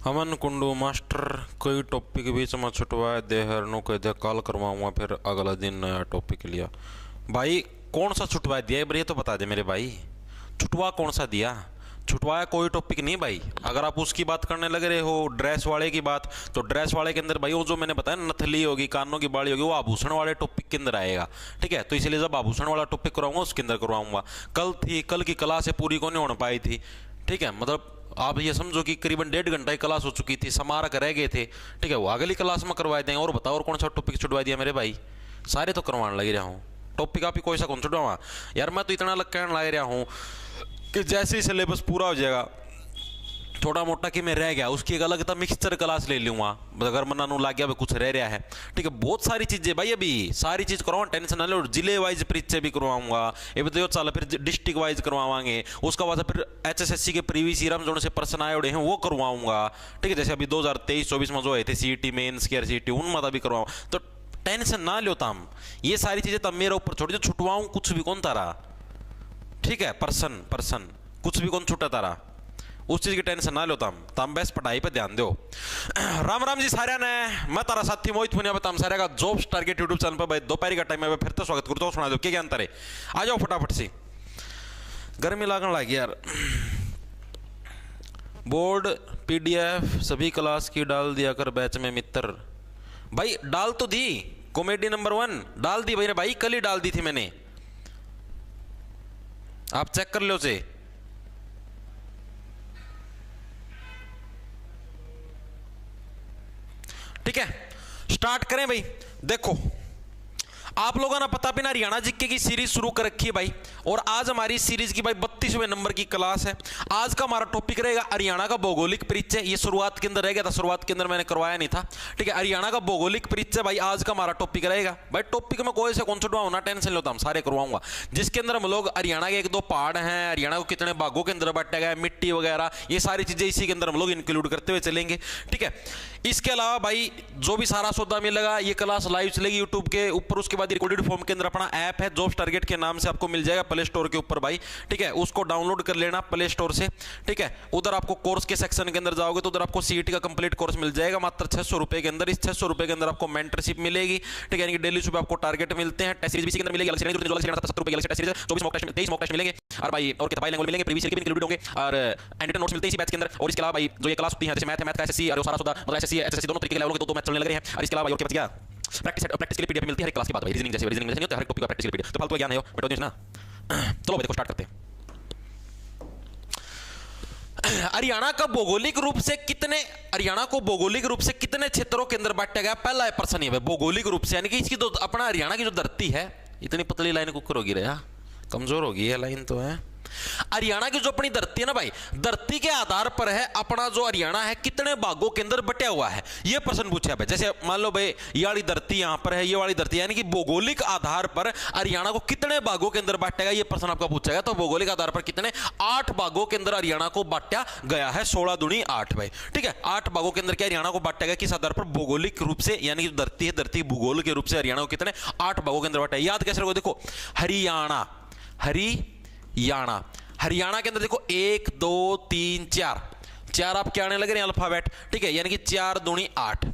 अमन Kundu master कोई topic बीच में छुटवाए दे हरनों को दे कॉल करवाऊंगा फिर अगला दिन नया टॉपिक लिया। भाई कौन सा छुटवा दिया ये तो बता दे मेरे भाई, छुटवा कौन सा दिया? छुटवाया कोई टॉपिक नहीं भाई। अगर आप उसकी बात करने लग रहे हो ड्रेस वाले की बात, तो ड्रेस वाले के अंदर भाई वो जो मैंने बताया नथली होगी, कानों की बाड़ी होगी, वो आभूषण वाले टॉपिक के अंदर आएगा। ठीक है, तो इसलिए जब आभूषण वाला टॉपिक करवाऊंगा उसके अंदर करवाऊंगा। कल की क्लास है पूरी को नहीं हो पाई थी। ठीक है, मतलब आप ये समझो कि करीबन 1.5 घंटा की क्लास हो चुकी थी, स्मारक रह गए थे। ठीक है, वो अगली क्लास में करवा देंगे। और बताओ और कौन सा टॉपिक छुटवा दिया मेरे भाई? सारे तो करवाने लग रहा हूँ टॉपिक, आप ही कोई सा कौन छुटवा यार। मैं तो इतना लग कहने लग रहा हूँ कि जैसे ही सिलेबस पूरा हो जाएगा छोटा मोटा कि मैं रह गया उसकी एक अलग मिक्सचर क्लास ले लूंगा, अगर मना नू लग गया कुछ रह रहा है। ठीक है, बहुत सारी चीजें भाई, अभी सारी चीज करवाऊँ, टेंशन ना लो। जिले वाइज परीक्षा भी करवाऊंगा, ये बताइए चल, फिर डिस्ट्रिक्ट वाइज करवाएंगे, उसका बाद फिर HSSC के प्रीवियस ईयर में जो से प्रश्न आए उड़े हैं वो करवाऊंगा। ठीक है, जैसे अभी 2023-24 में जो आए थे CET मेंस के CET उनमें भी करवाऊँ, तो टेंशन ना लो तम। ये सारी चीजें तब मेरे ऊपर छोड़ दो, छुटवाऊँ कुछ भी कौन तारा। ठीक है, पर्सन कुछ भी कौन छुटा तारा, उस चीज की टेंशन ना लो तम बस पढ़ाई पे ध्यान दो। राम राम जी सारे ने, मैं तारा साथी मोहित पुनिया बताम सारे का जॉब्स टारगेट यूट्यूब चैनल पर भाई दोपहर का टाइम है, फिर तो स्वागत करता हूँ। सुना दो क्या ज्ञान तारे, आ जाओ फटाफट से, गर्मी लागने लगी यार। बोर्ड PDF सभी क्लास की डाल दिया कर बैच में मित्र। भाई डाल तो दी, कॉमेडी नंबर 1 डाल दी भाई, कल ही डाल दी थी मैंने, आप चेक कर लो से। ठीक है, स्टार्ट करें भाई। देखो आप लोगों ने पता भी ना हरियाणा जीके की सीरीज शुरू कर रखी है भाई, और आज हमारी सीरीज की भाई 32वें नंबर की क्लास है। आज का हमारा टॉपिक रहेगा हरियाणा का भौगोलिक परिचय। ये शुरुआत के अंदर रह गया था, शुरुआत के अंदर मैंने करवाया नहीं था। ठीक है, हरियाणा का भौगोलिक परिचय भाई आज का हमारा टॉपिक रहेगा भाई। टॉपिक में कोई से कौन सा होना टेंशन लेता, हम सारे करवाऊंगा, जिसके अंदर हम लोग हरियाणा के 1-2 पहाड़ हैं, हरियाणा को कितने भागों के अंदर बांटा गया है, मिट्टी वगैरह, ये सारी चीजें इसी के अंदर हम लोग इंक्लूड करते हुए चलेंगे। ठीक है, इसके अलावा भाई जो भी सारा सौदा मिलेगा, ये क्लास लाइव चलेगी यूट्यूब के ऊपर, उसके बाद रिकॉर्डेड फॉर्म के अंदर अपना ऐप है जॉब्स टारगेट के नाम से आपको मिल जाएगा प्ले स्टोर के ऊपर भाई। ठीक है, उसको डाउनलोड कर लेना प्ले स्टोर से। ठीक है, उधर आपको कोर्स के सेक्शन के अंदर जाओगे तो उधर आपको CET का कंप्लीट कोर्स मिल जाएगा मात्र 600 रुपए के अंदर। इस 600 रुपए के अंदर आपको मेंटरशिप मिलेगी। ठीक है, यानी कि डेली सुबह आपको टारगेट मिलते हैं, टेस्ट सीरीज भी इसके अंदर मिलेगी, अलग से 70 रुपए test series, 24 mock test, 23 mock test मिलेंगे, और भाई और किताबें लैंग्वेज मिलेंगे, प्रीवियस ईयर के भी इंक्लूडेड होंगे, और एंडिटेड नोट्स मिलते हैं इसी बैच के अंदर। और इसके अलावा भाई जो ये क्लास होती है जैसे मैथ का SSC और सारा सुधा मतलब SSC दोनों तरीके के लेवल के दो मैथ चलने लग रहे हैं। और इसके अलावा और क्या बच गया, प्रैक्टिस के लिए PDF मिलती है हर क्लास के बाद भाई, रीजनिंग जैसे नहीं होता, हर टॉपिक का प्रैक्टिस के लिए PDF, तो फालतू ज्ञान है वो बेटो ना। चलो भाई देखो स्टार्ट करते हैं। हरियाणा को भौगोलिक रूप से कितने क्षेत्रों के अंदर बांटा गया, पहला प्रश्न ये है भौगोलिक रूप से, यानी कि इसकी तो अपना हरियाणा की जो धरती है, इतनी पतली लाइन कुकर होगी रे, कमजोर होगी है लाइन तो है। हरियाणा की जो अपनी धरती है ना भाई, धरती के आधार पर है अपना जो हरियाणा है कितने भागों के अंदर बटा हुआ है, ये प्रश्न पूछा भाई। जैसे मान लो भाई ये वाली धरती यहां पर है, ये वाली धरती, यानी कि भौगोलिक आधार पर हरियाणा को कितने भागों के अंदर बांटेगा, ये प्रश्न आपका पूछा गया। तो भौगोलिक आधार पर कितने, 8 भागों के अंदर हरियाणा को बांटा गया है, 16 दूनी 8 भाई। ठीक है, 8 भागों के अंदर क्या हरियाणा को बांटा गया, किस आधार पर, भौगोलिक रूप से, यानी कि धरती है, धरती भूगोल के रूप से हरियाणा को कितने 8 भागों के अंदर बांटा है। याद कैसे रखो, देखो हरियाणा हरियाणा के अंदर देखो 1 2 3 4 आप क्या आने लगे हैं अल्फाबेट। ठीक है, यानी कि 4 दूनी 8,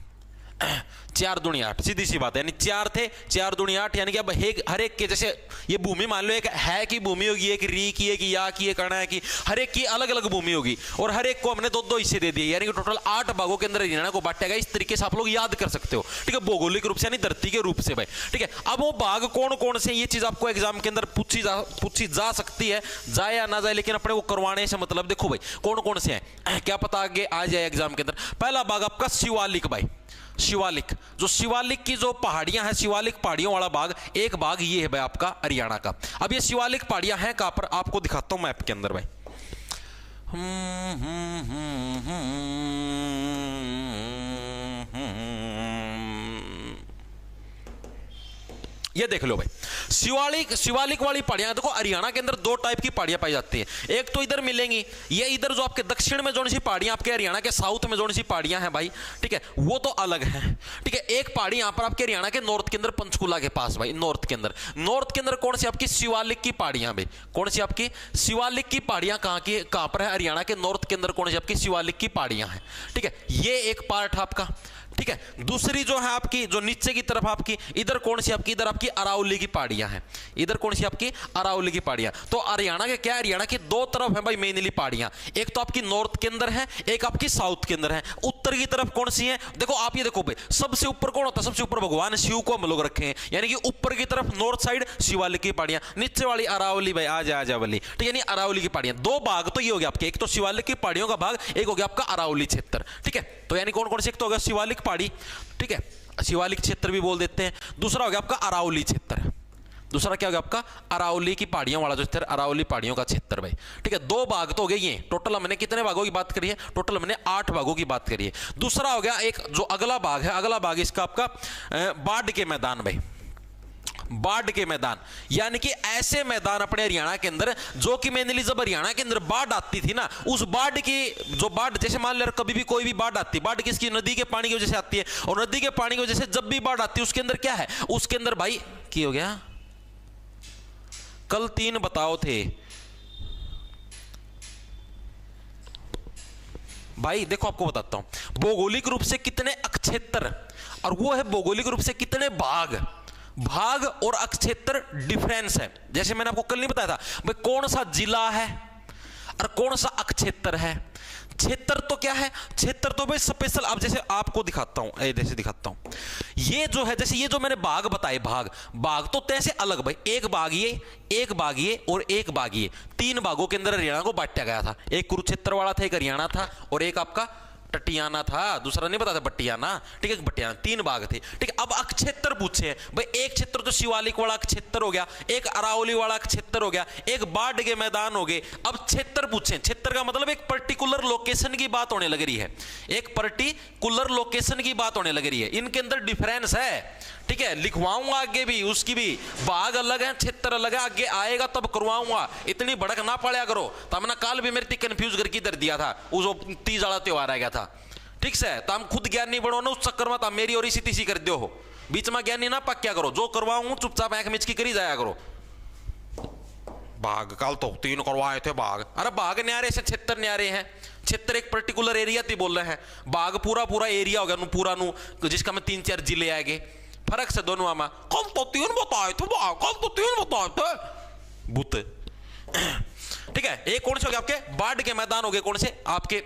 4 दूनी 8, सीधी सी बात है, यानी 4 थे, 4 दूनी 8, यानी कि अब हर एक के, जैसे ये भूमि मान लो एक है की भूमि होगी, एक री की, एक या की, एक कणा की, हर एक की अलग अलग भूमि होगी, और हर एक को हमने 2-2 हिस्से दे दिए, यानी कि टोटल 8 भागों के अंदर हरियाणा को बांटा गया। इस तरीके से आप लोग याद कर सकते हो। ठीक है, भौगोलिक रूप से यानी धरती के रूप से भाई। ठीक है, अब वो भाग कौन कौन से, ये चीज आपको एग्जाम के अंदर पूछी जा सकती है, जाए या ना जाए, लेकिन अपने को करवाने से मतलब देखो भाई कौन कौन से हैं, क्या पता आगे आ जाए एग्जाम के अंदर। पहला भाग आपका शिवालिक भाई, शिवालिक, जो शिवालिक की जो पहाड़ियां हैं, शिवालिक पहाड़ियों वाला भाग, एक भाग ये है भाई आपका हरियाणा का। अब ये शिवालिक पहाड़ियां हैं कहां पर, आपको दिखाता हूं मैप के अंदर भाई। ये देख लो भाई, शिवालिक वाली पहाड़ियां, देखो हरियाणा के अंदर दो टाइप की पहाड़ियां पाई जाती है। एक तो इधर मिलेंगी, ये इधर जो आपके दक्षिण में जो सी पहाड़ियां, आपके हरियाणा के साउथ में जो सी पहाड़ियां हैं भाई, ठीक है, वो तो अलग है। ठीक है, एक पहाड़ी यहां पर आपके हरियाणा के नॉर्थ के अंदर, पंचकुला के पास भाई, नॉर्थ के अंदर कौन सी आपकी शिवालिक की पहाड़ियां भाई, कौन सी आपकी शिवालिक की पहाड़ियां कहां पर है, हरियाणा के नॉर्थ के अंदर कौन सी आपकी शिवालिक की पहाड़ियां हैं। ठीक है, ये एक पार्ट है आपका। ठीक है, दूसरी जो है आपकी, जो नीचे की तरफ आपकी, इधर कौन सी आपकी, इधर आपकी अरावली की पहाड़ियां हैं, इधर कौन सी आपकी अरावली की पहाड़ियां। तो हरियाणा के क्या, हरियाणा की दो तरफ है भाई मेनली पहाड़ियां, एक तो आपकी नॉर्थ के अंदर है, एक आपकी साउथ के अंदर है। उत्तर की तरफ कौन सी है, देखो आप ये देखो भाई, सबसे ऊपर कौन होता है, सबसे ऊपर भगवान शिव को हम लोग रखे हैं, यानी कि ऊपर की तरफ नॉर्थ साइड शिवालिक की पहाड़ियां, नीचे वाली अरावली भाई, आजा वाली। ठीक है, यानी अरावली की पहाड़ियां, दो भाग तो ये हो गया आपके, एक तो शिवालिक की पहाड़ियों का भाग, एक हो गया आपका अरावली क्षेत्र। ठीक है, तो यानी कौन कौन से, एक तो हो गया शिवालिक पहाड़ी, ठीक है, शिवालिक क्षेत्र भी बोल देते हैं, दूसरा हो गया आपका अरावली क्षेत्र, दूसरा क्या हो गया आपका अरावली की पहाड़ियों वाला जो क्षेत्र, अरावली पहाड़ियों का क्षेत्र भाई। ठीक है, दो भाग तो हो गए ये, टोटल हमने कितने भागों की बात करी है, टोटल हमने 8 भागों की बात करी है। दूसरा हो गया एक जो अगला भाग है, अगला भाग इसका आपका बाढ़ के मैदान भाई, बाढ़ के मैदान, यानी कि ऐसे मैदान अपने हरियाणा के अंदर जो कि मेनली जब हरियाणा के अंदर बाढ़ आती थी ना, उस बाढ़ की जो बाढ़, जैसे मान लो कभी भी कोई भी बाढ़ आती है, बाढ़ किसकी, नदी के पानी की वजह से आती है, और नदी के पानी की वजह से जब भी बाढ़ आती है उसके अंदर क्या है, उसके अंदर भाई की हो गया, कल 3 बताओ थे भाई। देखो आपको बताता हूं, भौगोलिक रूप से कितने अक्षेत्र, और वो है भौगोलिक रूप से कितने भाग और अक्षेत्र डिफरेंस है। जैसे मैंने आपको कल नहीं बताया था भाई, कौन सा जिला है और कौन सा अक्षेत्र है। क्षेत्र तो क्या है, क्षेत्र तो भाई स्पेशल, अब जैसे आपको दिखाता हूं, जैसे दिखाता हूं, ये जो है, जैसे ये जो मैंने भाग बताए, भाग तो तैसे अलग भाई, एक भाग ये और एक भाग ये, 3 भागों के अंदर हरियाणा को बांटा गया था। एक कुरुक्षेत्र वाला था, एक हरियाणा था, और एक आपका टटियाना था, दूसरा नहीं पता था बट्टियाना। ठीक है, बट्टियाना, 3 भाग थे। ठीक है, अब अक्षेत्र पूछे भाई, एक क्षेत्र तो शिवालिक वाला क्षेत्र हो गया, एक अरावली वाला क्षेत्र हो गया, एक बाढ़ के मैदान हो गए। अब क्षेत्र पूछे, क्षेत्र का मतलब एक पर्टिकुलर लोकेशन की बात होने लग रही है, एक पर्टिकुलर लोकेशन की बात होने लग रही है, इनके अंदर डिफरेंस है। ठीक है, लिखवाऊंगा आगे भी, उसकी भी भाग अलग है, क्षेत्र अलग है, आगे आएगा तब करवाऊंगा, इतनी भड़क ना पड़ा करो। तो हमने काल भी मेरे कंफ्यूज करके दर दिया था, उस 30 वाला त्योहार आ गया था। ठीक से, तो हम खुद ज्ञान नहीं बढ़ो ना उस चक्कर में, तो मेरी और इसी तीसी कर दो हो, बीच में ज्ञान नहीं ना पक्या करो, जो करवाऊं चुपचाप आंख मिच की करी जाया करो। भाग कल तो 3 करवाए थे भाग, अरे भाग न्यारे से क्षेत्र न्यारे हैं, क्षेत्र एक पर्टिकुलर एरिया थी बोल रहे हैं, भाग पूरा एरिया हो गया पूरा नू, जिसका में 3-4 जिले आएंगे, फर्क से दोनों में। कल तो 3 बताए थे भाग, कल तो 3 बताए थे बुत। ठीक है, एक कौन से हो गए आपके बाढ़ के मैदान हो गए, कौन से आपके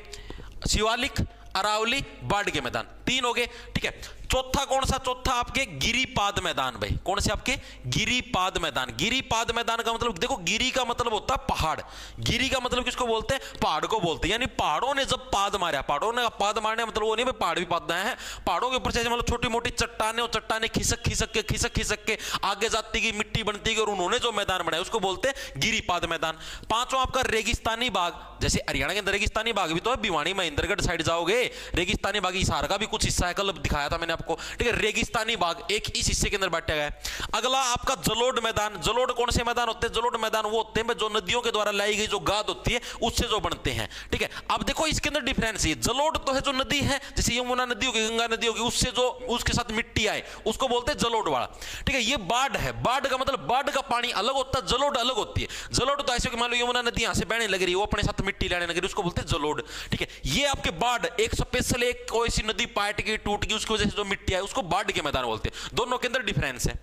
शिवालिक, अरावली, बाढ़ के मैदान, 3 हो गए। ठीक है, चौथा कौन सा, चौथा आपके गिरिपाद मैदान भाई, कौन से आपके गिरिपाद मैदान। गिरिपाद मैदान का मतलब देखो, गिरी का मतलब होता है पहाड़, गिरी का मतलब किसको बोलते हैं, पहाड़ को बोलते हैं, यानी पहाड़ों ने जब पाद मारा, पहाड़ों ने पाद मारने मतलब वो नहीं भाई पहाड़ भी पाद हैं, पहाड़ों के ऊपर से मतलब छोटी मोटी चट्टाने, और चट्टाने खिसक के आगे जाती गई, मिट्टी बनती गई, और उन्होंने जो मैदान बनाया उसको बोलते हैं गिरिपाद मैदान। पांचवा आपका रेगिस्तानी बाग, जैसे हरियाणा के अंदर रेगिस्तानी बाग भी तो है, भिवानी महेंद्रगढ़ साइड जाओगे रेगिस्तानी बाग, हिसार का भी कुछ हिस्सा है, कल दिखाया था मैंने आपको। ठीक है, रेगिस्तानी बाग एक इस हिस्से के अंदर बांटा गया है। अगला आपका जलोढ़ मैदान, जलोढ़ कौन से मैदान होते हैं, जलोढ़ मैदान वो होते हैं जो नदियों के द्वारा लाई गई जो गाद होती है उससे जो बनते हैं। ठीक है, अब देखो इसके अंदर डिफरेंस है, जलोढ़ तो है जो नदी है, जैसे यमुना नदी होगी, गंगा नदी होगी, उससे जो उसके साथ मिट्टी आए उसको बोलते हैं जलोढ़ वाला। ठीक है, ये बाढ़ है, बाढ़ का मतलब बाढ़ का पानी अलग होता है, जलोढ़ अलग होती है। जलोढ़ तो ऐसे मान लो यमुना नदी यहां से बहने लग रही है, वो अपने साथ मिट्टी लाने लग रही है, उसको बोलते हैं जलोढ़। ठीक है, ये आपके बाढ़ एक स्पेशल एक कोई सी नदी पाट गई, टूट गई, उसकी वजह से जो मिट्टी है उसको बाढ़ के मैदान बोलते हैं। दोनों के अंदर डिफरेंस है।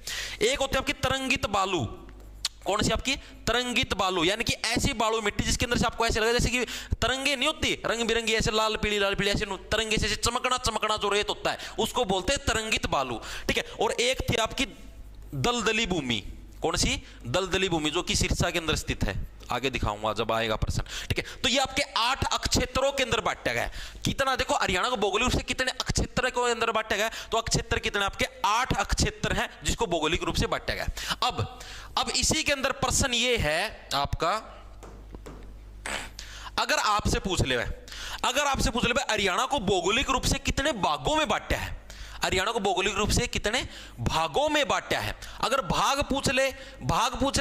एक होती है आपकी तरंगित बालू, कौन सी आपकी तरंगित बालू, यानी कि ऐसी बालू मिट्टी जिसके अंदर से आपको ऐसे लगे जैसे कि तरंगे नहीं होती रंग बिरंगी, ऐसे लाल पीली ऐसे तरंगे से चमकना जो रेत होता है उसको बोलते हैं तरंगित बालू। ठीक है, और एक थी आपकी दलदली भूमि, कौन सी दलदली भूमि, जो कि सिरसा के अंदर स्थित है, आगे दिखाऊंगा जब आएगा प्रश्न। ठीक है, तो ये आपके 8 अक्षेत्रों के अंदर बांटा गया है। कितना देखो हरियाणा को भौगोलिक रूप से कितने अक्षेत्र के अंदर बांटा गया, तो अक्षेत्र कितने आपके 8 अक्षेत्र हैं जिसको भौगोलिक रूप से बांटा गया। अब इसी के अंदर प्रश्न ये है आपका, अगर आपसे पूछ ले हरियाणा को भौगोलिक रूप से कितने भागों में बांटा है, हरियाणा को भौगोलिक रूप से कितने भागों में बांटा है। अगर भाग पूछ ले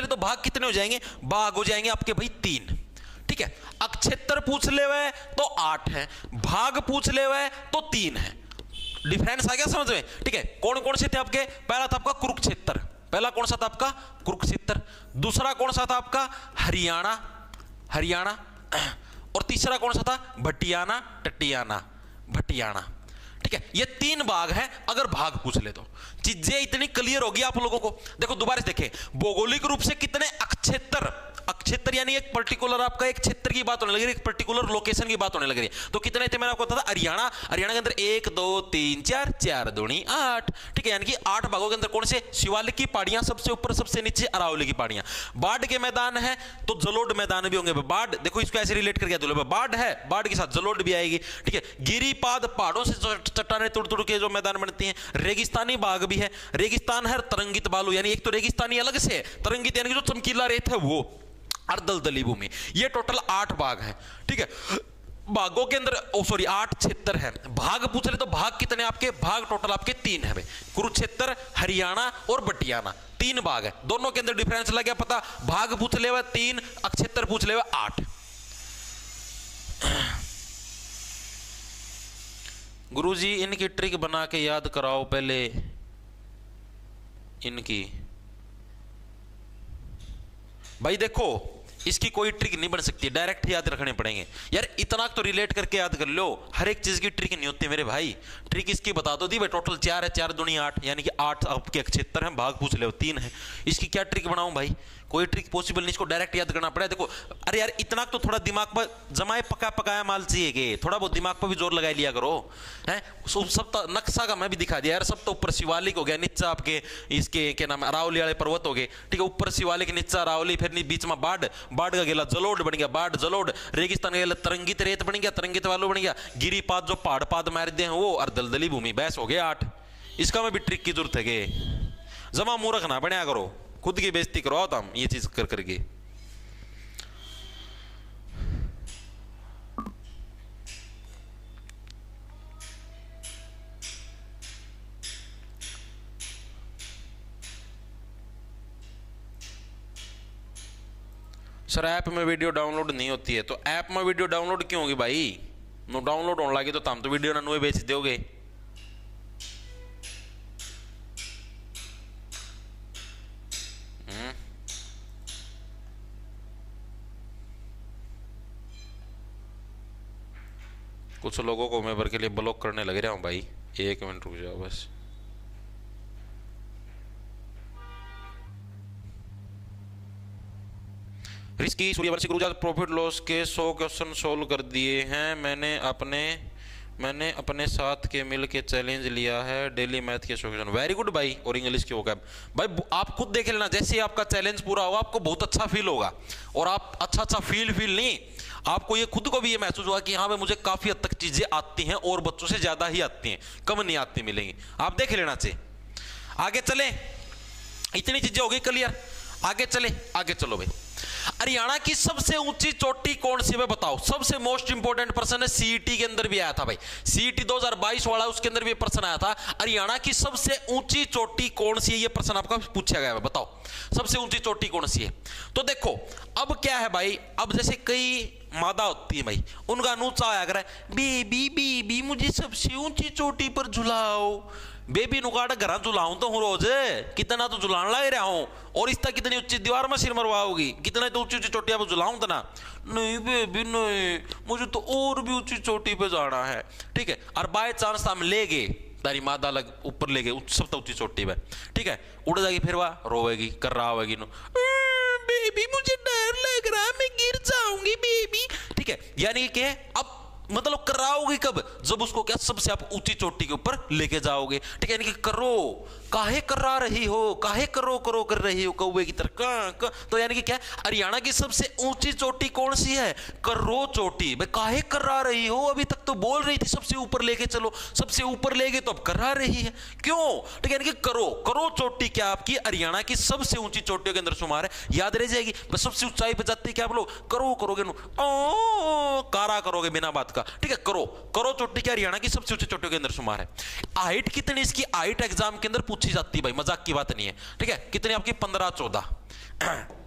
तो भाग कितने हो जाएंगे, भाग हो जाएंगे आपके भाई 3, ठीक है। अक्षेत्र पूछ ले हुए तो 8 है, भाग पूछ ले हुए तो 3 है। डिफरेंस आ गया समझ में, ठीक है। कौन कौन से थे आपके, पहला था आपका कुरुक्षेत्र, पहला कौन सा था आपका कुरुक्षेत्र, दूसरा कौन सा था आपका हरियाणा, और तीसरा कौन सा था भटियाना भटियाना, ठीक है। ये 3 भाग है। अगर भाग पूछ ले तो चीजें इतनी क्लियर होगी आप लोगों को। देखो दोबारा से देखें, भौगोलिक रूप से कितने अक्षेत्र यानी एक पर्टिकुलर आपका एक क्षेत्र की बात होने लग रही है, एक पर्टिकुलर लोकेशन की बात होने लग रही है। तो कितने थे मैंने आपको बताया था, हरियाणा के अंदर 1 2 3 4 4 दूनी 8, ठीक है। यानी कि 8 भागों के अंदर कौन से, शिवालिक की पहाड़ियां सबसे ऊपर सबसे नीचे अरावली की पहाड़ियां, बाढ़ के मैदान है तो जलोढ़ मैदान भी होंगे। बाढ़ देखो इसको ऐसे रिलेट करके दूल्हे, बाढ़ है, बाढ़ के साथ जलोढ़ भी आएगी, ठीक है। गिरिपाद पहाड़ों से चट्टाने तोड़ के जो मैदान बनती हैं। रेगिस्तानी भाग भी है, रेगिस्तान है तरंगित बालू, यानी एक तो रेगिस्तानी अलग से है, तरंगित यानी कि जो चमकीला रेत है वो, और दलदली भूमि। ये टोटल 8 भाग है, ठीक है। भागों के अंदर 8 क्षेत्र है। भाग पूछ रहे तो भाग कितने आपके, भाग टोटल आपके 3 है भाई, कुरुक्षेत्र, हरियाणा और बटियाना, 3 भाग है। दोनों के अंदर डिफरेंस लग गया पता, भाग पूछ ले 3, अक्षेत्र पूछ ले 8। गुरुजी इनकी ट्रिक बना के याद कराओ पहले इनकी। भाई देखो इसकी कोई ट्रिक नहीं बन सकती, डायरेक्ट याद रखने पड़ेंगे यार। इतना तो रिलेट करके याद कर लो, हर एक चीज की ट्रिक नहीं होती मेरे भाई। ट्रिक इसकी बता दो दी भाई, टोटल 4 है, 4 दूनी 8, यानी कि 8 आपके क्षेत्र हैं, भाग पूछ ले 3 है। इसकी क्या ट्रिक बनाऊं भाई, कोई ट्रिक पॉसिबल नहीं, इसको डायरेक्ट याद करना पड़ेगा। देखो अरे यार इतना तो थोड़ा दिमाग पर जमाए पकाया माल चाहिए कि थोड़ा बहुत दिमाग पर भी जोर लगा लिया करो, हैं। सब तो नक्शा का मैं भी दिखा दिया यार, सब तो ऊपर शिवालिक हो गया, नीचा आपके इसके क्या नाम अरावली वाले पर्वत हो गए, ठीक है। ऊपर शिवालिक, नीचा अरावली, फिर बीच में बाढ़ का गेला जलोढ़ बन गया, बाढ़ जलोढ़, रेगिस्तान का गेला तरंगित रेत बन गया, तरंगित वालू बन गया, गिरिपाद जो पहाड़ मार दे हैं वो, और दलदली भूमि, बस हो गया 8। इसका में भी ट्रिक की जरूरत है कि जमा मूर्ख ना बनया करो, खुद की बेइज्जती करवाओ तुम ये चीज कर करके। सर ऐप में वीडियो डाउनलोड नहीं होती है, तो ऐप में वीडियो डाउनलोड क्यों होगी भाई, नो डाउनलोड होने लगी तो तुम तो वीडियो ना नुए बेच दोगे। कुछ लोगों को मैं भर के लिए ब्लॉक करने लग रहा हूं भाई, 1 मिनट रुक जाओ बस। रिस्की सूर्यवंशी गुरुजी प्रॉफिट लॉस के 100 क्वेश्चन सोल्व कर दिए हैं। मैंने अपने साथ के मिल के चैलेंज लिया है, डेली मैथ के 100 क्वेश्चन। वेरी गुड भाई, और इंग्लिश के वोकैब भाई आप खुद देख लेना, जैसे ही आपका चैलेंज पूरा होगा आपको बहुत अच्छा फील होगा, और आप अच्छा फील नहीं, आपको ये खुद को भी ये महसूस होगा कि हाँ भाई मुझे काफी हद तक चीजें आती हैं, और बच्चों से ज्यादा ही आती हैं, कम नहीं आती मिलेंगी। आप देख लेना चाहिए। आगे चले, इतनी चीजें हो गई क्लियर, आगे चलो भाई। हरियाणा की सबसे ऊंची चोटी कौन सी है बताओ। सबसे मोस्ट इंपोर्टेंट प्रश्न है, सीईटी के अंदर भी आया था भाई, सीईटी 2022 वाला, उसके अंदर भी प्रश्न आया था, हरियाणा की सबसे ऊंची चोटी कौन सी है, ये प्रश्न आपका पूछा गया है, बताओ सबसे ऊंची चोटी कौन सी है। तो देखो अब क्या है भाई, अब जैसे कई मादा होती है भाई, उनका अनूचा आया करे, बेबी मुझे सबसे ऊंची चोटी पर झुलाओ, बेबी नुकाड़ घर झुलाऊं तो हूं रोज, कितना तो झुलाने लग रहा हूं, और इस तक कितनी ऊंची दीवार में सिर मरवाओगी, कितना तो ऊंची चोटियां पर झुलाऊं तो ना। नहीं बेबी नहीं, मुझे तो और भी ऊंची चोटी पे जाना है, ठीक है। और बाय चांस हम ले गए तारी मादा लग ऊपर ले गए सब तो ऊंची चोटी पे, ठीक है, उड़ जाएगी, फिर वह रोएगी, कर रहा होगी नो, बेबी मुझे डर लग रहा है मैं गिर जाऊंगी बेबी, ठीक है। यानी कि अब मतलब कराओगे कब, जब उसको क्या सबसे आप ऊंची चोटी के ऊपर लेके जाओगे, ठीक है। यानी कि करो काहे कर्रा रही हो, काहे करो करो कर रही हो कौवे की तरह। तो यानी कि क्या, हरियाणा की सबसे ऊंची चोटी कौन सी है, कर्रो चोटी। भाई काहे कर्रा रही हो, अभी तक तो बोल रही थी सबसे ऊपर लेके चलो, सबसे ऊपर ले गए तो अब कर्रा रही है क्यों। ठीक है, यानी कि करो करो चोटी क्या आपकी हरियाणा की सबसे ऊंची चोटियों के अंदर शुमार है, याद रह जाएगी। बस सबसे ऊंचाई पे जाते क्या आप लोग करो करोगे, कारा करोगे बिना बात का। ठीक है, करो करो चोटी क्या हरियाणा की सबसे ऊंची चोटियों के अंदर शुमार है। हाइट कितनी इसकी, हाइट एग्जाम के अंदर पूछी जाती है भाई, मजाक की बात नहीं है। ठीक है, कितनी आपकी 15-14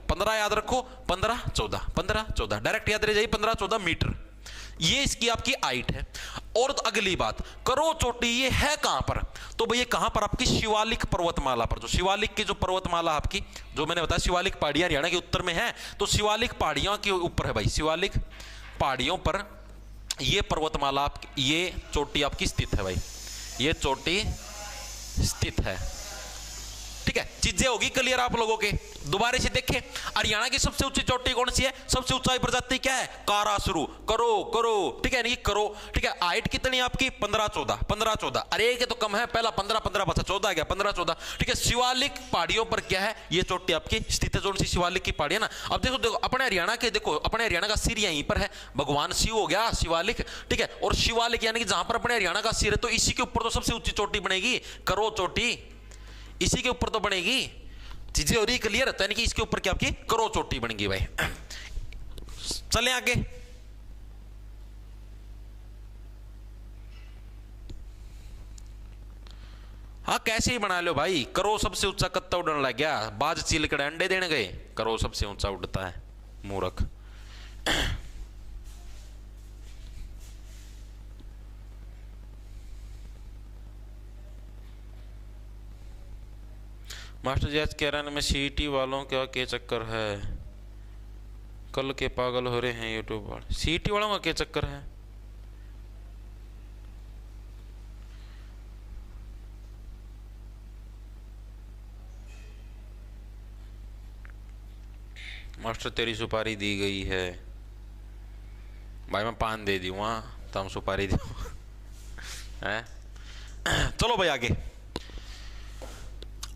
15 याद रखो, 15-14 15-14 डायरेक्ट याद रह जाएगी, 15-14 मीटर ये इसकी आपकी हाइट है। और तो अगली बात, करो चोटी ये है कहां पर, तो भाई ये कहां पर आपकी शिवालिक पर्वतमाला पर। जो शिवालिक की जो पर्वतमाला आपकी, जो मैंने बताया शिवालिक पहाड़ियां हरियाणा के उत्तर में है, तो शिवालिक पहाड़ियों के ऊपर है भाई, शिवालिक पहाड़ियों पर ये पर्वतमाला ये चोटी आपकी स्थित है भाई, ये चोटी स्थित है। ठीक है, चीजें होगी क्लियर आप लोगों के। दोबारा से देखें, हरियाणा की सबसे ऊंची चोटी कौन सी है, सबसे ऊंचाई प्रजाति क्या है, कारासुरु। करो करो, ठीक है, नहीं करो। ठीक है, हाइट कितनी आपकी 15-14 15-14, अरे के तो कम है, पहला 15-15 बचा 14 गया 15-14। ठीक है, शिवालिक पहाड़ियों पर क्या है, ये चोटी आपकी स्थित है, जो सी शिवालिक की पहाड़ी है ना। अब देखो देखो अपने हरियाणा के, देखो अपने हरियाणा का सिर यहीं पर है, भगवान शिव हो गया शिवालिक। ठीक है, और शिवालिक यानी कि जहां पर अपने हरियाणा का सिर है, तो इसी के ऊपर तो सबसे ऊंची चोटी बनेगी, करो चोटी इसी के ऊपर तो बनेगी। चीजें हो रही क्लियर, तो यानी कि इसके ऊपर क्या आपकी करो चोटी बनेगी भाई। चलें आगे, हाँ कैसे ही बना लो भाई। करो सबसे ऊंचा कत्ता उड़ने लग गया, बाज चिलकड़े अंडे देने गए, करो सबसे ऊंचा उड़ता है मूर्ख। मास्टर जी आज केरन में सीईटी वालों का क्या चक्कर है, कल के पागल हो रहे हैं यूट्यूब वाले। सीईटी वालों का क्या चक्कर है, मास्टर तेरी सुपारी दी गई है भाई, मैं पान दे दी वहां तो हम सुपारी दी है। चलो भाई आगे,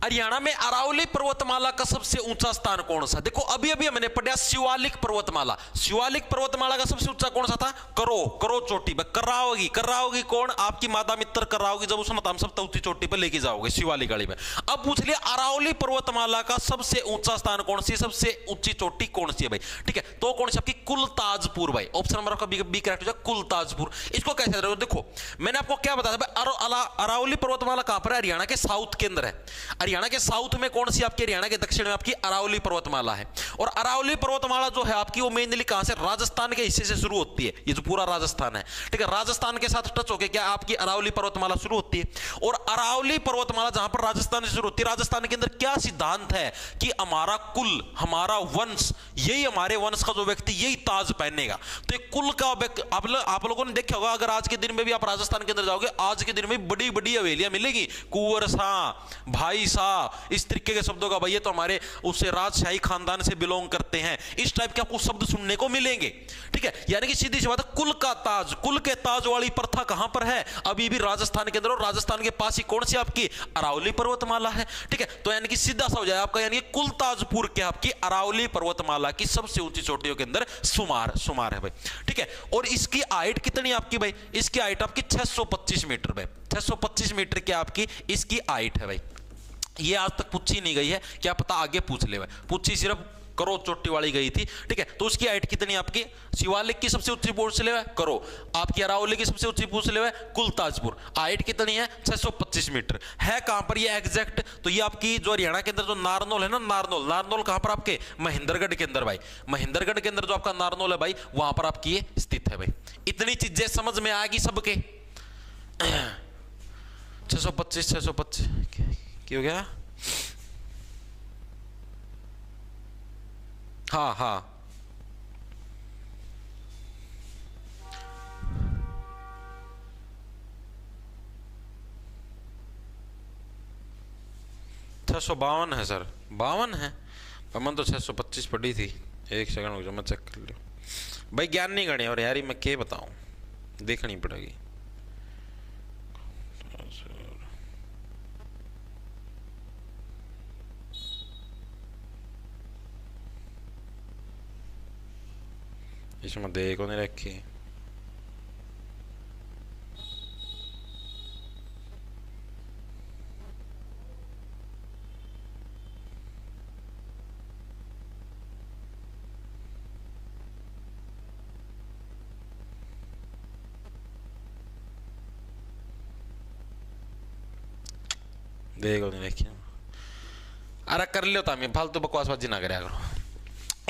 हरियाणा में अरावली पर्वतमाला का सबसे ऊंचा स्थान कौन सा। देखो अभी अभी हमने पढ़ा शिवालिक पर्वतमाला, शिवालिक पर्वतमाला का सबसे ऊंचा कौन सा था, करो करो चोटी। कर्राओगी कर्राओगी कौन, आपकी माता मित्र कर्राओगी, जब उसने हम सब ऊंची चोटी पर लेके जाओगे शिवालिक गाड़ी में। अब पूछ लिया अरावली पर्वतमाला का सबसे ऊंचा स्थान कौन सी, सबसे ऊंची चोटी कौन सी है भाई। ठीक है, तो कौन सी आपकी कुलताजपुर भाई, ऑप्शन नंबर आपका बी करेक्ट हो जाए कुलताजपुर। इसको कैसे देखो, मैंने आपको क्या बताया था, अरावली पर्वतमाला कहां पर है, हरियाणा के साउथ के अंदर है। हरियाणा के साउथ में कौन सी आपके, हरियाणा के दक्षिण में आपकी अरावली पर्वतमाला है। और अरावली पर्वतमाला जो है आपकी, वो मेनली कहां से, राजस्थान के हिस्से से शुरू होती है, ये जो पूरा राजस्थान है। ठीक है, राजस्थान के साथ टच होकर क्या आपकी अरावली पर्वतमाला शुरू होती है। और अरावली पर्वतमाला जहां पर राजस्थान से शुरू होती है, राजस्थान के अंदर क्या सिद्धांत है कि हमारा कुल, हमारा वंश, यही हमारे वंश का जो व्यक्ति यही ताज पहनेगा। तो कुल का आप लोगों ने देखा होगा, अगर आज के दिन में भी आप राजस्थान के अंदर जाओगे, आज के दिन में बड़ी बड़ी हवेलियां मिलेगी, कुंवर सा, भाई सा, इस तरीके के शब्दों का, भैया तो हमारे उससे राजशाही खानदान से बिलोंग करते हैं, इस टाइप के आपको शब्द सुनने को मिलेंगे। ठीक है, यानी कि सीधी सी बात है, कुल का ताज, कुल के ताज वाली प्रथा कहां पर है, अभी भी राजस्थान के अंदर। और राजस्थान के पास ही कौन सी आपकी अरावली पर्वतमाला है। ठीक है, तो यानी कि सीधा सा हो जाए आपका, यानी कुल ताजपुर के आपकी अरावली पर्वतमाला की सबसे ऊंची चोटियों के अंदर शुमार है भाई। ठीक है, और इसकी हाइट कितनी आपकी भाई, इसकी हाइट आपकी 625 मीटर भाई, 625 मीटर की आपकी इसकी हाइट है भाई। ये आज तक पूछी नहीं गई है, क्या पता आगे पूछ ले, पूछी सिर्फ करो चोटी वाली गई थी। ठीक है, तो उसकी हाइट कितनी आपकी, शिवालिक की सबसे ऊंची पूछ ले करो, आपकी अरावली की सबसे ऊंची पूछ ले कुलताजपुर, हाइट कितनी है 625 मीटर है। कहां पर ये एग्जैक्ट, तो ये आपकी जो हरियाणा के अंदर जो नारनौल है ना, नारनौल कहां पर आपके, महेंद्रगढ़ के अंदर भाई, महेंद्रगढ़ के अंदर जो आपका नारनौल है भाई, वहां पर आपकी ये स्थित है भाई। इतनी चीजें समझ में आएगी सबके। 625 क्यों गया, हाँ हाँ, $652 है सर, 52 है, मैंने तो 625 पढ़ी थी। एक सेकंड हो जाओ, मैं चेक कर लूँ भाई, ज्ञान नहीं गणे और यार मैं क्या बताऊं, देखनी पड़ेगी। इसमें दे को नहीं रखी। देखो नहीं रखी। अरे कर लियो तामी, फालतू बकवासबाजी ना करे करो।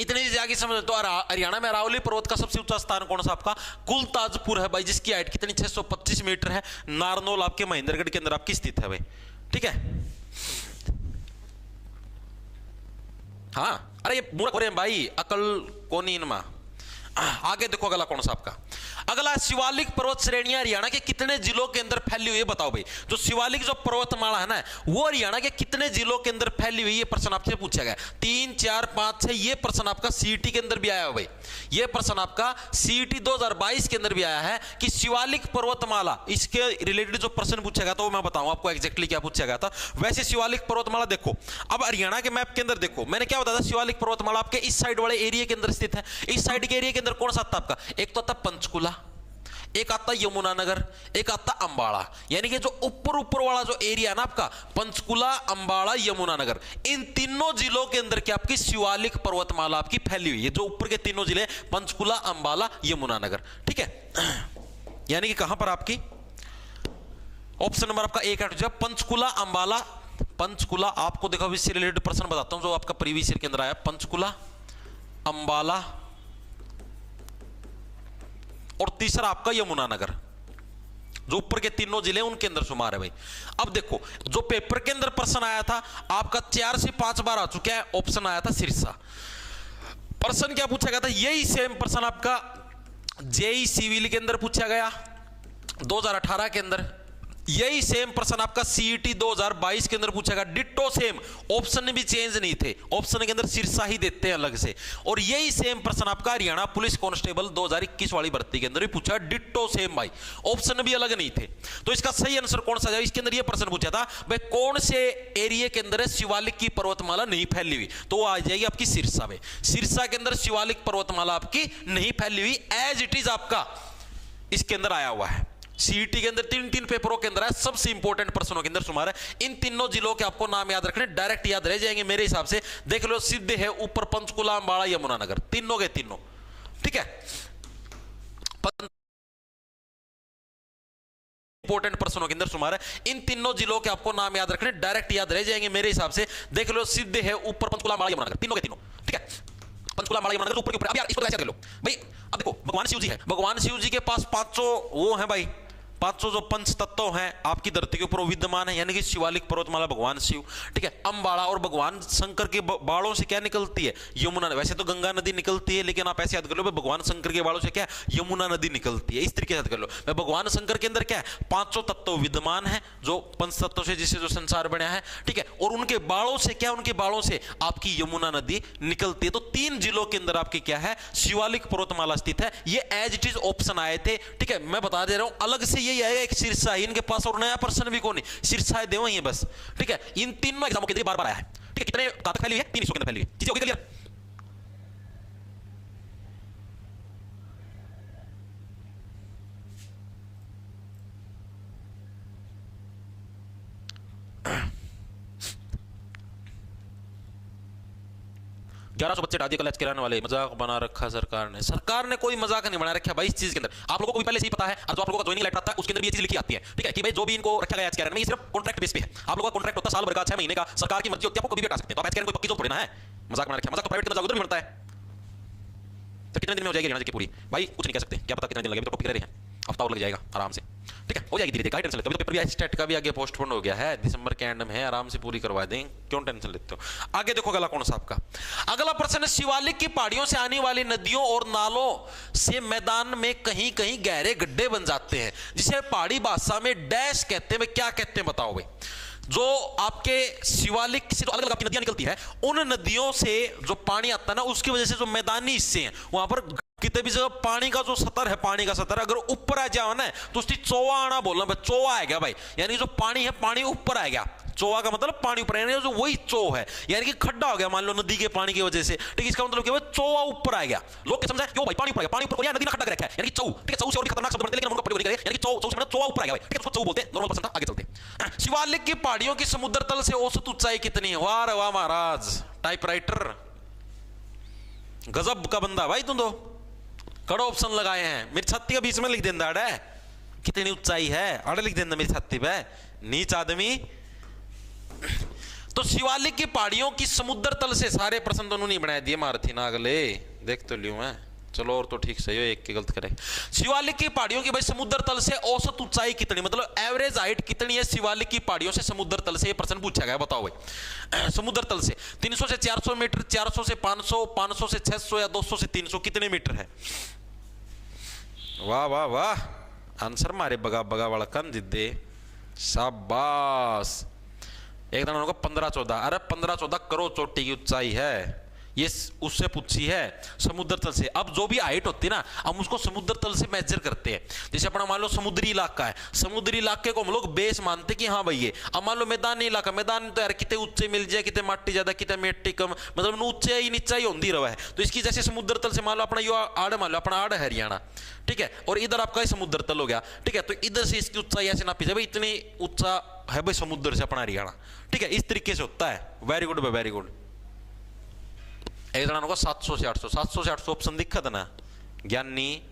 इतनी चीज आगे समझ। तो हरियाणा में अरावली पर्वत का सबसे ऊंचा स्थान कौन सा आपका? कुलताजपुर है भाई, जिसकी हाइट कितनी 625 मीटर है। नारनौल आपके महेंद्रगढ़ के अंदर आपकी स्थित है भाई, ठीक है। हाँ अरे ये मूर्ख हो रहे हैं भाई, अकल को नहीं इनमा। आगे देखो अगला कौन सा आपका? अगला शिवालिक पर्वत श्रेणियां हरियाणा के कितने जिलों के अंदर फैली हुई है? बताओ भाई। जो शिवालिक जो पर्वतमाला है ना, वो हरियाणा के कितने जिलों के अंदर फैली हुई? ये प्रश्न आपसे पूछा गया। 3, 4, 5, 6। ये प्रश्न आपका सीईटी के अंदर भी आया है भाई। ये प्रश्न आपका सीईटी 2022 के अंदर भी आया है कि शिवालिक पर्वतमाला, इसके रिलेटेड जो प्रश्न पूछा गया था वो मैं बताऊं आपको एग्जैक्टली क्या पूछा गया था। वैसे शिवालिक पर्वतमाला देखो, अब हरियाणा के मैप के अंदर देखो, मैंने क्या बताया था? शिवालिक पर्वतमाला आपके इस साइड वाले एरिया के अंदर स्थित है। इस साइड के एरिया के अंदर कौन सा आता आपका? एक तो आता पंचकुला, एक आता यमुनानगर, एक आता अंबाला। यानी कि जो ऊपर ऊपर वाला जो एरिया है ना आपका, पंचकुला, अंबाला, यमुनानगर, इन तीनों जिलों के अंदर क्या आपकी शिवालिक पर्वतमाला आपकी फैली हुई है। जो ऊपर के तीनों जिले, पंचकुला, अंबाला, यमुनानगर, ठीक है। यानी कि कहां पर आपकी ऑप्शन नंबर आपका एक है, पंचकुला, अंबाला। पंचकुला आपको देखो इससे रिलेटेड प्रश्न बताता हूं जो आपका प्रीवियस ईयर के अंदर आया। पंचकुला, अंबाला और तीसरा आपका यमुनानगर, जो ऊपर के तीनों जिले उनके अंदर शुमार है भाई। अब देखो जो पेपर के अंदर प्रश्न आया था आपका 4 से 5 बार आ चुका है, ऑप्शन आया था सिरसा। प्रश्न क्या पूछा गया था? यही सेम प्रश्न आपका जेई सिविल के अंदर पूछा गया 2018 के अंदर। यही सेम प्रश्न आपका सीईटी 2022 के अंदर पूछा गया, डिट्टो सेम। ऑप्शन भी चेंज नहीं थे, ऑप्शन के अंदर सिरसा ही देते हैं अलग से। और यही सेम प्रश्न आपका हरियाणा पुलिस कांस्टेबल 2021 वाली भर्ती के अंदर भी पूछा, डिट्टो सेम भाई, ऑप्शन भी अलग नहीं थे। तो इसका सही आंसर कौन सा जाए? इसके अंदर यह प्रश्न पूछा था भाई कौन से एरिया के अंदर शिवालिक की पर्वतमाला नहीं फैली हुई, तो वो आ जाएगी आपकी सिरसा में। सिरसा के अंदर शिवालिक पर्वतमाला आपकी नहीं फैली हुई, एज इट इज आपका इसके अंदर आया हुआ है। सीईटी के अंदर 3 पेपरों के अंदर है, सबसे इंपॉर्टेंट प्रश्नों के अंदर शुमार है। इन तीनों जिलों के आपको नाम याद रखने, डायरेक्ट याद रह जाएंगे मेरे हिसाब से। देख लो सीधे है ऊपर पंचकुला, अंबाला, यमुनानगर, तीनों के तीनों, ठीक है। इंपॉर्टेंट प्रश्नों के अंदर शुमार है। इन तीनों जिलों के आपको नाम याद रखने, डायरेक्ट याद रह जाएंगे मेरे हिसाब से। देख लो सीधे है ऊपर पंचकुला, अंबाला, यमुनानगर, तीनों के तीनों, ठीक है। पंचकुला, अंबाला, यमुनानगर ऊपर के ऊपर। अब यार इसको ऐसे कर लो भाई। अब देखो भगवान शिव जी है, भगवान शिव जी के पास 500 वो है भाई, 500 जो पंच तत्व हैं आपकी धरती के ऊपर विद्यमान है, यानी कि शिवालिक पर्वतमाला भगवान शिव, ठीक है। अंबाला और भगवान शंकर के बालों से क्या निकलती है? यमुना। वैसे तो गंगा नदी निकलती है, लेकिन आप ऐसे याद कर लो भगवान शंकर के बालों से क्या यमुना नदी निकलती है। इस तरीके से याद कर लो। भगवान शंकर के अंदर क्या है? 500 तत्व विद्यमान है, जो पंच तत्वों से जिससे जो संसार बना है, ठीक है। और उनके बालों से क्या, उनके बालों से आपकी यमुना नदी निकलती है। तो 3 जिलों के अंदर आपकी क्या है? शिवालिक पर्वतमाला स्थित है। ये एज इट इज ऑप्शन आए थे, ठीक है। मैं बता दे रहा हूं अलग से यही आएगा एक सिरसा, इनके पास और नया प्रश्न भी कौन है, सिरसा है देव ही है बस, ठीक है। इन तीनों एग्जामों के लिए बार बार आया है, ठीक है। कितने कहां तक फैली है? 3 हिस्सों के अंदर फैली है। चीजें होगी क्लियर? ग्यारह सौ बच्चे डादिया कॉलेज के रहने वाले, मजाक बना रखा सरकार ने। सरकार ने कोई मजाक नहीं बना रखा भाई इस चीज के अंदर। आप लोगों को भी पहले से ही पता है, और जो आप लोगों का ज्वाइनिंग लेटर आता है उसके अंदर भी ये चीज लिखी आती है, ठीक है, कि भाई जो भी इनको रखा गया एच में, ये सिर्फ कॉन्ट्रैक्ट बेस पे है। आप लोगों का कॉन्ट्रैक्ट होता है साल भर का, 6 महीने का, सरकार की मर्जी होती है, आपको कभी भी हटा सकते हैं। तो आप एच कोई पक्की जॉब थोड़ी ना है, मजाक बना रखा। मजाक तो प्राइवेट के अंदर उधर भी बनता है। तो कितने दिन में हो जाएगी हरियाणा की पूरी? भाई कुछ नहीं कह सकते, क्या पता कितने दिन लगे, तो टॉपिक रहे हैं, हफ्ता और लग जाएगा आराम से, ठीक है। हो जाएगी धीरे धीरे, टेंशन लेते हो। तो पेपर भी स्टेट का भी आगे पोस्टपोन हो गया है, दिसंबर के एंड में है, आराम से पूरी करवा दें, क्यों टेंशन लेते हो। आगे देखो अगला कौन सा आपका? अगला प्रश्न है शिवालिक की पहाड़ियों से आने वाली नदियों और नालों से मैदान में कहीं कहीं गहरे गड्ढे बन जाते हैं, जिसे पहाड़ी भाषा में डैश कहते हैं। क्या कहते हैं बताओ भाई? जो आपके शिवालिक से जो अलग अलग आपकी नदियां निकलती है, उन नदियों से जो पानी आता है ना, उसकी वजह से जो मैदानी हिस्से हैं वहां पर कितने भी जगह पानी का जो सतर है, पानी का सतर अगर ऊपर आ जाओ ना, तो उसकी चौवा आना बोलना, चौवा आएगा भाई, यानी जो पानी है पानी ऊपर आएगा, चोआ का मतलब पानी ऊपर, यानी जो वही चो है, यानी कि खड्डा हो गया मान लो नदी के पानी की वजह से, ठीक है, इसका मतलब क्या हुआ, चोआ ऊपर आ गया। लोग क्या समझे, क्यों भाई पानी ऊपर आ गया, पानी ऊपर, नदी ने खड्डा कर रखा है, यानी कि चौ, ठीक है, चौ से और भी खतरनाक शब्द बनते हैं लेकिन हम उनको प्रयोग नहीं करेंगे, यानी कि चौ से मतलब चोआ ऊपर आ गया भाई, ठीक है, उसको चौ बोलते हैं, नॉर्मल पर्सन था। आगे चलते हैं। शिवालिक की पहाड़ियों की समुद्र तल से औसत ऊंचाई कितनी है? वाह रे वाह महाराज, टाइपराइटर गजब का बंदा भाई, तुम तो कड़ो ऑप्शन लगाए हैं। मेरी छाती का बीच में लिख देना अड़े, कितनी ऊंचाई है अड़े लिख देना मेरी छाती पे, नीच आदमी। तो शिवालिक की पहाड़ियों की समुद्र तल से, सारे प्रश्न तो उन्होंने बनाए दिए मारथी ना, अगले देख तो लियो मैं, चलो और तो ठीक सही हो, एक की गलत करे। शिवालिक की पहाड़ियों की भाई समुद्र तल से औसत ऊंचाई कितनी, मतलब एवरेज हाइट कितनी है शिवालिक की पहाड़ियों से समुद्र तल से, ये प्रश्न पूछा गया, बताओ भाई। समुद्र तल से 300 से 400 मीटर, 400 से 500, 500 से 600 या 200 से 300, कितने मीटर है? वाह वाह वाह, आंसर मारे बगा बगा वाला कन जिद्दे, शाबाश। एक दिन उनको 15-14, अरे 15-14 करोड़ चोटी की ऊंचाई है, ये उससे पूछी है समुद्र तल से। अब जो भी हाइट होती है ना, हम उसको समुद्र तल से मेजर करते हैं। जैसे अपना मान लो समुद्री इलाका है, समुद्री इलाके को हम लोग बेस मानते कि हाँ भाई ये, अब मान लो मैदानी इलाका, मैदान तो यार कितने ऊंचे मिल जाए, कितने माटी ज्यादा, कितने मिट्टी कम, मतलब ऊंचे ही नीचा ही होती रहा है। तो इसकी जैसे समुद्र तल से मान लो अपना यो आड़, मान लो अपना आड़ है हरियाणा, ठीक है, और इधर आपका समुद्र तल हो गया, ठीक है, तो इधर से इसकी ऊंचाई ऐसे नापी जाए भाई, इतनी ऊंचा है भाई समुद्र से अपना हरियाणा, ठीक है, इस तरीके से होता है। वेरी गुड भाई, वेरी गुड। एक जना को 700 से 800, 700 से 800 ऑप्शन दिखा था ना ज्ञानी,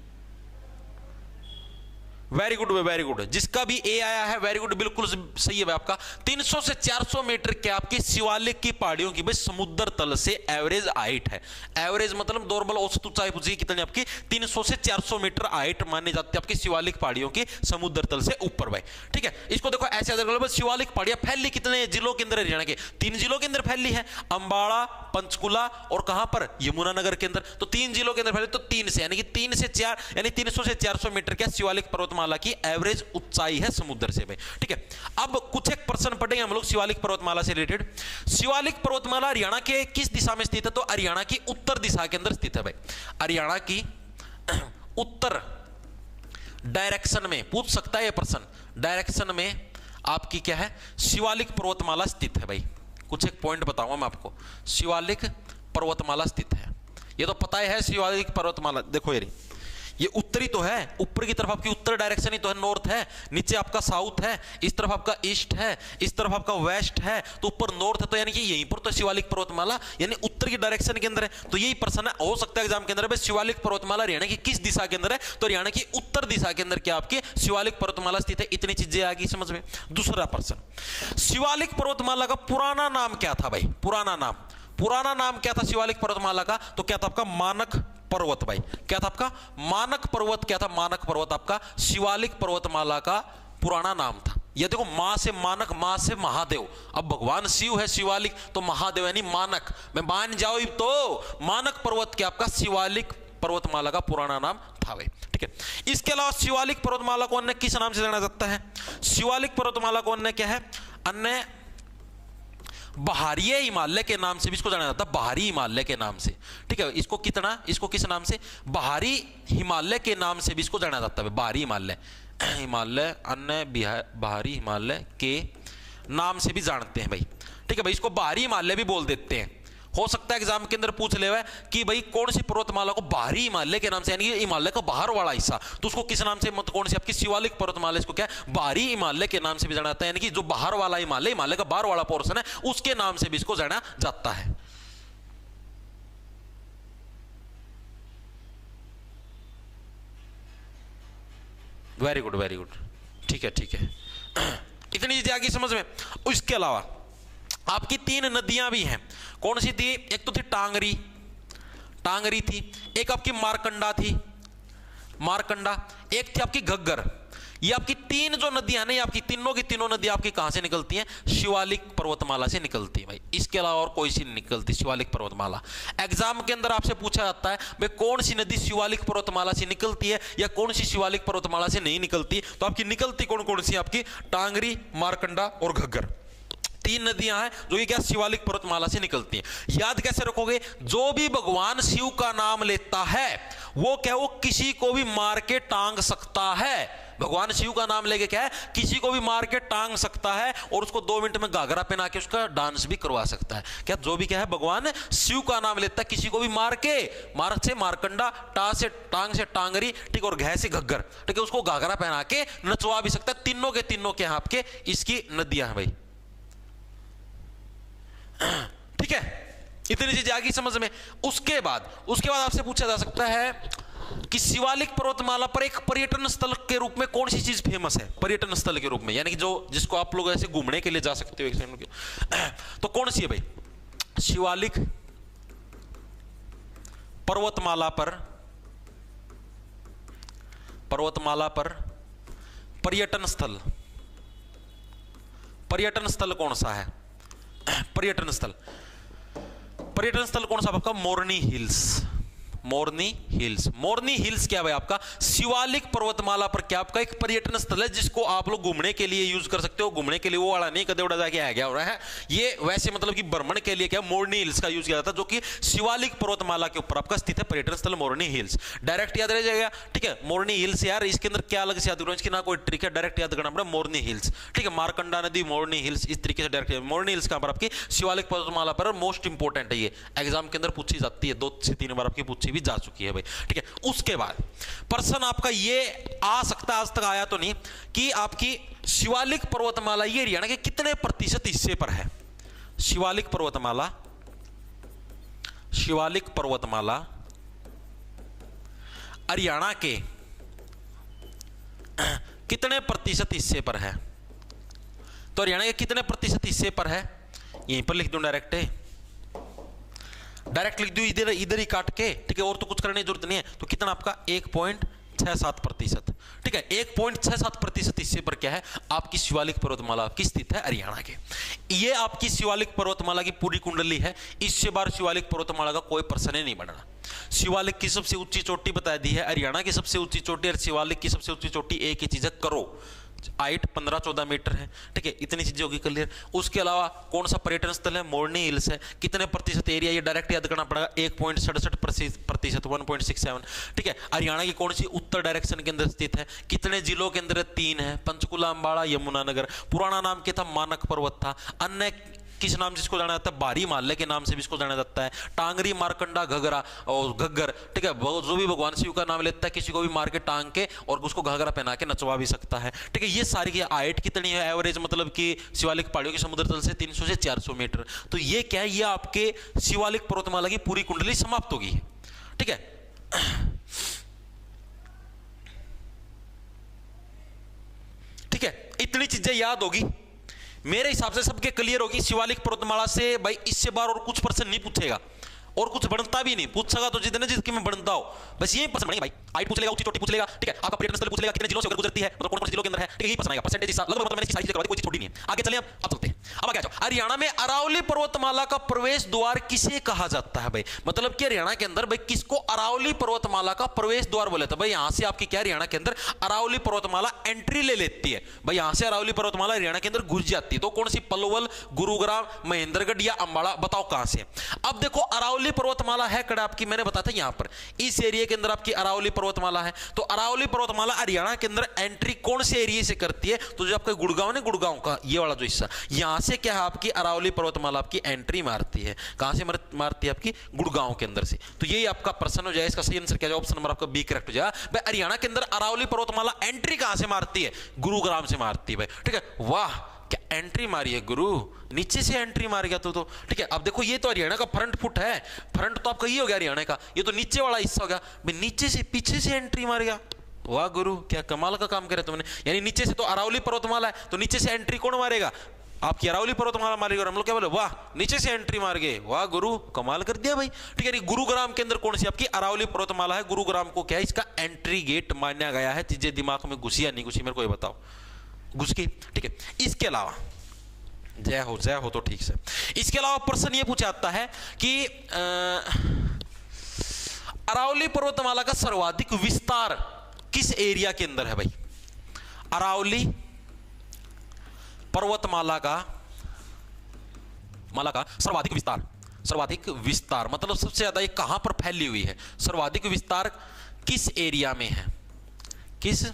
वेरी गुड वेरी गुड, जिसका भी ए आया है वेरी गुड, बिल्कुल सही है आपका। 300 से 400 मीटर के आपकी शिवालिक की पहाड़ियों की भाई समुद्र तल से एवरेज हाइट है, एवरेज मतलब नॉर्मल औसत ऊंचाई पूछी कितनी आपकी, 300 से 400 मीटर हाइट मानी जाती है आपकी शिवालिक पहाड़ियों की समुद्र तल से ऊपर भाई, ठीक है। इसको देखो ऐसे शिवालिक पहाड़ियां फैली कितने जिलों के अंदर, हरियाणा के 3 जिलों के अंदर फैली है, अंबाड़ा, पंचकुला और कहां पर, यमुनानगर के अंदर, तो 3 जिलों के अंदर फैली, तो 3 से यानी कि 3 से 4 यानी 300 से 400 मीटर क्या शिवालिक पर्वतमाला की एवरेज ऊंचाई है समुद्र से भाई, ठीक है। अब कुछ एक प्रश्न पढ़ेंगे हम लोग शिवालिक पर्वतमाला से रिलेटेड। शिवालिक पर्वतमाला हरियाणा के किस दिशा में स्थित है? तो हरियाणा की उत्तर दिशा के अंदर स्थित है भाई, हरियाणा की उत्तर डायरेक्शन में पूछ सकता है ये प्रश्न, डायरेक्शन में आपकी क्या है शिवालिक पर्वतमाला स्थित है भाई। कुछ एक पॉइंट बताऊंगा मैं आपको, शिवालिक पर्वतमाला स्थित है, ये तो पता है शिवालिक पर्वतमाला। देखो ये उत्तरी तो है, ऊपर की तरफ आपकी उत्तर डायरेक्शन ही तो है, नॉर्थ है, नीचे आपका साउथ है, इस तरफ आपका ईस्ट है, इस तरफ आपका वेस्ट है, तो ऊपर नॉर्थ है, तो यानी कि यहीं पर तो शिवालिक पर्वतमाला यानी उत्तर की डायरेक्शन के अंदर है। तो यही प्रश्न हो सकता है एग्जाम के अंदर, शिवालिक पर्वतमाला हरियाणा की किस दिशा के अंदर है? तो हरियाणा की उत्तर दिशा के अंदर क्या आपकी शिवालिक पर्वतमाला स्थित है। इतनी चीजें आ गई समझ में। दूसरा प्रश्न, शिवालिक पर्वतमाला का पुराना नाम क्या था भाई? पुराना नाम क्या था शिवालिक पर्वतमाला का? तो क्या था आपका मानक पर्वत भाई। क्या था आपका मानक पर्वत? क्या था मानक पर्वत आपका शिवालिक पर्वतमाला का पुराना नाम था। ये देखो मां से मानक, मां से महादेव, अब भगवान शिव है शिवालिक, तो महादेव यानी मानक, मैं मान जाओ तो मानक पर्वत क्या आपका शिवालिक पर्वतमाला का पुराना नाम था भाई, ठीक है। इसके अलावा शिवालिक पर्वतमाला को अन्य किस नाम से जाना जाता है? शिवालिक पर्वतमाला को अन्य क्या है? अन्य बहारीय हिमालय के नाम से भी इसको जाना जाता है, बहारी हिमालय के नाम से, ठीक है। इसको किस नाम से? बहारी हिमालय के नाम से भी इसको जाना जाता है, बहारी हिमालय अन्य बहारी हिमालय के नाम से भी जानते हैं भाई, ठीक है भाई। इसको बहारी हिमालय भी बोल देते हैं। हो सकता है एग्जाम के अंदर पूछ ले हुआ कि भाई कौन सी पर्वतमाला को बहारी हिमालय के नाम से, यानी कि हिमालय का बाहर वाला हिस्सा, तो उसको किस नाम से, कौन सी आपकी शिवालिक पर्वतमाला, इसको क्या बहारी हिमालय के नाम से भी जाना जाता है, यानी कि जो बाहर वाला हिमालय का बाहर वाला पोर्शन है उसके नाम से भी इसको जाना जाता है। वेरी गुड, ठीक है। इतनी चीजें आ गई समझ में। इसके अलावा आपकी 3 नदियां भी हैं। कौन सी थी? एक तो थी टांगरी थी, एक आपकी मारकंडा थी, एक थी आपकी घग्गर। ये आपकी 3 जो नदियां ना, ये आपकी तीनों की तीनों नदियां आपकी कहां से निकलती हैं? शिवालिक पर्वतमाला से निकलती है भाई। इसके अलावा और कोई सी नहीं निकलती शिवालिक पर्वतमाला। एग्जाम के अंदर आपसे पूछा जाता है भाई कौन सी नदी शिवालिक पर्वतमाला से निकलती है या कौन सी शिवालिक पर्वतमाला से नहीं निकलती, तो आपकी निकलती कौन सी? आपकी टांगरी, मारकंडा और घग्गर, 3 नदियां हैं जो कि क्या शिवालिक पर्वतमाला से निकलती हैं। याद कैसे रखोगे? जो भी भगवान शिव का नाम लेता है वो क्या, वो किसी को भी मार के टांग सकता है। भगवान शिव का नाम लेके क्या है, किसी को भी मार के टांग सकता है और उसको 2 मिनट में घाघरा पहना के उसका डांस भी करवा सकता है। क्या जो भी क्या है, भगवान शिव का नाम लेता है, किसी को भी मार के, मार से मारकंडा, टा से टांग से टांगरी, ठीक, और घै से घग्गर, ठीक है, उसको घाघरा पहना के नचवा भी सकता है। तीनों के तीनों के आपके इसकी नदियां हैं भाई, ठीक है। इतनी चीजें आ गई समझ में। उसके बाद आपसे पूछा जा सकता है कि शिवालिक पर्वतमाला पर एक पर्यटन स्थल के रूप में कौन सी चीज फेमस है, पर्यटन स्थल के रूप में, यानी कि जो जिसको आप लोग ऐसे घूमने के लिए जा सकते हो, तो कौन सी है भाई? शिवालिक पर्वतमाला पर पर्यटन स्थल कौन सा है? पर्यटन स्थल कौन सा आपका? मोरनी हिल्स क्या है आपका? शिवालिक पर्वतमाला पर क्या आपका एक पर्यटन स्थल है जिसको आप लोग घूमने के लिए यूज कर सकते हो। घूमने के लिए वो वाला नहीं, कदे उड़ा जाके आ गया हो रहा है, ये वैसे मतलब कि भ्रमण के लिए क्या मोरनी हिल्स का यूज किया जाता है, जो कि शिवालिक पर्वतमाला के ऊपर आपका स्थित है पर्यटन स्थल मोरनी हिल्स। डायरेक्ट याद रह जाएगा, ठीक है। मोरनी हिल्स यार, इसके अंदर क्या अलग से याद करो, इसकी ना कोई ट्रिक है, डायरेक्ट याद करना पड़ेगा मोरनी हिल्स, ठीक है। मारकंडा नदी, मोरनी हिल्स, इस तरीके से डायरेक्ट मोरनी हिल्स कहां पर? आपकी शिवालिक पर्वतमाला पर। मोस्ट इंपोर्टेंट है ये, एग्जाम के अंदर पूछी जाती है, 2 से 3 बार आपकी पूछी भी जा चुकी है भाई, ठीक है। उसके बाद प्रश्न आपका ये आ सकता है, आज तक आया तो नहीं, कि आपकी शिवालिक पर्वतमाला ये हरियाणा के कितने प्रतिशत हिस्से पर है? शिवालिक पर्वतमाला हरियाणा के कितने प्रतिशत हिस्से पर है? तो हरियाणा के कितने प्रतिशत हिस्से पर है, यहीं पर लिख दूं, डायरेक्ट लिख दूं, इधर ही काट के, ठीक है, और तो कुछ करने की जरूरत नहीं है। तो कितना आपका? 1.67%, ठीक है। 1.67% हिस्से पर क्या है आपकी शिवालिक पर्वतमाला आपकी स्थित है हरियाणा के। ये आपकी शिवालिक पर्वतमाला की पूरी कुंडली है। इससे बार शिवालिक पर्वतमाला का कोई प्रश्न ही नहीं बनना। शिवालिक की सबसे ऊंची चोटी बता दी है, हरियाणा की सबसे ऊंची चोटी और शिवालिक की सबसे ऊंची चोटी एक ही चीज है, करो, हाइट 15-14 मीटर है, ठीक है। इतनी चीजें होगी क्लियर। उसके अलावा कौन सा पर्यटन स्थल है? मोरनी हिल्स है। कितने प्रतिशत एरिया, ये डायरेक्ट याद करना पड़ेगा, 1.67%, 1.67, ठीक है। हरियाणा की कौन सी उत्तर डायरेक्शन के अंदर स्थित है? कितने जिलों के अंदर? 3 है, पंचकुला, अंबाला, यमुनानगर। पुराना नाम क्या था? मानक पर्वत था। अन्य किस नाम से इसको जाना जाता है? बारी माल्य के नाम से भी इसको जाना जाता है। टांगरी, मारकंडा, घगरा और घग्गर, ठीक है। जो भी भगवान शिव का नाम लेता है, किसी को भी मार के टांग के और उसको घाघरा पहना के नचवा भी सकता है, ठीक है। ये सारी की हाइट कितनी है एवरेज, मतलब कि शिवालिक पहाड़ियों के समुद्र तल से 300 से 400 मीटर। तो ये क्या है, ये आपके शिवालिक पर्वतमाला की पूरी कुंडली समाप्त होगी, ठीक है। ठीक है, इतनी चीजें याद होगी, मेरे हिसाब से सबके क्लियर होगी। शिवालिक पर्वतमाला से भाई इससे बार और कुछ प्रश्न नहीं पूछेगा, और कुछ बनता भी नहीं, पूछेगा तो जितने जिसकी में बनता हो, बस ये प्रश्न बनेगा भाई। हाइट पूछ लेगा, ऊंची चोटी पूछ लेगा, ठीक है। आपका पर्यटन स्थल पूछ लेगा, कितने जिलों से होकर गुजरती है, मतलब कौन कौन से जिलों के अंदर है, ठीक है। यही प्रश्न आएगा, परसेंटेज लगभग मैंने सारी चीजें करवा दी, कोई चीज छोटी नहीं है। आगे चले, अब चलते हैं। अब आगे आ जाओ। हरियाणा में अरावली पर्वतमाला का प्रवेश द्वार किसे कहा जाता है भाई? मतलब कि हरियाणा के अंदर भाई किसको अरावली पर्वतमाला का प्रवेश द्वार बोले थे भाई? यहां से आपकी क्या हरियाणा के अंदर अरावली पर्वतमाला एंट्री ले लेती है भाई, यहां से अरावली पर्वतमाला हरियाणा के अंदर घुस जाती है। तो कौन सी? पलवल, गुरुग्राम, महेंद्रगढ़ या अंबाला? बताओ कहां से। अब देखो अरावली पर्वतमाला है कड़ा आपकी, मैंने बताया था यहां पर इस एरिया के अंदर आपकी अरावली पर्वतमाला है। तो अरावली पर्वतमाला हरियाणा के अंदर एंट्री कौन से एरिया से करती है? तो जो आपका गुड़गांव है, गुड़गांव का ये वाला जो हिस्सा, यहां से क्या है आपकी अरावली पर्वतमाला आपकी एंट्री मारती है। कहां से मारती है? आपकी गुड़गांव के अंदर से। तो यही आपका प्रश्न हो जाए, इसका सही आंसर क्या है? ऑप्शन नंबर आपका बी करेक्ट हो जाएगा भाई। हरियाणा के अंदर अरावली पर्वतमाला एंट्री कहां से मारती है? गुरुग्राम से मारती है भाई, ठीक है। वाह, क्या एंट्री मारी है गुरु, नीचे से एंट्री मार गया तो ठीक है। अब देखो ये तो हरियाणा का फ्रंट फुट है, फ्रंट तो आपका ये हो गया हरियाणा का, ये तो नीचे वाला हिस्सा हो गया भाई, नीचे से पीछे से एंट्री मार गया। वाह गुरु, क्या कमाल का काम करे तुमने। यानी नीचे से तो अरावली पर्वतमाला है, तो नीचे से एंट्री कौन मारेगा? आपकी अरावली पर्वतमाला मारेगी, और हम लोग क्या बोले? वाह, नीचे से एंट्री मार गए, वाह गुरु, कमाल कर दिया भाई, ठीक है। गुरुग्राम के अंदर कौन सी आपकी अरावली पर्वतमाला है? गुरुग्राम को क्या है, इसका एंट्री गेट माना गया है। चीजें दिमाग में घुसी या नहीं घुसी, मेरे को ये बताओ, घुस गई, ठीक है। इसके अलावा जय हो तो ठीक से। इसके अलावा प्रश्न ये पूछा जाता है कि अरावली पर्वतमाला का सर्वाधिक विस्तार किस एरिया के अंदर है भाई? अरावली पर्वतमाला का सर्वाधिक विस्तार मतलब सबसे ज्यादा ये कहां पर फैली हुई है? सर्वाधिक विस्तार किस एरिया में है? किस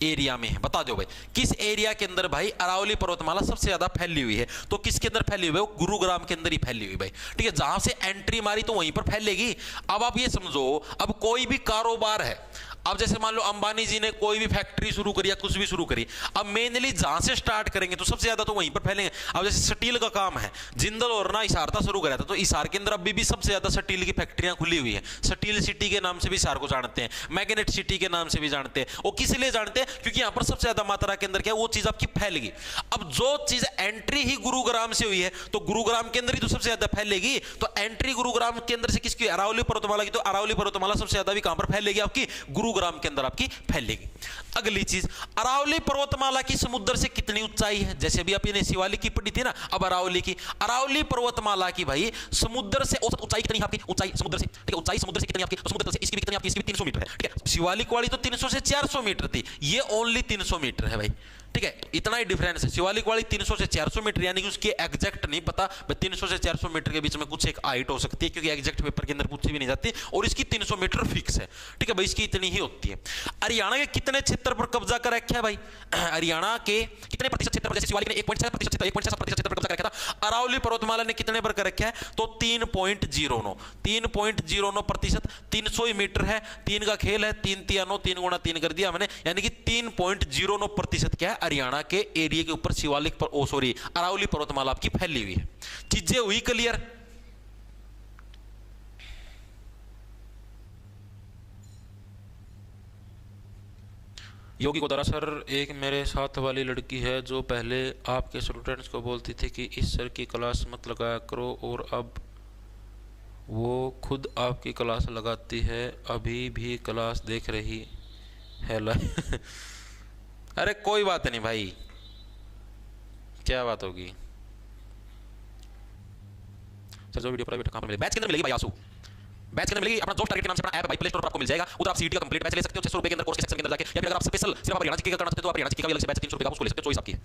एरिया में है? बता दो भाई, किस एरिया के अंदर भाई अरावली पर्वतमाला सबसे ज्यादा फैली हुई है? तो किसके अंदर फैली हुई है? वो गुरुग्राम के अंदर ही फैली हुई भाई। ठीक है, जहां से एंट्री मारी तो वहीं पर फैलेगी। अब आप ये समझो, अब कोई भी कारोबार है, अब जैसे मान लो अंबानी जी ने कोई भी फैक्ट्री शुरू करी या कुछ भी शुरू करी, अब मेनली जहां से स्टार्ट करेंगे तो सबसे ज्यादा तो वहीं पर फैलेंगे। अब जैसे स्टील का काम है, जिंदल और ना हिसार था शुरू करा था, तो हिसार के अंदर अभी भी सबसे ज्यादा स्टील की फैक्ट्रियां खुली हुई है। स्टील सिटी के नाम से भी हिसार को जानते हैं, मैग्नेट सिटी के नाम से भी जानते हैं। वो किस लिए जानते हैं? क्योंकि यहां पर सबसे ज्यादा मात्रा के अंदर क्या है, वो चीज आपकी फैलेगी। अब जो चीज एंट्री ही गुरुग्राम से हुई है, तो गुरुग्राम के अंदर ही तो सबसे ज्यादा फैलेगी। तो एंट्री गुरुग्राम के अंदर से किसकी? अरावली पर्वतमाला की। तो अरावली पर्वतमाला सबसे ज्यादा भी कहां पर फैलेगी? आपकी गुरुग्राम के अंदर आपकी फैलेगी। अगली चीज, अरावली पर्वतमाला की समुद्र से कितनी ऊंचाई है? जैसे अभी आपने शिवालिक की पढ़ी थी ना, अब अरावली की। अरावली पर्वतमाला की भाई समुद्र से औसत ऊंचाई कितनी है आपकी? ऊंचाई समुद्र से, ठीक है, ऊंचाई समुद्र से कितनी आपकी? समुद्र से इसकी भी कितनी आपकी? इसकी भी 300 मीटर है। ठीक है, शिवालिक वाली तो 300 से 400 मीटर थी, ये ओनली 300 मीटर है भाई। ठीक है, इतना ही डिफरेंस है। शिवालिक वाली 300 से 400 मीटर, यानी कि उसकी एग्जैक्ट नहीं पता, 300 से 400 मीटर के बीच में कुछ एक हाइट हो सकती है, क्योंकि एग्जैक्ट पेपर के अंदर पूछी भी नहीं जाती, और इसकी 300 मीटर फिक्स है। ठीक है भाई, इसकी इतनी ही होती है। हरियाणा के कितने क्षेत्र पर कब्जा कर रखा है भाई? हरियाणा के कितने प्रतिशत क्षेत्र पर? जैसे शिवालिक ने 1.6% क्षेत्र पर कब्जा कर रखा था, अरावली पर्वतमाला ने कितने पर कर रखा है? तो 3.09%। 300 ही मीटर है, 3 का खेल है, 3 3 9, 3 गुणा 3 कर दिया मैंने, यानी कि 3.09% क्या है हरियाणा के एरिया के ऊपर शिवालिक पर, ओ सॉरी, अरावली पर्वतमाला आपकी फैली हुई है। चीजें हुई क्लियर? योगी को दरा सर, एक मेरे साथ वाली लड़की है जो पहले आपके स्टूडेंट्स को बोलती थी कि इस सर की क्लास मत लगाया करो, और अब वो खुद आपकी क्लास लगाती है, अभी भी क्लास देख रही है। अरे कोई बात नहीं भाई, क्या बात होगी सर? जो वीडियो प्राइवेट कहां पर मिलेगी? बैच के अंदर मिलेगी भाई आंसू, बैच के अंदर मिलेगी। अपना जॉब टारगेट के नाम से अपना ऐप है भाई, प्ले स्टोर पर आपको मिल जाएगा। उधर आप सीईटी का कंप्लीट बैच ले सकते हो 600 रुपए के अंदर, कोर्स के सेक्शन के अंदर जाके। या फिर अगर आप स्पेशल सिर्फ आप हरियाणा जीके का करना चाहते हो तो आप हरियाणा जीके का अलग से बैच 300 रुपए का उसको ले सकते हो, चॉइस आपकी है।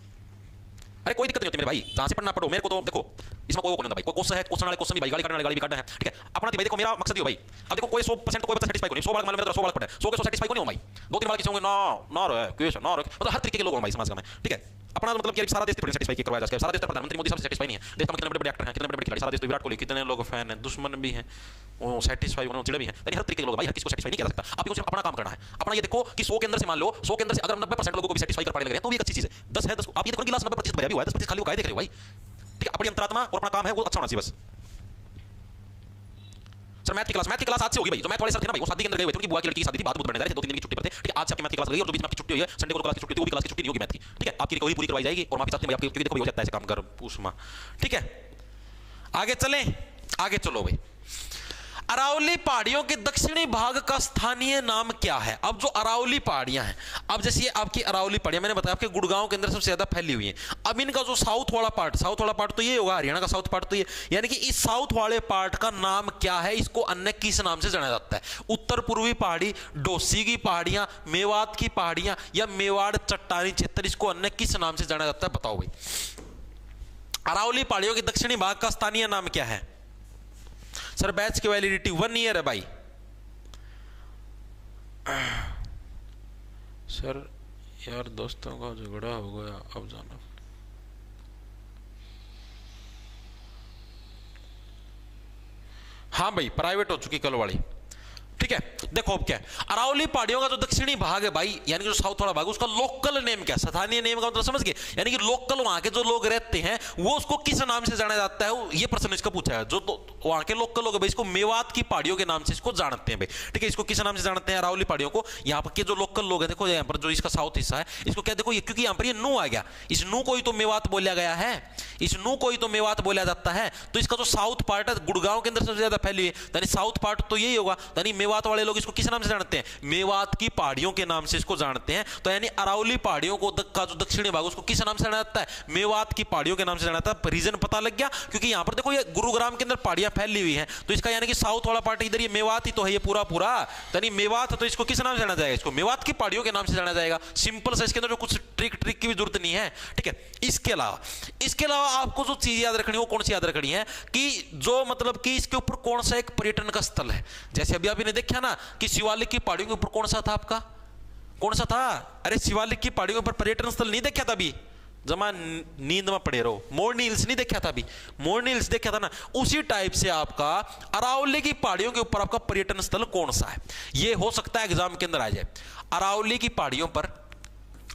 अरे कोई दिक्कत नहीं होती मेरे भाई, जहां से पढ़ना पढ़ो। मेरे को तो देखो इसमें कोई वो नहीं होता भाई, कोई क्वेश्चन है, क्वेश्चन वाले क्वेश्चन भी भाई, गाली काटने वाले गाली भी काटना है। ठीक है, अपना भाई देखो, मेरा मकसद ही हो भाई, अब देखो कोई 100% तो कोई बच्चा सेटिस्फाई को नहीं, 100 वाला मान मेरा 100 वाला पढ़ा है, 100 के 100 सेटिस्फाई को नहीं हो भाई। 2-3 वाला किसी होंगे ना ना रहे क्वेश्चन ना रहे, मतलब हर तरीके के लोग हो भाई समाज का में। ठीक है, अपना मतलब कि सारा देश सेटिस्फाई करवाया जा सके, सारा देश प्रधानमंत्री मोदी साहब सेटिस्फाई नहीं है। देश में कितने बड़े एक्टर हैं, कितने बड़े खिलाड़ी, सारा देश विराट कोहली, कितने लोग फैन हैं, दुश्मन भी हैं, वो सेटिस्फाई होने चिड़े भी हैं, यानी हर तरीके के लोग भाई, हर किसी को सेटिस्फाई नहीं कर सकता। आपको सिर्फ अपना काम करना है। अपना ये देखो कि 100 के अंदर से मान लो 100 के अंदर से अगर 90% लोगों को भी सेटिस्फाई कर पाने लग रहे हैं तो भी एक अच्छी चीज है। 10 है 10, आप ये देखो गिलास 90% भरा भी हुआ है, 10% खाली हुआ है, देख रहे हो भाई। ठीक है, अपनी अंतरात्मा और अपना काम है वो अच्छा होना चाहिए बस। सर मैथ की क्लास आज से होगी भाई, जो मैथ वाले सर थे ना भाई, वो शादी के अंदर गए हुए थे, उनकी बुआ की लड़की की शादी थी, बात बहुत बढ़ने जा रहे थे, 2-3 दिन की छुट्टी पर थे। ठीक है, आज से आपकी मैथ की क्लास लगी और जो बीच में आपकी छुट्टी हुई है, संडे को क्लास की छुट्टी थी, वो भी क्लास की छुट्टी नहीं होगी मैथ की। ठीक है, आपकी रिकवरी पूरी करवाई जाएगी और माफी चाहते हैं भाई आपकी, क्योंकि देखो हो जाता है ऐसे काम कर पूछमा। ठीक है, आगे चलें, आगे चलो भाई। अरावली पहाड़ियों के दक्षिणी भाग का स्थानीय नाम क्या है? अब जो अरावली पहाड़ियां हैं, अब जैसे ये आपकी अरावली पहाड़ियां मैंने बताया आपके गुड़गांव के अंदर सबसे ज्यादा फैली हुई हैं। अब इनका जो साउथ वाला पार्ट तो ये होगा, हरियाणा का साउथ पार्ट तो ये, यानी कि इस साउथ वाले पार्ट का नाम क्या है? इसको अन्य किस नाम से जाना जाता है? उत्तर पूर्वी पहाड़ी, डोसी की पहाड़ियां, मेवात की पहाड़ियां, या मेवाड़ चट्टानी क्षेत्र, इसको अन्य किस नाम से जाना जाता है? बताओ भाई। अरावली पहाड़ियों के दक्षिणी भाग का स्थानीय नाम क्या है? सर बैच की वैलिडिटी 1 ईयर है भाई। सर यार दोस्तों का झगड़ा हो गया, अब जाना। हाँ भाई, प्राइवेट हो चुकी कल वाली। ठीक है, देखो अब क्या है, अरावली पहाड़ियों का जो दक्षिणी भाग है भाई, यानी कि जो साउथ वाला भाग, उसका लोकल नेम क्या है? स्थानीय नेम का मतलब समझ गए, यानी कि लोकल वहां के जो लोग रहते हैं वो उसको किस नाम से जाना जाता है? ये प्रश्न इसका पूछा है। जो वहां के लोकल लोग भाई, इसको मेवात की पहाड़ियों के नाम से इसको जानते हैं भाई। ठीक है, इसको किस नाम से जानते हैं? अरावली पहाड़ियों को। यहाँ पर के जो लोकल लोग हैं, देखो यहाँ पर जो इसका साउथ हिस्सा है, इसको क्या देखो, क्योंकि यहाँ पर ये नू आ गया, इस नू को ही तो मेवात बोला गया है, इस नू को ही तो मेवात बोला जाता है। तो इसका जो साउथ पार्ट है गुड़गांव के अंदर सबसे ज्यादा फैली है, यानी साउथ पार्ट तो यही होगा, यानी मेवात वाले लोग इसको किस नाम से जानते हैं? मेवात की पहाड़ियों के नाम से इसको जानते हैं। तो यानी अरावली पहाड़ियों को का जो दक्षिणी भाग उसको किस नाम से जाना जाता है? मेवात की पहाड़ियों के नाम से जाना जाता है। रीजन पता लग गया, क्योंकि यहां पर देखो ये गुरुग्राम के अंदर पहाड़ियां फैली हुई हैं, तो इसका यानी कि साउथ वाला पार्ट इधर ये मेवात ही तो है, ये पूरा यानी मेवात, तो इसको किस नाम से जाना जाएगा? इसको मेवात की पहाड़ियों के नाम से जाना जाएगा। सिंपल सा, इसके अंदर जो कुछ ट्रिक की भी जरूरत नहीं है। ठीक है, इसके अलावा आपको जो चीज याद रखनी है वो कौन सी याद रखनी है कि जो मतलब कि इसके ऊपर कौन सा एक पर्यटन का स्थल है। जैसे अभी आपने देखा ना कि शिवालिक की पहाड़ियों के ऊपर कौन सा था आपका? कौन सा था? अरे शिवालिक की पहाड़ियों पर पर्यटन स्थल नहीं देखा था अभी, जमा नींद में पड़े रहो। मोरनी हिल्स नहीं देखा था अभी, मोरनी हिल्स देखा था ना। उसी टाइप से आपका अरावली की पहाड़ियों के ऊपर आपका पर्यटन स्थल कौन सा है, ये हो सकता है एग्जाम के अंदर आ जाए। अरावली की पहाड़ियों पर,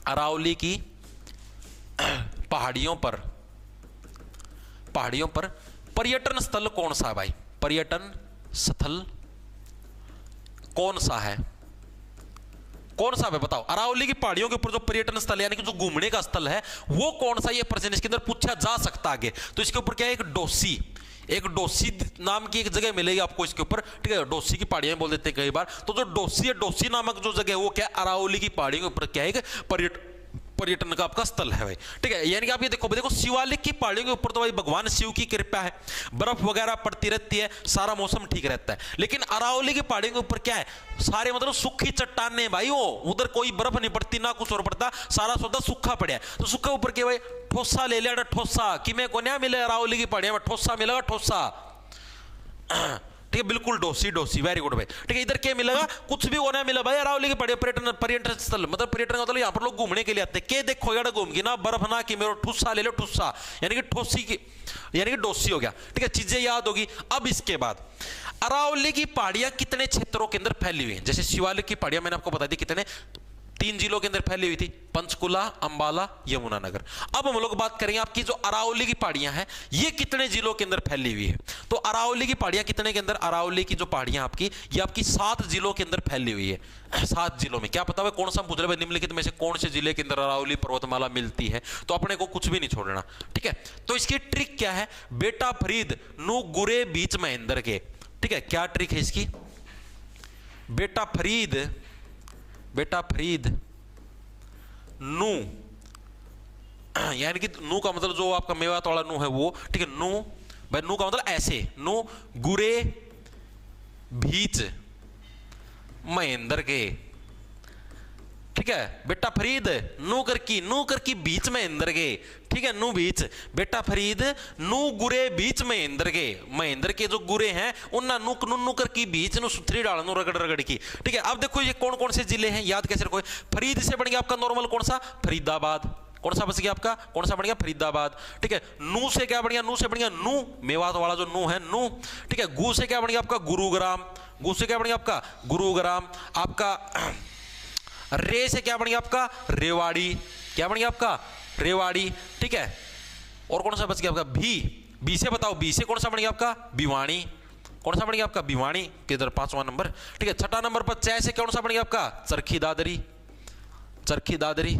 अरावली की पहाड़ियों पर पर्यटन स्थल कौन सा है भाई? पर्यटन स्थल कौन सा है? कौन सा है बताओ? अरावली की पहाड़ियों के ऊपर जो पर्यटन स्थल है, यानी कि जो घूमने का स्थल है, वो कौन सा? ये प्रश्न इसके अंदर पूछा जा सकता है आगे। तो इसके ऊपर क्या है? एक डोसी नाम की एक जगह मिलेगी आपको इसके ऊपर, ठीक है। डोसी की पहाड़ियां बोल देते हैं कई बार। तो जो डोसी है, डोसी नामक जो जगह है वो क्या है? अरावली की पहाड़ियों के ऊपर क्या है? पर्यटन का आपका स्थल है भाई, ठीक है। यानी कि आप ये देखो शिवालिक की पहाड़ियों के ऊपर तो भाई भगवान शिव की कृपा है, बर्फ वगैरह पड़ती रहती है, सारा मौसम ठीक रहता है। लेकिन अरावली की पहाड़ियों के ऊपर क्या है? सारे मतलब सूखी चट्टाने भाई, वो उधर कोई बर्फ नहीं पड़ती ना कुछ और पड़ता, सारा सौदा सूखा पड़ा है। तो सूखा ऊपर क्या भाई? ठोसा ले लिया, ठोसा कि मैं को मिले अरावली की पहाड़ियों में ठोसा मिलेगा, ठोसा, ठीक है। बिल्कुल डोसी, वेरी गुड भाई, ठीक है। इधर क्या मिलेगा? कुछ भी होना मिला भाई। अरावली की पहाड़ियों पर्यटन स्थल मतलब पर्यटन का मतलब यहाँ पर लोग घूमने के लिए आते हैं। के देखो यार घूम की ना बर्फ ना कि मेरे ठुस्सा ले लो, ठुस्सा यानी कि ठोसी की, यानी कि डोसी हो गया, ठीक है। चीजें याद होगी। अब इसके बाद अरावली की पहाड़ियां कितने क्षेत्रों के अंदर फैली हुई हैं? जैसे शिवालिक की पहाड़ियां मैंने आपको बता दी कितने, 3 जिलों के अंदर फैली हुई थी, पंचकुला, अंबाला, यमुनानगर। अब हम लोग बात करेंगे आपकी जो अरावली की पहाड़ियां हैं, ये कितने जिलों के अंदर फैली हुई है? तो अरावली की पहाड़ियां कितने के अंदर? अरावली की जो पहाड़ियां आपकी, ये आपकी 7 जिलों के अंदर फैली हुई है। 7 जिलों में क्या पता है कौन सा पूछ रहे निम्नलिखित में से कौन से जिले के अंदर अरावली पर्वतमाला मिलती है? तो अपने को कुछ भी नहीं छोड़ना, ठीक है। तो इसकी ट्रिक क्या है? बेटा फरीद नु गुरे बीच महेंद्र के, ठीक है। क्या ट्रिक है इसकी? बेटा फरीद नू, यानी कि नू का मतलब जो आपका मेवात वाला नू है वो, ठीक है। नू भाई, नू का मतलब ऐसे, नू गुरे बीच महेंद्र के, ठीक है। बेटा फरीद नू कर की बीच में इंद्र के, ठीक है। नू बीच, बेटा फरीद नू गुरे बीच में इंद्र के जो गुरे हैं उन्ना नू कर की बीच नु सुथरी डाल नु रगड़ की, ठीक है। अब देखो ये कौन कौन से जिले हैं, याद कैसे रखो? फरीद से बन गया आपका नॉर्मल कौन सा? फरीदाबाद। कौन सा बच गया आपका? कौन सा बन गया? फरीदाबाद, ठीक है। नू से क्या बन गया? नू से बन गया नू, मेवात वाला जो नू है नू, ठीक है। गु से क्या बन गया आपका? गुरुग्राम। गु से क्या बन गया आपका? गुरुग्राम। आपका रे से क्या बन गया आपका? रेवाड़ी। क्या बन गया आपका? रेवाड़ी, ठीक है। और कौन सा बच गया आपका? बी से बताओ, बी से कौन सा बन गया आपका? भिवानी। कौन सा बन गया आपका? भिवानी, किधर 5वां नंबर, ठीक है। 6ठा नंबर पर च से कौन सा बन गया आपका? चरखी दादरी,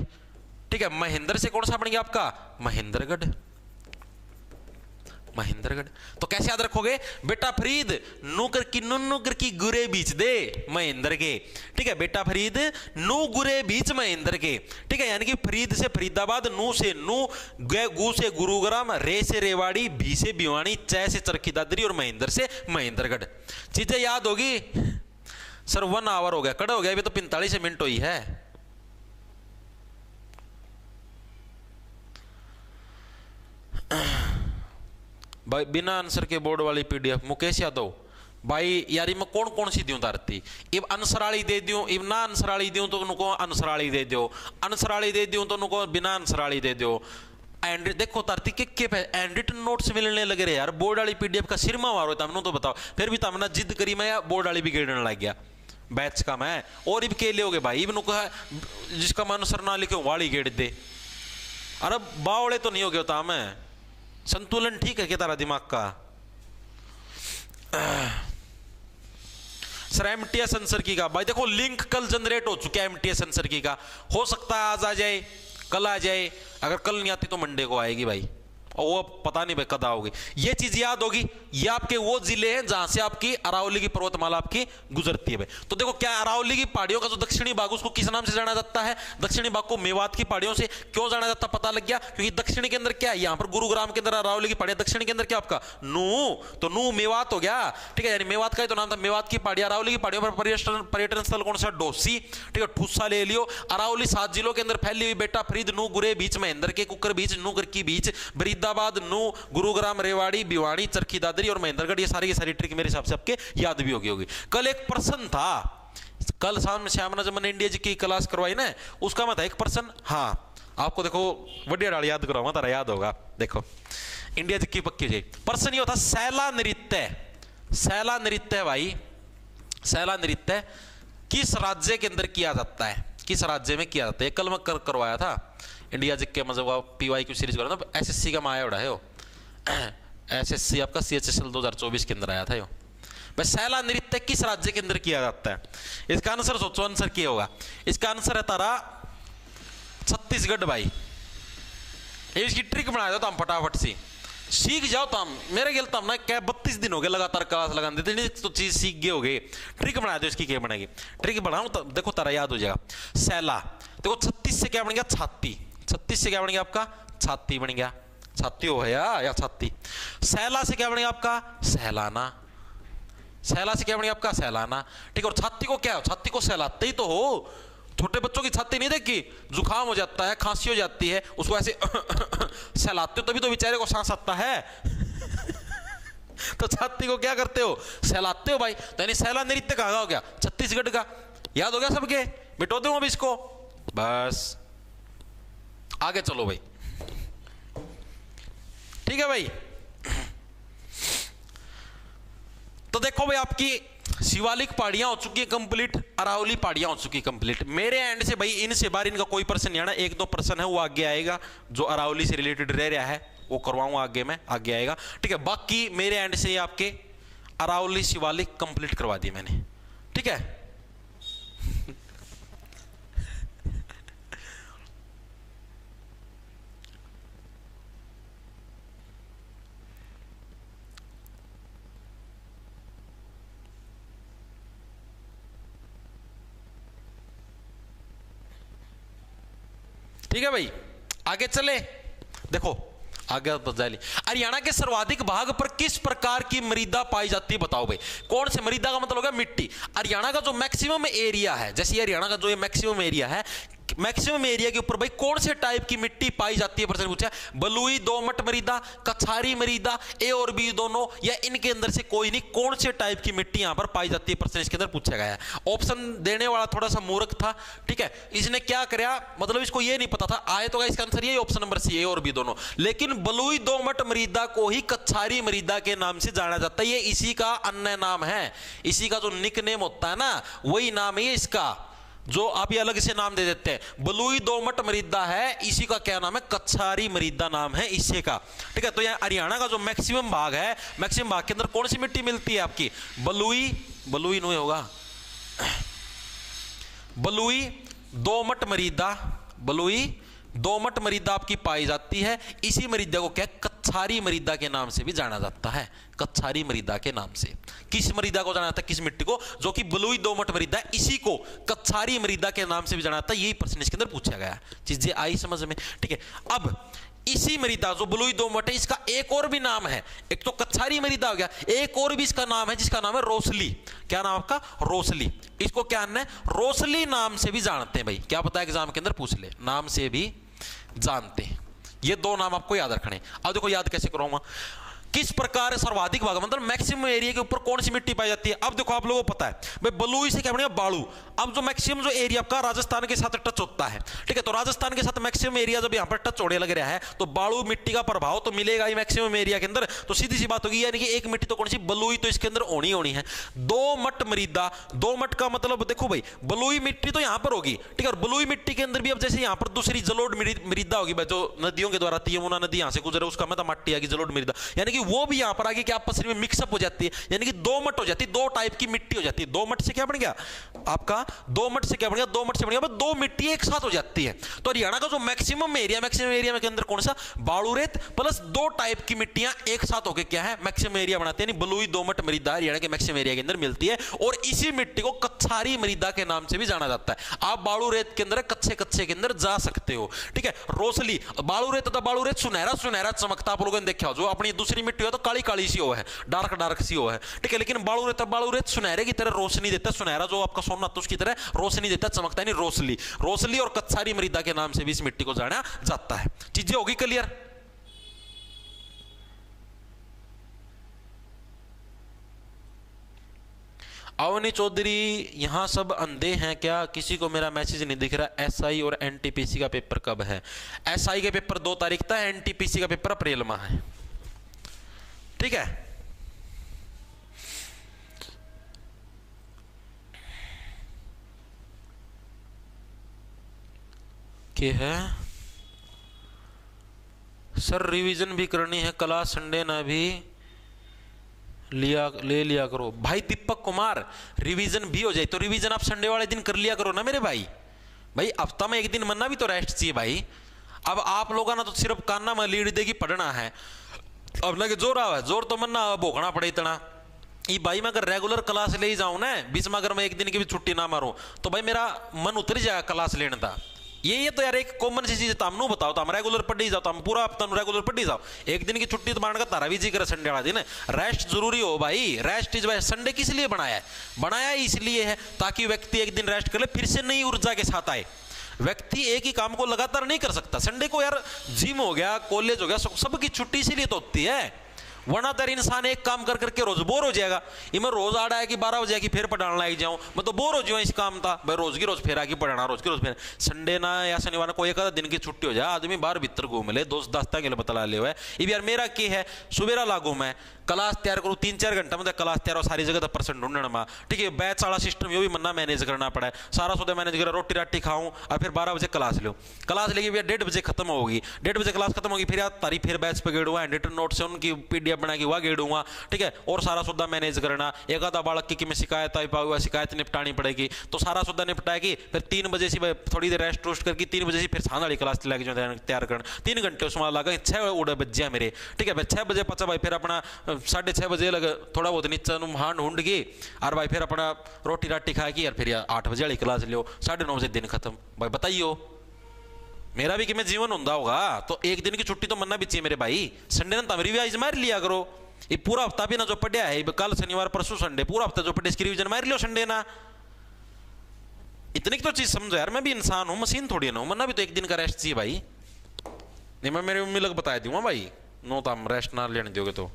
ठीक है। महेंद्र से कौन सा बन गया आपका? महेंद्रगढ़। तो कैसे याद रखोगे? बेटा फरीद नू कर की गुरे बीच दे महेंद्र के, ठीक है। बेटा फरीद नू गुरे बीच महेंद्र के, ठीक है। यानी कि फरीद से फरीदाबाद, नू से नू, गु से गुरुग्राम, रे से रेवाड़ी, भी से भिवानी, च से चरखी दादरी और महेंद्र से महेंद्रगढ़। चीजें याद होगी। सर 1 आवर हो गया, कड़ा हो गया, अभी तो 45 मिनट हुई है। भाई बिना आंसर के बोर्ड वाली पीडीएफ मुकेश यादव भाई यार मैं कौन कौन सी दूं तारती? इब अंसराली दे दूं, इब ना अंसराली दूं तो उनको अंसराली दे दो, अंसराली दे दूं तो उनको बिना अंसराली दे दो। एंड देखो तारती के एंड रिटन नोट्स मिलने लगे रहे यार। बोर्ड वाली पीडीएफ का सिरमा मारो तमने तो बताओ। फिर भी तमने जिद करी मैं बोर्ड वाली भी गिरने लग गया बैच का मैं। और इब के लियोगे भाई, इब नुको जिसका मन सर ना लिखे वाली गेड़ दे। अरे बावड़े तो नहीं हो गया था मैं, संतुलन ठीक है क्या तारा दिमाग का? सर एमटीएस आंसर की का भाई देखो लिंक कल जनरेट हो चुका है एमटीएस आंसर की का। हो सकता है आज आ जाए, कल आ जाए, अगर कल नहीं आती तो मंडे को आएगी भाई, और वो पता नहीं भाई कद आओगी। ये चीज याद होगी। ये आपके वो जिले हैं जहां से आपकी अरावली की पर्वतमाला आपकी गुजरती है भाई। तो देखो क्या अरावली की पहाड़ियों का जो दक्षिणी भाग उसको किस नाम से जाना जाता है? दक्षिणी भाग को मेवात की पहाड़ियों से क्यों जाना जाता पता लग गया? क्योंकि दक्षिणी के अंदर क्या है, यहां पर गुरुग्राम के अंदर अरावली की पहाड़ियां, दक्षिणी के अंदर क्या आपका नू, तो नू मेवात हो गया, ठीक है। यानी मेवात का ही तो नाम था, मेवात की पहाड़ियां। अरावली की पहाड़ियों पर पर्यटन स्थल कौन सा? डोसी, ठीक है। ठुस्सा ले लियो। अरावली 7 जिलों के अंदर फैली हुई। बेटा फरीद नू गुरे बीच महेंद्र के, कुकर बीच नू कर की बीच, फरीदाबाद नू, गुरुग्राम, रेवाड़ी, भिवानी, चरखी दादरी और महेंद्रगढ़। ये सारी की सारी ट्रिक मेरे हिसाब से आपके याद भी होगी। कल एक प्रश्न था, कल शाम श्यामना जब मैंने इंडिया जी की क्लास करवाई ना, उसका मैं था एक पर्सन। हाँ आपको देखो बढ़िया डाल याद कराऊंगा, तारा याद होगा। देखो इंडिया जी की पक्की जी पर्सन ये होता सैला नृत्य। सैला नृत्य भाई, सैला नृत्य किस राज्य के अंदर किया जाता है, किस राज्य में किया जाता है? कल मैं करवाया था इंडिया जी के, मतलब पीवाई की सीरीज करा था, एसएससी का माया उड़ा है वो, एसएससी आपका सीएचएसएल 2024 के अंदर आया था यो। भाई सैला नृत्य किस राज्य के अंदर किया जाता है? इसका आंसर सोचो, आंसर क्या होगा? इसका आंसर है तारा छत्तीसगढ़ भाई। ये इसकी ट्रिक बनाया था हम फटाफट सी सीख जाओ। तम मेरे गिल तम ना क्या 32 दिन हो गए लगातार क्लास लगा देते नहीं तो चीज सीख गए हो गए। ट्रिक बना दो इसकी, क्या बनेगी? ट्रिक बनाओ तो देखो तारा याद हो जाएगा। सैला देखो 36 से क्या बन गया? छाती। 36 से क्या बन गया आपका? छाती बन गया। छाती हो है या छाती। सैला से क्या बन गया आपका? सहलाना। सैला से क्या बन गया आपका? सहलाना। ठीक है, और छाती को क्या हो? छाती को सहलाते ही तो हो। छोटे बच्चों की छाती नहीं देखी, जुकाम हो जाता है, खांसी हो जाती है, उसको ऐसे सहलाते हो तभी तो बेचारे को सांस आता है। तो छाती को क्या करते हो? सहलाते हो भाई। तो यानी सैला नृत्य कहाँ का हो गया? छत्तीसगढ़ का। याद हो गया सबके? मिटो दो अब इसको, बस आगे चलो भाई। ठीक है भाई, तो देखो भाई आपकी शिवालिक पहाड़ियां हो चुकी है कंप्लीट, अरावली पहाड़ियां हो चुकी कंप्लीट। मेरे एंड से भाई इनसे बाहर इनका कोई प्रश्न नहीं आना। एक दो प्रश्न है वो आगे आएगा, जो अरावली से रिलेटेड रह रहा है वो करवाऊंगा आगे में, आगे आएगा। ठीक है, बाकी मेरे एंड से आपके अरावली शिवालिक कंप्लीट करवा दी मैंने। ठीक है, ठीक है भाई आगे चले। देखो आगे तो जाली हरियाणा के सर्वाधिक भाग पर किस प्रकार की मृदा पाई जाती है? बताओ भाई। कौन से मृदा का मतलब हो गया? मिट्टी। हरियाणा का जो मैक्सिमम एरिया है, जैसे हरियाणा का जो ये मैक्सिमम एरिया है, मैक्सिमम एरिया के ऊपर भाई कौन से टाइप की मिट्टी पाई जाती है? प्रश्न पूछा। बलुई, दोमट मृदा, कछारी मृदा, ए और बी दोनों, या इनके अंदर से कोई नहीं? कौन से टाइप की मिट्टी यहां पर पाई जाती है? प्रश्न इसके अंदर पूछा गया है। ऑप्शन देने वाला थोड़ा सा मूर्ख था। ठीक है, इसने क्या किया, मतलब इसको ये नहीं पता था, आए तो इसका आंसर ये ऑप्शन नंबर सी, ए और बी दोनों। लेकिन बलुई दोमट मृदा को ही कछारी मृदा के नाम से जाना जाता है। ये इसी का अन्य नाम है, इसी का जो निकनेम होता है ना, वही नाम है इसका, जो आप ये अलग से नाम दे देते हैं। बलुई दोमट मृदा है, इसी का क्या नाम है? कछारी मृदा नाम है इसी का। ठीक है, तो यह हरियाणा का जो मैक्सिमम भाग है, मैक्सिमम भाग के अंदर कौन सी मिट्टी मिलती है आपकी? बलुई, बलुई नहीं होगा, बलुई दोमट मृदा, बलुई दोमट मृदा आपकी पाई जाती है। इसी मृदा को क्या कछारी मृदा के नाम से भी जाना जाता है, कछारी मृदा के नाम से। किस मृदा को जाना जाता है? किस मिट्टी को? जो कि बलुई दोमट मृदा है, इसी को कछारी मृदा के नाम से भी जाना जाता है। यही प्रश्न इसके अंदर पूछा गया। चीजें आई समझ में? ठीक है, अब इसी मृदा जो बलुई दोमट है, इसका एक और भी नाम है। एक तो कछारी मृदा हो गया, एक और भी इसका नाम है जिसका नाम है रोसली। क्या नाम आपका? रोसली। इसको क्या है? रोसली नाम से भी जानते हैं भाई। क्या पता है एग्जाम के अंदर पूछ ले, नाम से भी जानते हैं। ये दो नाम आपको याद रखने। अब देखो याद कैसे कराऊंगा। किस प्रकार सर्वाधिक भाग, मतलब मैक्सिमम एरिया के ऊपर कौन सी मिट्टी पाई जाती है? अब देखो आप लोगों को पता है भाई, बलुई से क्या बनेगा? बालू। अब जो मैक्सिमम जो एरिया आपका राजस्थान के साथ टच होता है, ठीक है, तो राजस्थान के साथ मैक्सिमम एरिया जब यहां पर टच होने लग रहा है, तो बालू मिट्टी का प्रभाव तो मिलेगा ही मैक्सिमम एरिया के अंदर। तो सीधी सी बात होगी, यानी कि एक मिट्टी तो कौन सी? बलुई तो इसके अंदर होनी होनी है। दोमट मृदा, दोमट का मतलब देखो भाई, बलुई मिट्टी तो यहां पर होगी, ठीक है, और बलुई मिट्टी के अंदर भी अब जैसे यहां पर दूसरी जलोढ़ मृदा होगी, जो नदियों के द्वारा यमुना नदी यहां से गुजरे, उसका मतलब मट्टी आएगी जलोढ़ मृदा, यानी कि वो भी यहां पर आगे क्या आपस में मिक्सअप हो जाती है, यानी कि दोमट हो जाती है। दो टाइप की मिट्टी हो जाती है। दोमट से क्या बन गया आपका? दोमट से क्या बन गया? दोमट से बन गया दो मिट्टी एक साथ हो जाती है। तो हरियाणा का जो मैक्सिमम एरिया के अंदर कौन सा? बालू रेत प्लस दो टाइप की मिट्टियां एक साथ होकर क्या है? मैक्सिमम एरिया बनाते हैं। बलुई दोमट मृदा हरियाणा के मैक्सिमम एरिया के अंदर मिलती है, और इसी मिट्टी को कछारी मृदा के नाम से भी जाना जाता है। आप बालू रेत के अंदर कच्चे कच्चे के अंदर जा सकते हो। ठीक है, रोसली, बालू रेत, बालू रेत सुनहरा सुनहरा चमकता, आप लोगों ने देखा हो। जो अपनी दूसरी मिट्टी हो तो काली काली सी हो है, डार्क डार्क सी हो है, ठीक है, लेकिन बालू रेत सुनहरे की तरह रोशनी देता है। सुनहरा जो आपका सोना तो उसकी तरह रोशनी देता है, चमकता है। नहीं, रोसली, रोसली और कछारी मृदा के नाम से भी इस मिट्टी को जाना जाता है। चीजें होगी क्लियर? अवनी चौधरी, यहाँ सब अंधे हैं क्या? किसी को मेरा मैसेज नहीं दिख रहा। एसआई और एनटीपीसी का पेपर कब है? एसआई का पेपर 2 तारीख था, एनटीपीसी का पेपर अप्रैल में है। ठीक है, क्या है सर? रिवीजन भी करनी है, क्लास संडे ना भी ले लिया करो। भाई दीपक कुमार, रिवीजन भी हो जाए तो रिवीजन आप संडे वाले दिन कर लिया करो ना मेरे भाई। भाई हफ्ता में एक दिन मरना भी तो रेस्ट चाहिए भाई। अब आप लोगों ना तो सिर्फ कान्ना में लीड देगी पढ़ना है, अब ना कि जोर आवा जोर तो मरना भोगना पड़े इतना। ये भाई मैं अगर रेगुलर क्लास ले जाऊं ना, बीच में अगर मैं एक दिन की भी छुट्टी ना मारूं तो भाई मेरा मन उतर जाएगा क्लास लेने का। ये तो यार एक कॉमन सी चीज, हम बताओ तो हम रेगुलर पढ़ ही जाओ, तो हम पूरा हफ्ता रेगुलर पढ़ ही जाओ। एक दिन की छुट्टी तो मारने का तारा भी जी करे संडे वाला दिन। रेस्ट जरूरी हो भाई, रेस्ट इज भाई। संडे किस लिए बनाया है? बनाया इसलिए है ताकि व्यक्ति एक दिन रेस्ट कर ले, फिर से नई ऊर्जा के साथ आए। व्यक्ति एक ही काम को लगातार नहीं कर सकता। संडे को यार जिम हो गया, कॉलेज हो गया, सबकी छुट्टी इसीलिए तो होती है, वरना तेरे इंसान एक काम कर करके रोज बोर हो जाएगा। ये मैं रोज आ रहा है कि 12 बजे की फिर पढ़ाने लग जाऊं, मैं तो बोर हो जाऊं इस काम था भाई। रोज की रोज फिर आके पढ़ाना, रोज की रोज फिर। संडे ना या शनिवार ना कोई एक आधा दिन की छुट्टी हो जाए, आदमी बाहर भीतर घूम ले, दोस्त दास्ता के लिए पता ला ले। ये यार मेरा की है, सुबेरा लागू मैं क्लास तैयार करूँ 3-4 घंटा में क्लास तैयार हो, सारी जगह 10% ढूंढने में। ठीक है, बैच वाला सिस्टम ये भी मन्ना मैनेज करना पड़ा है, सारा सौदा मैनेज कर, रोटी राटी खाऊं और फिर 12 बजे क्लास लो। क्लास लेके भैया 1:30 बजे खत्म होगी, 1:30 बजे क्लास खत्म होगी, फिर यार तारी फिर बैच पे गेड़ूंगा, हैंड नोट से उनकी पीडीएफ बना के वह गेड़ूंगा। ठीक है, और सारा सौदा मैनेज करना। एक आधा बालक की मैं शिकायत आई पाऊंगा, शिकायत निपटानी पड़ेगी, तो सारा सौदा निपटाएगी। फिर 3 बजे से थोड़ी देर रेस्ट रोस्ट करके 3 बजे से फिर साथ वाली क्लास लगे जो तैयार करना। 3 घंटे उसमें लगा, 6 उड़े बजे मेरे। ठीक है भाई, 6 बजे पचा भाई, फिर अपना 6:30 बजे लगे थोड़ा बहुत नीचे हांड ढूंढ गई और भाई फिर अपना रोटी राटी खा की और फिर 8 बजे वाली क्लास लो, 9:30 बजे दिन खत्म। भाई बताइयो, मेरा भी कि मैं जीवन होता होगा तो एक दिन की छुट्टी तो मरना भी चाहिए मेरे भाई। संडे ने तमरी भी मार लिया करो। ये पूरा हफ्ता भी ना जो पढ़िया है, कल शनिवार परसों संडे, पूरा हफ्ता जो पढ़े इसकी रिवीजन मार लियो संडे ना। इतनी तो चीज समझो यार, मैं भी इंसान हूं, मशीन थोड़ी ना हूं। मरना भी तो एक दिन का रेस्ट चाहिए भाई। नहीं मैं मेरी मम्मी लोग बता दूंगा भाई, नो तो हम रेस्ट ना लेने दोगे तो।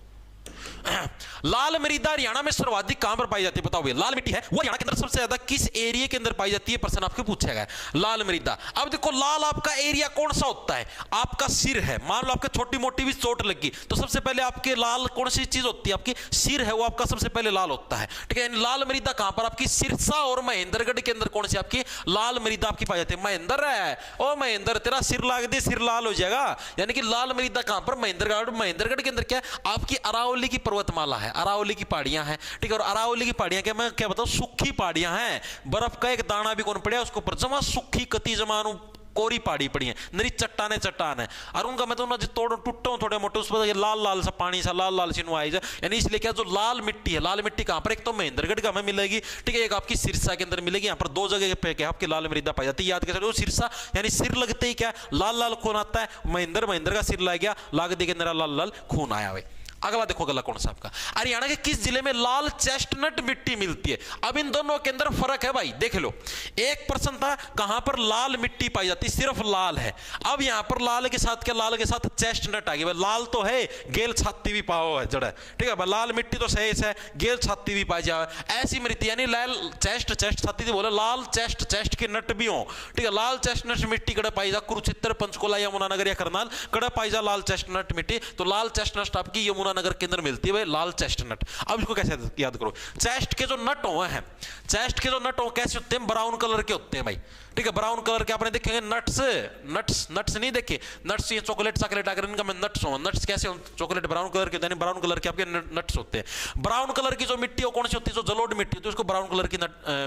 लाल मृदा हरियाणा में सर्वाधिक कहां पर पाई जाती है? बताओ भैया, लाल मिट्टी है वो हरियाणा के अंदर सबसे ज्यादा किस एरिया के अंदर पाई जाती है? प्रश्न आपके पूछा गया है। लाल मृदा, अब देखो लाल आपका एरिया कौन सा होता है? आपका सिर है। मान लो आपके छोटी मोटी भी चोट लगी तो सबसे पहले आपके लाल कौन सी चीज होती है? आपकी सिर है, वो आपका सबसे पहले लाल होता है। ठीक है, लाल मृदा कहां पर? आपकी सिरसा और महेंद्रगढ़ के अंदर कौन सी आपकी लाल मृदा आपकी पाई जाती है? महेंद्र है। ओ महेंद्र, तेरा सिर लाग दे, सिर लाल हो जाएगा। यानी कि लाल मृदा कहां पर? महेंद्रगढ़। महेंद्रगढ़ के अंदर क्या है? आपकी अरावली की पर्वतमाला है, अरावली की पहाड़ियां हैं। ठीक है, और अरावली की पहाड़ियां क्या, मैं क्या बताऊं, सूखी पहाड़ियां हैं। बर्फ का एक दाना भी कौन पड़े उसको पर, जमा सूखी कति जमानू कोरी पहाड़ी पड़ी है, नरी चट्टाने चट्टान है। और उनका मैं तो ना तोड़ टूटो थोड़े मोटे, उस पर लाल लाल सा पानी सा लाल लाल सिनवाई जाए। यानी इसलिए क्या, जो लाल मिट्टी है, लाल मिट्टी कहां पर? एक तो महेंद्रगढ़ का हमें मिलेगी, ठीक है, एक आपकी सिरसा के अंदर मिलेगी। यहाँ पर 2 जगह पे क्या आपकी लाल मृदा पाई जाती है, याद कर। सिरसा यानी सिर लगते ही क्या लाल लाल खून आता है। महेंद्र का सिर लग गया, लाग दे के अंदर लाल लाल खून आया हुआ। अगला देखो, अगला कौन सा आपका? हरियाणा के किस जिले में लाल चेस्टनट मिट्टी मिलती है? अब इन दोनों के अंदर फर्क है भाई, देख लो। एक प्रश्न था कहां पर लाल मिट्टी पाई जाती, सिर्फ लाल है। अब यहां पर लाल के साथ क्या, लाल के साथ चेस्टनट आ गई। लाल तो है, गेल छाती भी पाओ है जड़, ठीक है, लाल मिट्टी तो सही है, गेल छाती भी पाई जाए ऐसी मिट्टी, यानी लाल चेस्ट छाती थी बोले, लाल चेस्ट के नट भी हो। ठीक है, लाल चेस्टनट मिट्टी कड़े पाई जा, कुरुक्षेत्र पंचकुला यमुनानगर या करनाल कड़े पाई जा लाल चेस्टनट मिट्टी। तो लाल चेस्टनट आपकी यमुना नगर के अंदर मिलती है भाई, लाल चेस्टनट। अब इसको कैसे याद करो? चेस्ट के जो नट हो हैं, चेस्ट के जो नट हो कैसे होते हैं? ब्राउन कलर के होते हैं भाई। ठीक है, ब्राउन कलर के आपने देखेंगे नट्स नहीं देखे, नट्स ये चॉकलेट आकर इनका मैं नट्स हो। नट्स कैसे? चॉकलेट ब्राउन कलर के होते हैं, ब्राउन कलर के आपके नट्स होते हैं। ब्राउन कलर की जो मिट्टी हो कौन सी होती है? जो जलोढ़ मिट्टी होती है उसको ब्राउन कलर की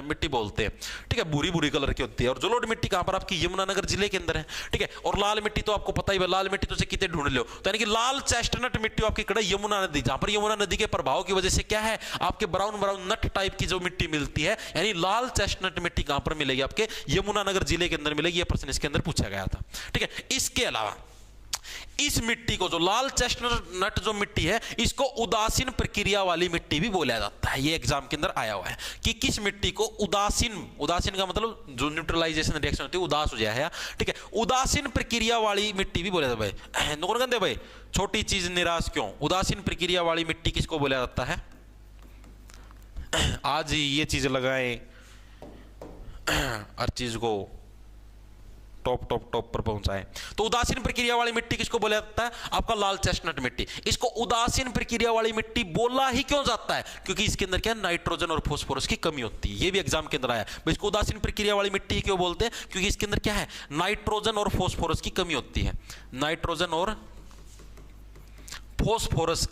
मिट्टी बोलते हैं। ठीक है, भूरी कलर की होती है। और जलोढ़ मिट्टी कहां पर? आपकी यमुनानगर जिले के अंदर है। ठीक है, और लाल मिट्टी तो आपको पता ही है, लाल मिट्टी तो कितने ढूंढ लो। तो यानी कि लाल चेस्टनट मिट्टी आपकी कड़ा यमुना नदी, जहां पर यमुना नदी के प्रभाव की वजह से क्या है, आपके ब्राउन नट टाइप की जो मिट्टी मिलती है, यानी लाल चेस्टनट मिट्टी कहां पर मिलेगी? आपके यमुनानगर जिले के अंदर मिलेगी। यह प्रश्न इसके अंदर पूछा गया था। ठीक है, इसके अलावा इस मिट्टी को, जो लाल चेस्टनट जो मिट्टी है, इसको उदासीन प्रक्रिया वाली मिट्टी भी बोला जाता है। ये एग्जाम के अंदर आया हुआ है कि किस मिट्टी को उदासीन का मतलब जो न्यूट्रलाइजेशन रिएक्शन होती है, उदास हो जाए है। ठीक है, उदासीन प्रक्रिया वाली मिट्टी भी बोला जाता है भाई। भाई छोटी चीज निराश क्यों? उदासीन प्रक्रिया वाली मिट्टी किसको बोला जाता है? आज ही ये चीज लगाएं, हर चीज को टॉप पर पहुंचाएं। तो उदासीन प्रक्रिया वाली मिट्टी किसको बोला जाता है? आपका लाल चेस्टनट मिट्टी। इसको उदासीन प्रक्रिया वाली मिट्टी बोला ही क्यों जाता है? क्योंकि इसके अंदर क्या नाइट्रोजन और फास्फोरस की कमी होती है। ये भी एग्जाम के अंदर आया, इसको उदासीन प्रक्रिया वाली मिट्टी क्यों बोलते हैं? क्योंकि इसके अंदर क्या है? नाइट्रोजन और फास्फोरस की कमी होती है। नाइट्रोजन और फास्फोरस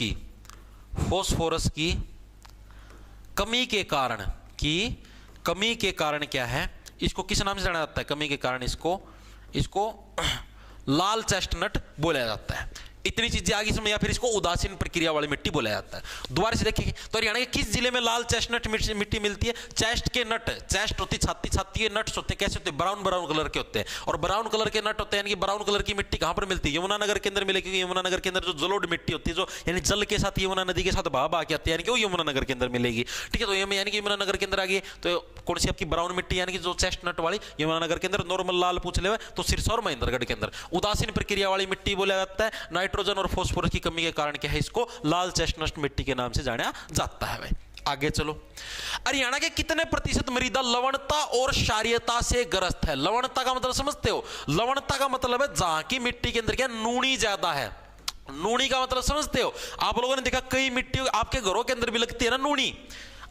की कमी के कारण क्या है? इसको किस नाम से जाना जाता है? कमी के कारण इसको लाल चेस्टनट बोला जाता है। इतनी चीजें आगे इसमें, या फिर इसको उदासीन प्रक्रिया वाली मिट्टी बोला जाता है। दोबारा से देखिए, तो हरियाणा के किस जिले में लाल चेस्टनट मिट्टी मिलती है? चेस्ट के नट, चेस्ट होती छाती, छाती के नट्स होते हैं, कैसे होते हैं? ब्राउन कलर के होते हैं, और ब्राउन कलर के नट होते हैं, यानी कि ब्राउन कलर की मिट्टी कहां पर मिलती है? यमुनानगर के अंदर मिलेगी, क्योंकि यमुनानगर के अंदर जो जलोढ़ मिट्टी होती है, जो यानी जल के साथ यमुना नदी के साथ बहा के आती है, यानी कि वो यमुनानगर के अंदर मिलेगी। ठीक है, तो यानी कि यमुनानगर के अंदर आ गई, तो कौन सी आपकी ब्राउन मिट्टी, यानी कि जो चेस्टनट वाली यमुनानगर के अंदर। नॉर्मल लाल पूछ ले तो सिरसा और महेंद्रगढ़ के अंदर। उदासीन प्रक्रिया वाली मिट्टी बोला जाता है। नाइट्रोजन और फास्फोरस की कमी के कारण क्या है? इसको लाल चेस्टनट मिट्टी के नाम से जाना जाता है। भाई आगे चलो, हरियाणा के कितने प्रतिशत मृदा लवणता और क्षारीयता से ग्रस्त है? लवणता का मतलब समझते हो? लवणता का मतलब है जहां की मिट्टी के अंदर क्या नूनी ज्यादा है। नूनी का मतलब समझते हो? आप लोगों ने देखा कई मिट्टी आपके घरों के अंदर भी लगती है ना नूनी।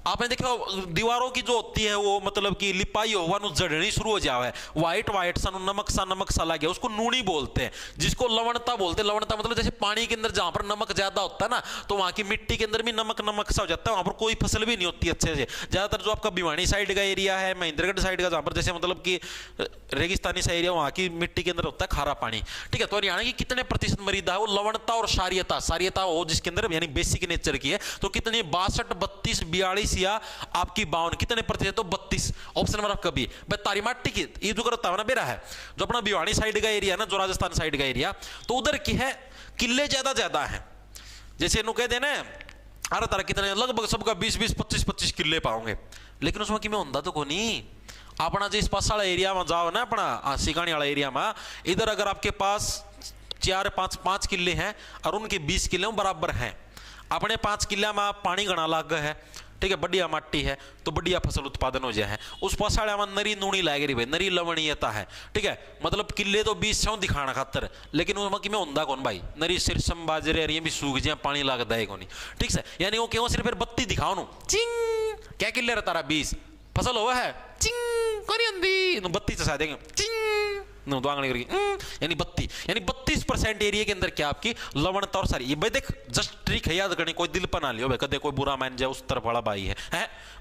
आपने देखा दीवारों की जो होती है वो मतलब कि लिपाई होगा जड़नी शुरू हो जाए, व्हाइट सा नमक सा लग गया, उसको नूनी बोलते हैं, जिसको लवणता बोलते हैं। लवणता मतलब जैसे पानी के अंदर जहां पर नमक ज्यादा होता है ना, तो वहां की मिट्टी के अंदर भी नमक सा हो जाता है, वहां पर कोई फसल भी नहीं होती अच्छे से। ज्यादातर जो आपका भिवानी साइड का एरिया है, महेंद्रगढ़ साइड का, जहां पर जैसे मतलब कि रेगिस्तानी सा एरिया, वहां की मिट्टी के अंदर होता है खारा पानी। ठीक है, तो हरियाणा की कितने प्रतिशत मृदा है वो लवणता और क्षारीयता हो जिसके अंदर यानी बेसिक नेचर की है, तो कितनी? 62, 32, 42 या आपकी 52, कितने प्रतिशत? तो 32। ऑप्शन नंबर आपका बी। भाई तारी माटी की ये जो करता है ना बेरा है, जो अपना भिवानी साइड का एरिया ना, जो राजस्थान साइड का एरिया, तो उधर की है किले ज्यादा है। जैसे इन्हों कह देना हर तरह कितने लगभग सबका 20-20, 25-25 किले पाओगे, लेकिन उसमें कि मैं होता तो कोनी। अपना जो इस पास वाला एरिया में जाओ ना, अपना सिकानी वाला एरिया में, इधर अगर आपके पास 4-5 किले हैं और उनके 20 किले बराबर हैं, अपने 5 किले में पानी गणा लाग है, ठीक है, बढ़िया माटी है, तो बढ़िया फसल उत्पादन हो जाए है। उस पसाड़ा में नरी नूनी लाएगी भाई, नरी लवणीयता है। ठीक है, मतलब किले तो 20 सौ दिखाना खातर, लेकिन उसमें कि मैं होंदा कौन भाई? नरी सिरसम बाजरे अरिया भी सूख जाए, पानी लगता है कौन। ठीक है, यानी वो क्यों सिर्फ बत्ती दिखाओ नु चिंग, क्या किले रहता रहा 20 फसल हुआ है चिंग करी अंधी बत्ती चसा देंगे चिंग नो तो आंगली करके यानी 32% एरिया के अंदर क्या आपकी लवणता और सारी। ये भाई देख जस्ट ट्रिक है, याद करनी, कोई दिल पर ना लियो भाई, कदे कोई बुरा मान जाए उस तरफ वाला भाई है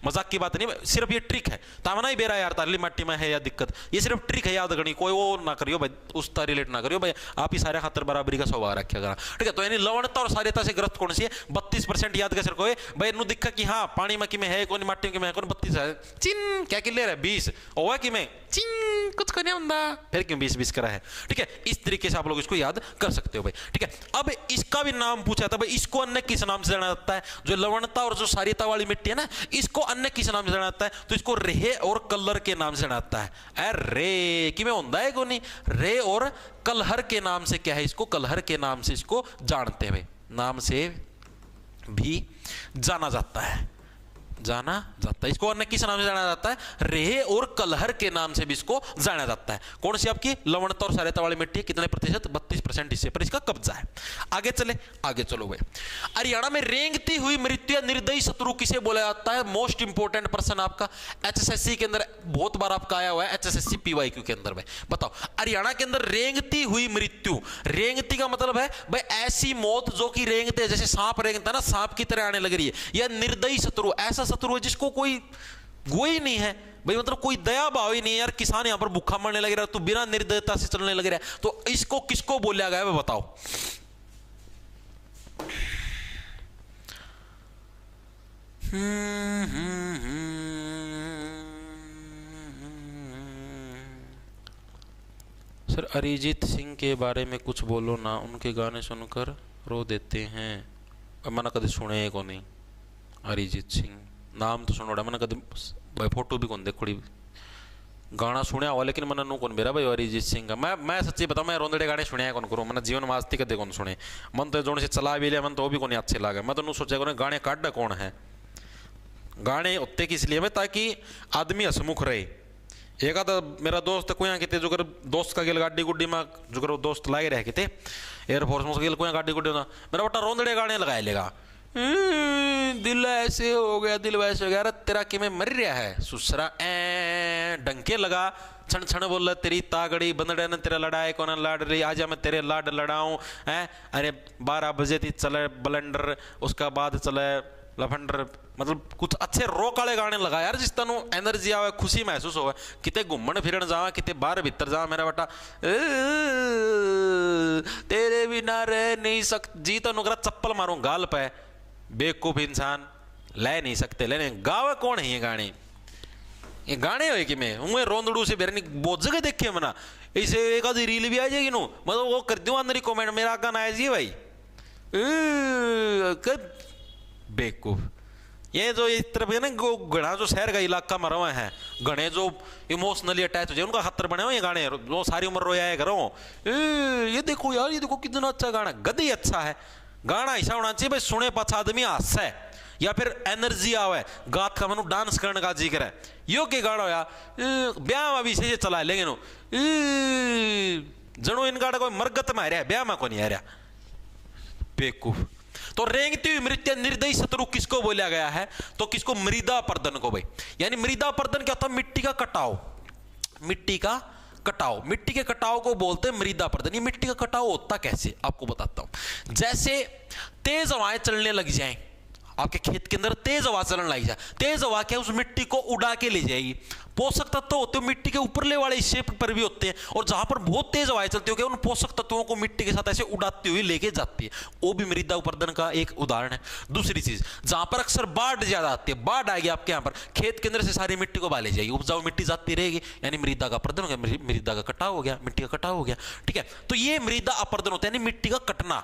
मजाक की बात नहीं, सिर्फ ये ट्रिक है। तावना ही बेरा यार तारली मट्टी में है या दिक्कत, ये सिर्फ ट्रिक है, याद करनी, कोई वो ना करियो भाई, उस तरह रिलेट ना करियो भाई, आप ही सारे खातर बराबरी का स्वभाव रखा करा। ठीक है, तो यानी लवणता और सारियता से ग्रस्त कौन सी है? 32% याद कर सको भाई, नु दिक्कत कि हाँ पानी में कि में है कौन, माटी में है कौन, 32 है चिन क्या किले रहा 20 ओवा कि में चिन कुछ करने होंदा, फिर क्यों 20 करा है। ठीक है, इस तरीके से आप लोग इसको याद कर सकते हो भाई। ठीक है, अब इसका भी नाम पूछा था भाई, इसको अन्य किस नाम से जाना जाता है? जो लवणता और जो सारियता वाली मिट्टी है ना, इसको अन्य किस नाम से जाना जाता है? तो इसको रेहे और कलहर के नाम से जाना जाता है। अरे कि में होंदा है को नहीं, रे और कलहर के नाम से क्या है? इसको कलहर के नाम से इसको जानते हैं भाई, नाम से भी जाना जाता है, जाना जाता है। इसको अन्य किस नाम से जाना जाता है? रेहे और कलहर के नाम से भी इसको जाना जाता है। कौन सी आपकी लवणता और सारियता वाली मिट्टी? कितने प्रतिशत? 32% हिस्से पर इसका कब्जा है। आगे चले, आगे चलो भाई। हरियाणा में रेंगती हुई मृत्यु या निर्दयी शत्रु किसे बोला जाता है? मोस्ट इंपोर्टेंट पर्सन आपका एचएसएससी के अंदर बहुत बार आपका आया हुआ है, एचएसएससी पीवाईक्यू के अंदर भाई। बताओ हरियाणा के अंदर रेंगती हुई मृत्यु, रेंगती का मतलब है भाई ऐसी मौत जो कि रेंगते, जैसे सांप रेंगता है ना, सांप की तरह आने लग रही है, या निर्दयी शत्रु ऐसा शत्रु है जिसको कोई गोई नहीं है भाई, मतलब कोई दया भाव ही नहीं है यार, किसान यहां पर भूखा मरने लग रहा है, तो बिना निर्दयता से चलने लग रहा है, तो इसको किसको बोला गया है बताओ? सर अरिजीत सिंह के बारे में कुछ बोलो ना, उनके गाने सुनकर रो देते हैं। अब मैंने कभी सुने को नहीं अरिजीत सिंह, नाम तो सुनो, मैंने कभी भाई फोटो भी कौन देखोड़ी, गाना सुनया हुआ, लेकिन मैंने नो कौन मेरा भाई अरिजीत सिंह का। मैं सच्ची बताऊं, मैं रोंदड़े गाने सुने कौन करूँ, मैंने जीवन में आज तक कदे कौन सुने, मन तो जोन से चला भी लिया, मन तो वो भी कौन अच्छे लगा, मैं तो नू सोचा कौन गाने काट कौन है, गाने होते किस लिए में, ताकि आदमी हसमुख रहे। एक आधा मेरा दोस्त कोई यहाँ कहते जो कर दोस्त का गेल गाड़ी गुड्डी में जो कर दोस्त लाए रह कहते एयरफोर्स में गेल कोई गाड़ी गुड्डी में मेरा बटा रोंदड़े गाने लगाए लेगा, दिल ऐसे हो गया दिल वैसे हो गया। अरे तेरा कि मैं मर रहा है सुसरा डंके लगा छण छण बोल तेरी तागड़ी बंदड़े ने तेरा लड़ाए कौन लाड रही आजा मैं तेरे लाड लड़ाऊं है। अरे 12 बजे थी चले ब्लेंडर, उसका बाद चले लफंडर, मतलब कुछ अच्छे रॉक वाले गाने लगा यार जिस तनु एनर्जी आवे खुशी महसूस होवे। किते घूमन फिरन जावा किते बाहर भीतर जावा मेरा बेटा तेरे बिना रह नहीं सक जी तो नुकरा चप्पल मारूं गाल पे। बेवकूफ इंसान ले नहीं सकते लेने गावे कौन है ये गाने, ये गाने हो कि मैं हूँ रोंदड़ू से बेरनी बहुत जगह देखे मना इसे एक आधी रील भी आ जाएगी नो मतलब वो कर दूँ अंदर ही कमेंट मेरा गाना आया जी भाई बेवकूफ। ये जो इस तरफ है ना घना जो शहर का इलाका में रहे हैं घने जो इमोशनली अटैच हो जाए उनका खतर बने हो ये गाने जो सारी उम्र रोया करो ये देखो यार ये देखो कितना अच्छा गाना गदी अच्छा है गाना ऐसा होना चाहिए भाई सुने पाछा आदमी हंस है या फिर एनर्जी आवे गात का मनु डांस करने का जिक्र है यो के गाना यार ब्याह अभी से चला लेकिन जनो इन गाड़ा कोई मरगत में आ रहा है ब्याह में को नहीं आ रहा बेवकूफ। तो रेंगती हुई मृत्यु निर्दयी शत्रु किसको बोला गया है तो किसको मृदा पर्दन को भाई, यानी मृदा पर्दन क्या होता है मिट्टी का कटाव, मिट्टी का कटाव, मिट्टी के कटाव को बोलते हैं मृदा पर्दन। ये मिट्टी का कटाव होता कैसे आपको बताता हूं। जैसे तेज हवाएं चलने लग जाएं आपके खेत के अंदर तेज हवा चलने लग जाए, तेज हवा क्या उस मिट्टी को उड़ा के ले जाएगी। पोषक तत्व होते हैं मिट्टी के ऊपरले वाले हिस्से पर भी होते हैं और जहां पर बहुत तेज हवाएं चलती हो उन पोषक तत्वों को मिट्टी के साथ ऐसे उड़ाती हुई लेके जाती है, वो भी मृदा उपर्दन का एक उदाहरण है। दूसरी चीज जहां पर अक्सर बाढ़ ज्यादा आती है, बाढ़ आएगी आपके यहाँ पर खेत के अंदर से सारी मिट्टी को बाले जाएगी, उपजाऊ मिट्टी जाती रहेगी, यानी मृदा का अपर्दन हो गया, मृदा का कटाव हो गया, मिट्टी का कटाव हो गया। ठीक है, तो ये मृदा अपर्दन होता है यानी मिट्टी का कटना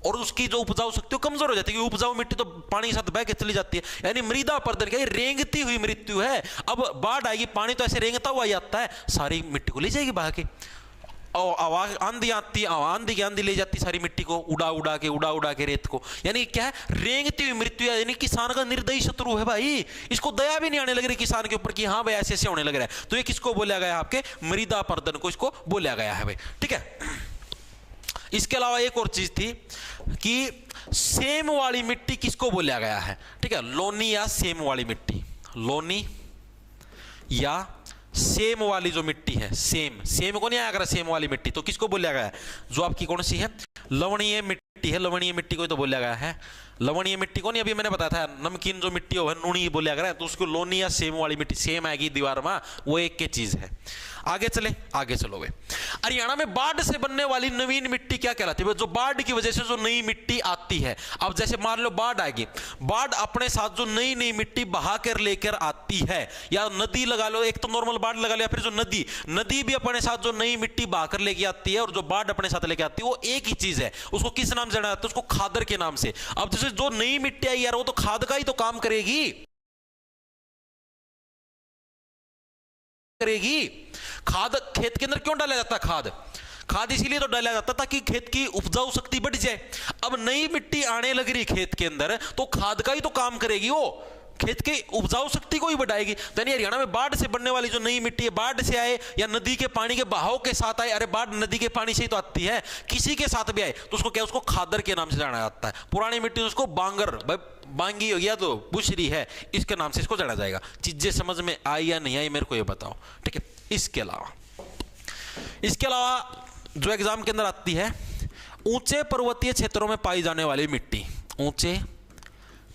और उसकी जो उपजाऊ शक्ति कमजोर हो जाती है, उपजाऊ मिट्टी तो पानी के साथ बह के चली जाती है, यानी मृदा अपर्दन क्या रेंगती हुई मृत्यु है। अब बाढ़ आएगी पानी तो ऐसे रेंगता हुआ आता है सारी मिट्टी को ले जाएगी बहा के, और आवाज आंधी आती आंधी की आंधी ले जाती सारी मिट्टी को उड़ा उड़ा के रेत को, यानी क्या है रेंगती हुई मृत्यु, यानी किसान का निर्दयी शत्रु है भाई, इसको दया भी नहीं आने लग रही किसान के ऊपर कि हाँ भाई ऐसे ऐसे होने लग रहा है। तो ये किसको बोला गया आपके मृदा अपर्दन को इसको बोला गया है भाई। ठीक है, इसके अलावा एक और चीज थी कि सेम वाली मिट्टी किसको बोला गया है। ठीक है, लोनी या सेम वाली मिट्टी, लोनी या सेम वाली जो मिट्टी है, सेम को नहीं आया अगर सेम वाली मिट्टी तो किसको बोला गया है जो आपकी कौन सी है लवणीय मिट्टी है, लवणीय मिट्टी को तो बोला गया है। लवणीय मिट्टी को नहीं अभी मैंने बताया था नमकीन जो मिट्टी हो नूनी बोला गया है तो उसको लोनी या सेम वाली मिट्टी सेम आएगी दीवार में, वो एक के चीज है। आगे चलो वे हरियाणा में बाढ़ से बनने वाली नवीन मिट्टी क्या कहलाती है, जो बाढ़ की वजह से जो नई मिट्टी आती है। अब जैसे मान लो बाढ़ आएगी, बाढ़ अपने साथ जो नई मिट्टी बहा कर लेकर आती है, या नदी लगा लो, एक तो नॉर्मल बाढ़ लगा लो या फिर जो नदी भी अपने साथ जो नई मिट्टी बहा कर लेके आती है और जो बाढ़ अपने साथ लेके आती है वो एक ही चीज है, उसको किस नाम से जाना जाता है, उसको खादर के नाम से। अब जैसे जो नई मिट्टी आई यार वो तो खाद का ही तो काम करेगी, खाद खेत के अंदर क्यों डाला जाता है, खाद इसीलिए तो डाला जाता ताकि खेत की उपजाऊ शक्ति बढ़ जाए। अब नई मिट्टी आने लग रही खेत के अंदर तो खाद का ही तो काम करेगी, वो खेत की उपजाऊ शक्ति को ही बढ़ाएगी। तो हरियाणा में बाढ़ से बनने वाली जो नई मिट्टी है, बाढ़ से आए या नदी के पानी के बहाव के साथ आए, अरे बाढ़ नदी के पानी से ही तो आती है, किसी के साथ भी आए तो उसको क्या, उसको खादर के नाम से जाना जाता है। पुरानी मिट्टी उसको बांगर, बांगी हो गया तो बुशरी है, इसके नाम से इसको जाना जाएगा। चीजें समझ में आई या नहीं आई मेरे को ये बताओ। ठीक है, इसके अलावा जो एग्जाम के अंदर आती है, ऊंचे पर्वतीय क्षेत्रों में पाई जाने वाली मिट्टी, ऊंचे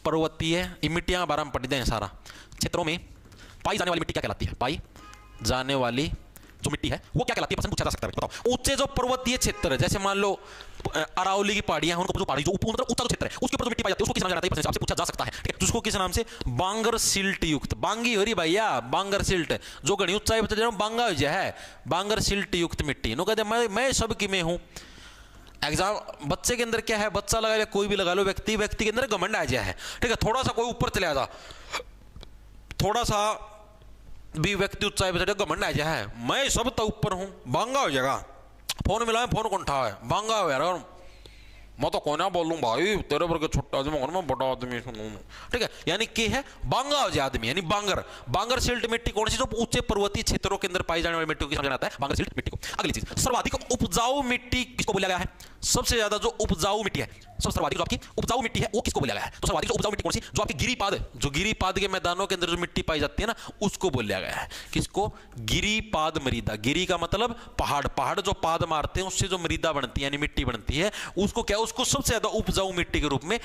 पर्वतीय मिट्टियां बारह में पढ़ दें सारा, क्षेत्रों में पाई जाने वाली मिट्टी क्या कहलाती है, पाई जाने वाली जो मिट्टी है वो क्या कहलाती है, प्रश्न पूछा जा सकता है। बताओ, ऊंचे जो पर्वतीय क्षेत्र है, जैसे मान लो अरावली की पहाड़ियां, उनको जो पहाड़ी जो मतलब ऊंचा जो क्षेत्र है उसके ऊपर जो मिट्टी पाई जाती है उसको किस नाम से जाना है, आपसे पूछा जा सकता है। ठीक है, उसको किस नाम से, बांगर सिल्ट युक्त, बांगी हो रही भैया, बांगर सिल्ट जो घनी ऊंचाई पर बांगा हो जाए है, बांगर सिल्ट युक्त मिट्टी नो कहते मैं सब की मैं हूं। एग्जाम बच्चे के अंदर क्या है, बच्चा लगा लो कोई भी लगा लो, व्यक्ति के अंदर घमंड आ जाए है। ठीक है, थोड़ा सा कोई ऊपर चले जा, थोड़ा सा भी व्यक्ति ऊंचाई पे घमंड आ जाए है, मैं सब तो ऊपर हूं, बांगा हो जाएगा, फोन मिला है फोन कौन उठा है, बांगा हो यार, मैं तो कोई ना बोलूं भाई, तेरे वर्ग छोटा आदमी और मैं बड़ा आदमी हूं। ठीक है, यानी कि है बांगा आदमी, यानी बांगर। बांगर सिल्ट मिट्टी कौन सी? जो ऊंचे पर्वतीय क्षेत्रों के अंदर पाई जाने वाली मिट्टी को समझा जाता है बांगर सिल्ट मिट्टी को। अगली चीज, सर्वाधिक उपजाऊ मिट्टी किसको बोला गया है? सबसे ज्यादा जो उपजाऊ मिट्टी है, सब सर्वाधिक जो आपकी उपजाऊ मिट्टी है वो किसको बोला गया है? तो सर्वाधिक जो उपजाऊ मिट्टी कौन सी? जो आपकी गिरिपाद, जो गिरिपाद के मैदानों के अंदर जो मिट्टी पाई जाती है ना, उसको बोला गया है। किसको? गिरिपाद मृदा। गिरी का मतलब पहाड़, पहाड़ जो पाद मारते हैं उससे जो मृदा बनती है यानी मिट्टी बनती है, उसको क्या, उसको सबसे ज्यादा उपजाऊ मिट्टी के रूप में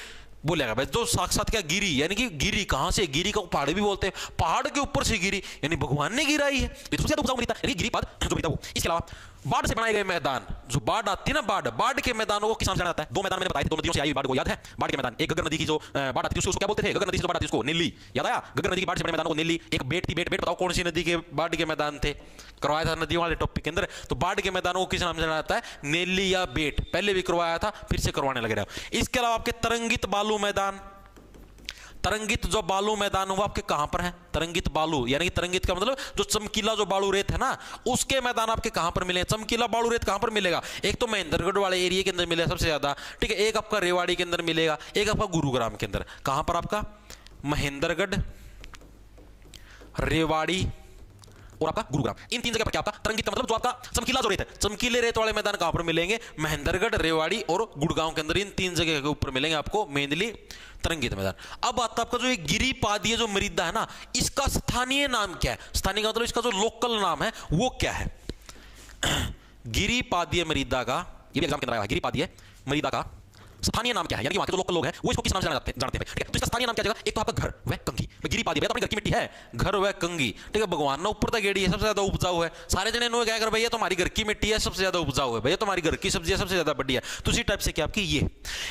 बोला गया भाई। जो साक्षात क्या गिरी, यानी कि गिरी कहां से? गिरी को पहाड़ भी बोलते हैं, पहाड़ के ऊपर से गिरी, यानी भगवान ने गिराई है, ये सबसे ज्यादा उपजाऊ मृदा यानी गिरिपाद जो मृदा वो। इसके अलावा बाढ़ से बनाए गए मैदान, जो बाढ़ आती है ना, बाढ़, बाढ़ के मैदानों को किस नाम से जाना जाता है? दो मैदान मैंने बताए थे, दो नदियों से आई बाढ़ को याद है? बाढ़ के मैदान, एक गगर नदी की जो बाढ़ आती थी उसको क्या बोलते थे? गगर नदी से जो बाढ़ आती है उसको नीली, याद आया? गगर नदी की बाढ़ से बने मैदानों को नीली। एक बेट थी, बेट, बेट बताओ कौन सी नदी के बाढ़ के मैदान थे? करवाया था नदियों वाले टॉपिक के अंदर। तो बाढ़ के मैदानों को किस नाम से जाना जाता है? नेली या बेट। पहले भी करवाया था, फिर से करवाने लगे रहे। इसके अलावा आपके तरंगित बालू मैदान, तरंगित जो बालू मैदान वो आपके कहां पर है? तरंगित बालू, यानी कि तरंगित का मतलब जो चमकीला जो बालू रेत है ना, उसके मैदान आपके कहां पर मिले? चमकीला बालू रेत कहां पर मिलेगा? एक तो महेंद्रगढ़ वाले एरिया के अंदर मिलेगा सबसे ज्यादा, ठीक है, एक आपका रेवाड़ी के अंदर मिलेगा, एक आपका गुरुग्राम के अंदर। कहां पर आपका? महेंद्रगढ़, रेवाड़ी और आपका गुरुग्राम, इन तीन जगह पर क्या आपका तरंगित मतलब जो आपका चमकीला जो रेत है, चमकीले रेत वाले मैदान कहां पर मिलेंगे? महेंद्रगढ़, रेवाड़ी और गुड़गांव के अंदर, इन तीन जगह के ऊपर मिलेंगे आपको मेनली तरंगित मैदान। अब आता आपका जो ये गिरिपादीय जो मृदा है ना, इसका स्थानीय नाम क्या है? स्थानीय का मतलब इसका जो लोकल नाम है वो क्या है? गिरिपादीय मृदा का, ये भी एग्जाम के अंदर आया है, गिरिपादीय मृदा का स्थानीय नाम क्या है? यानी कि वहां के जो लोकल लोग हैं वो इसको किस नाम से जानते हैं? ठीक है, तो इसका स्थानीय नाम क्या जाएगा? एक तो आपका घर वह कंगी, गिरिपादी भैया तो अपने घर की मिट्टी है, घर वह कंगी, ठीक है, भगवान ने ऊपर तक गेड़ी है, सबसे ज्यादा उपजाऊ है। सारे जने नो क्या कर भैया तुम्हारी घर की मिट्टी है सबसे ज्यादा उपजाऊ है, भैया तुम्हारी घर की सब्जियां सबसे ज्यादा बढ़िया है, तो इसी टाइप से क्या आपकी ये।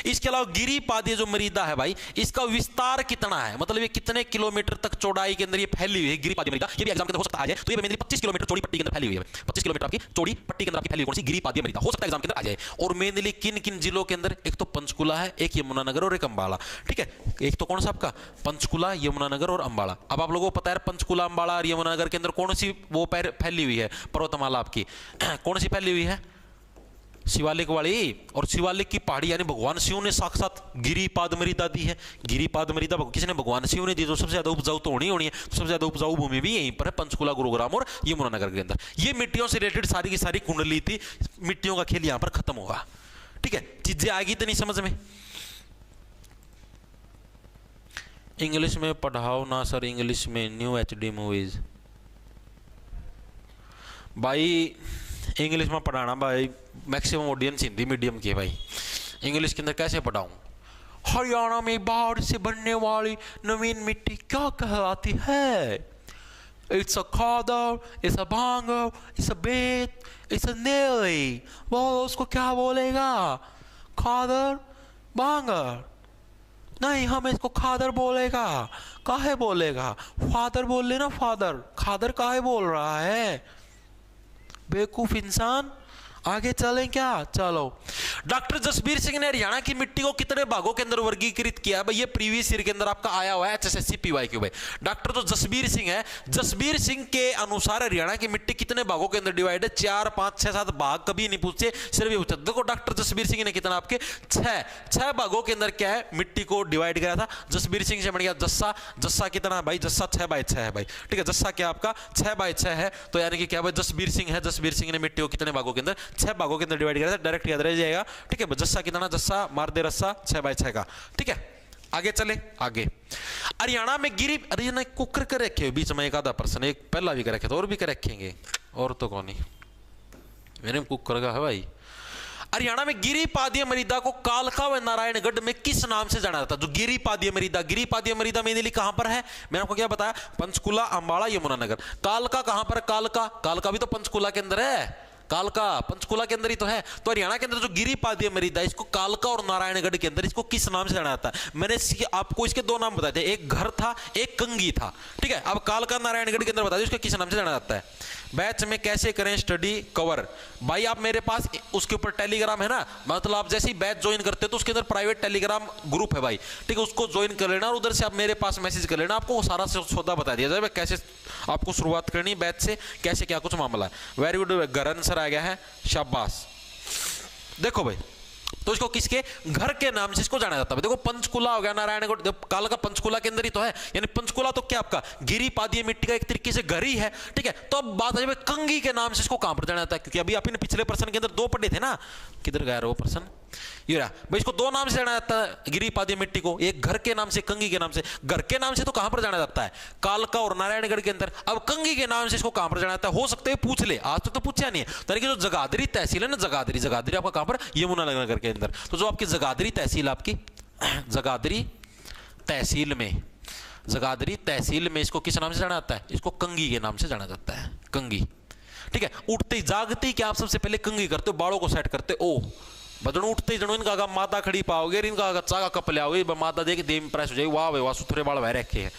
इसके अलावा गिरिपादी जो मृदा है भाई, इसका विस्तार कितना है? मतलब ये कितने किलोमीटर तक चौड़ाई के अंदर ये फैली हुई है गिरिपादी मृदा? ये भी एग्जाम के अंदर हो सकता है आ जाए, तो ये 25 किलोमीटर चौड़ी पट्टी के अंदर फैली हुई है, 25 किलोमीटर आपकी चौड़ी पट्टी के अंदर आपकी फैली हुई कौन सी? गिरिपादी मृदा, हो सकता है एग्जाम के अंदर आ जाए। और मेनली किन किन जिलों के अंदर? एक तो पंचकुला है, एक यमुनानगर और एक अंबाला, ठीक है, एक तो कौन सा आपका पंचकुला, यमुनानगर और अंबाला। अब आप लोगों को पता है पंचकुला, अंबाला और यमुनानगर के अंदर कौन सी वो फैली हुई है पर्वतमाला आपकी? कौन सी फैली हुई है? शिवालिक वाली। और शिवालिक की पहाड़ी यानी भगवान शिव ने साक्षात गिरिपाद मृदा दी है। गिरिपाद मृदा किसने? भगवान शिव ने दी। तो सबसे ज्यादा उपजाऊ तो होनी है, तो सबसे ज्यादा उपजाऊ भूमि भी यहीं पर है, पंचकुला, गुरुग्राम और यमुनानगर के अंदर। ये मिट्टियों से रिलेटेड सारी की सारी कुंडली थी, मिट्टियों का खेल यहां पर खत्म होगा, ठीक है। चीजें आएगी तो नहीं समझ में? इंग्लिश में पढ़ाओ ना सर, इंग्लिश में न्यू HD मूवीज। भाई इंग्लिश में पढ़ाना भाई, मैक्सिमम ऑडियंस हिंदी मीडियम की है भाई, इंग्लिश के अंदर कैसे पढ़ाऊं? हरियाणा में बाढ़ से बनने वाली नवीन मिट्टी क्या कहलाती है? It's a Khadar, it's a भांगर, it's a bat, it's a नेली। वो उसको क्या बोलेगा? खादर, भांगर? नहीं, हम इसको खादर बोलेगा। काहे बोलेगा? फादर बोल लेना, फादर। खादर काहे बोल रहा है? बेवकूफ इंसान। आगे चलें क्या? चलो। डॉक्टर जसबीर सिंह ने हरियाणा की मिट्टी को कितने भागों के अंदर वर्गीकृत किया? भाई ये प्रीवियस ईयर के अंदर आपका आया हुआ है HSSC PYQ भाई। डॉक्टर जो जसबीर सिंह है, जसबीर सिंह के अनुसार हरियाणा की मिट्टी कितने भागों के अंदर डिवाइड है? 4, 5, 6, 7 भाग। कभी नहीं पूछते, सिर्फ ये पूछते। देखो डॉक्टर जसबीर सिंह ने कितना आपके 6 भागों के अंदर क्या है मिट्टी को डिवाइड किया था। जसबीर सिंह से बन गया जस्सा। जस्सा कितना भाई? जस्सा 6/6 है भाई, ठीक है। जस्सा क्या आपका 6/6 है, तो यानी कि क्या भाई जसबीर सिंह है, जसबीर सिंह ने मिट्टी को कितने भागों के अंदर? 6 भागों के अंदर डिवाइड किया था। डायरेक्ट याद रह जाएगा, ठीक है। जस्सा कितना? जस्सा मार दे रस्सा, 6/6 का, ठीक है। आगे चले आगे। हरियाणा में गिरी, अरे ना कुकर कर रखे हो बीच में एक आधा पर्सन, एक पहला भी कर रखे, तो और भी कर रखेंगे, और तो कौन नहीं, मैंने कुकर का है भाई। हरियाणा में गिरिपादीय मृदा को कालका व नारायणगढ़ में किस नाम से जाना जाता है? जो गिरिपादीय मृदा, गिरिपादीय मृदा मेनली कहां पर है? मैंने आपको क्या बताया? पंचकुला, अंबाला, यमुनानगर। कालका कहां पर? कालका, कालका भी तो पंचकुला के अंदर है, कालका पंचकुला के अंदर ही तो है। तो हरियाणा के अंदर जो गिरिपादीय मृदा, इसको कालका और नारायणगढ़ के अंदर इसको किस नाम से जाना जाता है? मैंने आपको इसके 2 नाम बताए थे, एक घर था, एक कंगी था, ठीक है। अब कालका नारायणगढ़ के अंदर बता दो इसको किस नाम से जाना जाता है। बैच में कैसे करें स्टडी कवर? भाई आप मेरे पास उसके ऊपर टेलीग्राम है ना, मतलब आप जैसे ही बैच ज्वाइन करते हो तो उसके अंदर प्राइवेट टेलीग्राम ग्रुप है भाई, ठीक है, उसको ज्वाइन कर लेना और उधर से आप मेरे पास मैसेज कर लेना, आपको सारा सौदा बता दिया जाए कैसे आपको शुरुआत करनी बैच से, कैसे क्या कुछ मामला है। वेरी गुड, गरन सर आ गया है, शाबाश। देखो भाई तो इसको किसके घर के नाम से इसको जाना जाता है। देखो पंचकुला हो गया, नारायणगढ़, काल का पंचकुला के अंदर ही तो है, यानी पंचकुला तो क्या आपका गिरी पादीय मिट्टी का एक तरीके से घर ही है, ठीक है। तो अब बात है कंगी के नाम से इसको कहां पर जाना जाता है, क्योंकि अभी आपने पिछले प्रश्न के अंदर दो पढ़े थे ना, किधर गया वो प्रश्न, ये रहा भाई, इसको दो नाम से जाना जाता है गिरी पादीय मिट्टी को, एक घर के नाम से, कंगी के नाम से। घर के नाम से तो कहां पर जाना जाता है, कालका और नारायणगढ़ के अंदर। अब कंगी के नाम से इसको कहां पर जाना जाता है, हो सकता है पूछ ले, आज तक तो पूछा नहीं है। तो जो जगाधरी तहसील है ना, जगाधरी आपका कहां पर, यमुनानगर के अंदर। तो जो आपकी जगाधरी तहसील, आपकी जगाधरी तहसील में इसको किस नाम से जाना जाता है, इसको कंगी के नाम से जाना जाता है, कंगी, ठीक है। उठते ही जागते ही क्या आप सबसे पहले कंगी करते हो, बालों को सेट करते हो, ओ बदन उठते ही जनो इनका आगा माता खड़ी पाओगे, इनका आगा चागा कप ले आओगे, माता देख देव प्रेस हो जाएगी, वाह वे वाह सुथरे बाल वह रखे हैं,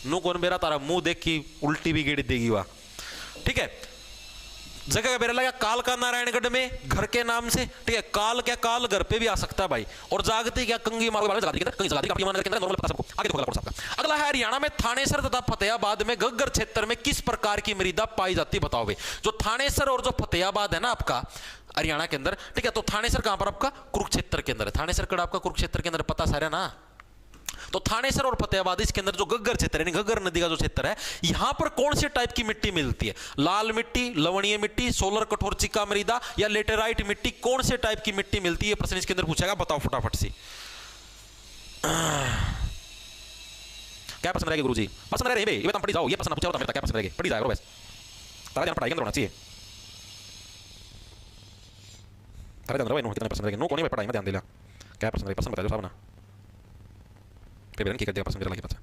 नु कौन मेरा तारा मुंह देख की उल्टी भी गेड़ी देगी वाह, ठीक है। जगह का बेरा लगा काल का नारायणगढ़ में घर के नाम से, ठीक है। काल क्या, काल घर पे भी आ सकता है भाई, और जागते क्या कंगी मारोगे, अगला है हरियाणा में थानेसर तथा फतेहाबाद में घग्गर क्षेत्र में किस प्रकार की मृदा पाई जाती है, बताओ भाई। जो थानेसर और जो फतेहाबाद है ना आपका हरियाणा के अंदर, ठीक है। तो थानेसर कहां पर आपका, कुरुक्षेत्र के अंदर है, थानेसर कड़ा आपका कुरुक्षेत्र के अंदर, पता सारा ना। तो थानेसर और फतेहाबाद इसके अंदर जो घग्गर क्षेत्र है, घग्गर नदी का जो क्षेत्र है, यहां पर कौन से टाइप की मिट्टी मिलती है, लाल मिट्टी, लवणीय मिट्टी, सोलर कठोर चिका मृदा या लेटेराइट मिट्टी, कौन से टाइप की मिट्टी मिलती है, प्रश्न इसके अंदर पूछेगा, बताओ फटाफट से। क्या पसंद रहेगा गुरुजी, पसंद रहे ये तुम पढ़ी जाओ, ये पसंद पूछा होता मेरे क्या पसंद रहेगा, पढ़ी जाएगा बस, तारा ध्यान पढ़ाई के अंदर होना चाहिए, तारा ध्यान रहो कितना पसंद रहेगा, नो कोनी में पढ़ाई में ध्यान दिला, क्या पसंद रहेगा, पसंद बता दो साहब ना, फिर की कर देगा पसंद लगे पता।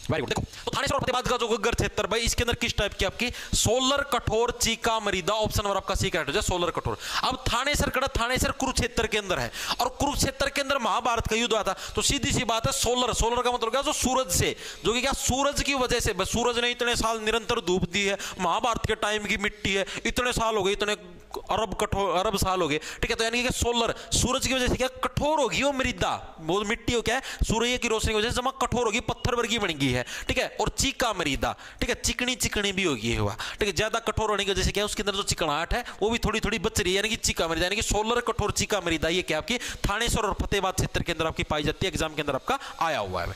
Very good. देखो तो थानेसर और फतेहाबाद का जो घग्गर क्षेत्र भाई, इसके अंदर किस टाइप की आपकी, सोलर कठोर चीका मृदा, ऑप्शन नंबर आपका सी करेक्ट हो जाए, सोलर कठोर। अब थानेसर कड़ा, थानेसर कुरुक्षेत्र के अंदर है, और कुरुक्षेत्र के अंदर महाभारत का युद्ध हुआ था, तो सीधी सी बात है सोलर, सोलर का मतलब क्या, जो सूरज से, जो कि क्या सूरज की वजह से, सूरज ने इतने साल निरंतर धूप दी है, महाभारत के टाइम की मिट्टी है, इतने साल हो गए, इतने अरब कठोर, अरब साल हो गए, ठीक है। तो यानी कि सोलर, सूरज की वजह से क्या कठोर होगी वो मृदा, वो मिट्टी हो क्या है, सूर्य की रोशनी की वजह से जमा कठोर होगी, पत्थर वर्गी बन गई है, ठीक है। और चीका मृदा, ठीक है, चिकनी चिकनी भी होगी हुआ, ठीक है। ज्यादा कठोर होने की वजह से क्या उसके अंदर जो चिकनाहट है वो भी थोड़ी थोड़ी बच रही है, यानी कि चीका मृदा, यानी कि सोलर कठोर चीका मृदा, ये क्या आपकी थानेसर और फतेहाबाद क्षेत्र के अंदर आपकी पाई जाती है, एग्जाम के अंदर आपका आया हुआ है।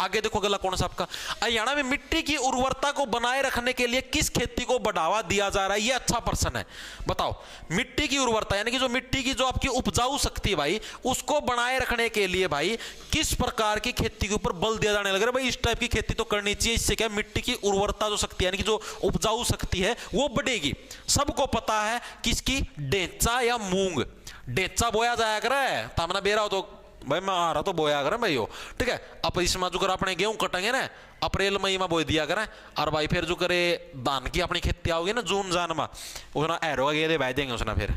आगे देखो अगला कौन सा आपका, हरियाणा में मिट्टी की उर्वरता को बनाए रखने के लिए किस खेती को बढ़ावा दिया जा रहा है, ये अच्छा प्रश्न है, बताओ। मिट्टी की उर्वरता यानी कि जो मिट्टी की जो आपकी उपजाऊ शक्ति है भाई, उसको बनाए रखने के लिए भाई किस प्रकार की खेती के ऊपर बल दिया जाने लग रहा है भाई, इस टाइप की खेती तो करनी चाहिए, इससे क्या मिट्टी की उर्वरता जो शक्ति यानी कि जो उपजाऊ शक्ति है वो बढ़ेगी। सबको पता है किसकी, डेचा या मूंग, डेचा बोया जाया करे, तामना बेरा हो तो भाई मैं आ रहा तो बोया करें भाई हो, ठीक है। अब इसमें जो कर अपने गेहूं कटेंगे ना अप्रैल मई में बोई दिया करें, और भाई फिर जो करे धान की अपनी खेती आओगी ना जून जान में, उसना एरो गेले बह देंगे उसने, फिर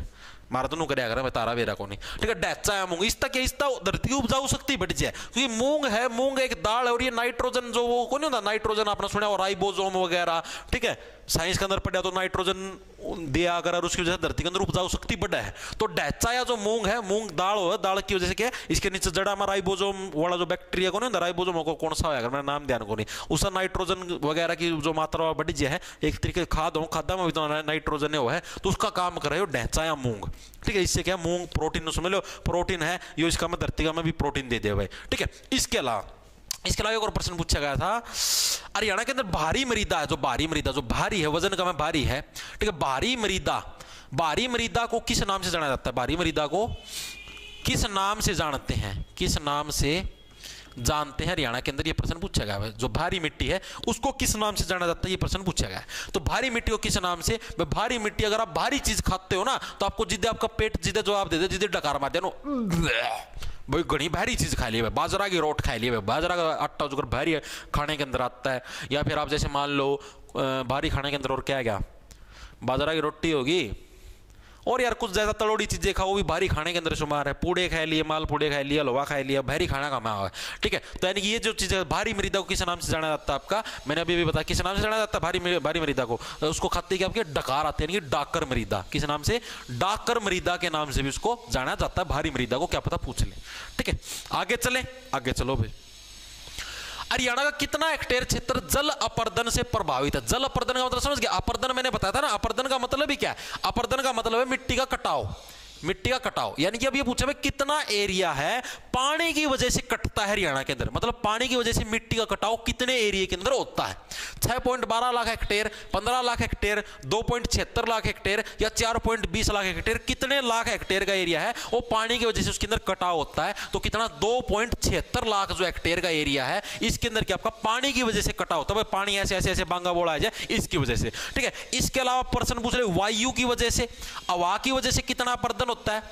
मारा तो नू कर मैं तारा बेरा को नहीं, ठीक है। डेचा है मूंग, इस तक इसका धरती की उपजाऊ शक्ति बढ़ जाए, क्योंकि मूंग है, मूंग एक दाल है, और ये नाइट्रोजन जो वो कौन होता, नाइट्रोजन आपने सुना और राइबोसोम वगैरह, ठीक है, साइंस के अंदर पढ़ा तो नाइट्रोजन दिया अगर, और उसकी वजह से धरती के अंदर उपजाऊ शक्ति बढ़ा है। तो डेचा या जो मूंग है, मूंग दाल हो, दाल की वजह से क्या इसके नीचे जड़ा में राइबोसोम वाला जो बैक्टीरिया को नहीं, राइबोसोम को कौन सा होगा, मेरा नाम ध्यान को नहीं, उसका नाइट्रोजन वगैरह की जो मात्रा बढ़ जाए है, एक तरीके खाद हो, खादा में भी तो नाइट्रोजन है, तो उसका काम कर रहे हो डेचा या मूंग, ठीक है। इससे क्या मूंग प्रोटीन समझ लो, प्रोटीन है ये, इसका में धरती का में भी प्रोटीन दे दे भाई, ठीक है। इसके अलावा एक और प्रश्न पूछा गया था, हरियाणा के अंदर भारी मृदा है, जो भारी मृदा जो भारी है, वजन का में भारी है, ठीक है। भारी मृदा को किस नाम से जाना जाता है, भारी मृदा को किस नाम से जानते हैं, किस नाम से जानते हैं, हरियाणा के अंदर ये प्रश्न पूछा गया है। जो भारी मिट्टी है उसको किस नाम से जाना जाता है, ये प्रश्न पूछा गया है। तो भारी मिट्टी को किस नाम से, भारी मिट्टी, अगर आप भारी चीज खाते हो ना तो आपको जिद्दे आपका पेट जिद्दे जवाब दे दे, जिद्दे डकार मार देनो भाई घनी भारी चीज खा ली है, बाजरा की रोट खा ली है, बाजरा का आटा जो भारी है खाने के अंदर आता है, या फिर आप जैसे मान लो भारी खाने के अंदर और क्या है, क्या बाजरा की रोटी होगी, और यार कुछ ज्यादा तलोड़ी चीजें खाओ, वो भी भारी खाने के अंदर शुमार है, पूड़े खा लिए, माल पूड़े खा लिया, हलवा खा लिया, भारी खाना का है, ठीक है। तो यानी कि ये जो चीजें भारी मृदा को किस नाम से जाना जाता है आपका, मैंने अभी भी बताया किस नाम से जाना जाता है भारी मृदा को, उसको खाते क्या आपके डकार आते हैं, यानी कि डाकर मृदा, किस नाम से, डाकर मृदा के नाम से भी उसको जाना जाता है, भारी मृदा को, क्या पता पूछ ले, ठीक है। आगे चले, आगे चलो भाई। हरियाणा का कितना हेक्टेयर क्षेत्र जल अपर्दन से प्रभावित है, जल अपर्दन का मतलब समझ गया, अपर्दन मैंने बताया था ना, अपर्दन का मतलब ही क्या है, अपर्दन का मतलब है मिट्टी का कटाव, मिट्टी का कटाव, यानी कि अब ये पूछा भाई कितना एरिया है पानी की वजह से कटता है हरियाणा के अंदर, मतलब पानी की वजह से मिट्टी का कटाव कितने एरिया के अंदर होता है। 6.12 lakh hectare, 15 lakh hectare, 2.76 lakh hectare या 4.20 लाख हेक्टेयर, कितने लाख हेक्टेयर का एरिया है वो पानी की वजह से उसके अंदर कटाव होता है। तो कितना 2.76 लाख जो हेक्टेयर का एरिया है इसके अंदर क्या आपका पानी की वजह से कटा होता है। पानी ऐसे ऐसे ऐसे बांगा बोला है इसकी वजह से, ठीक है। इसके अलावा प्रश्न पूछ रहे वायु की वजह से, हवा की वजह से कितना अपरदन होता है,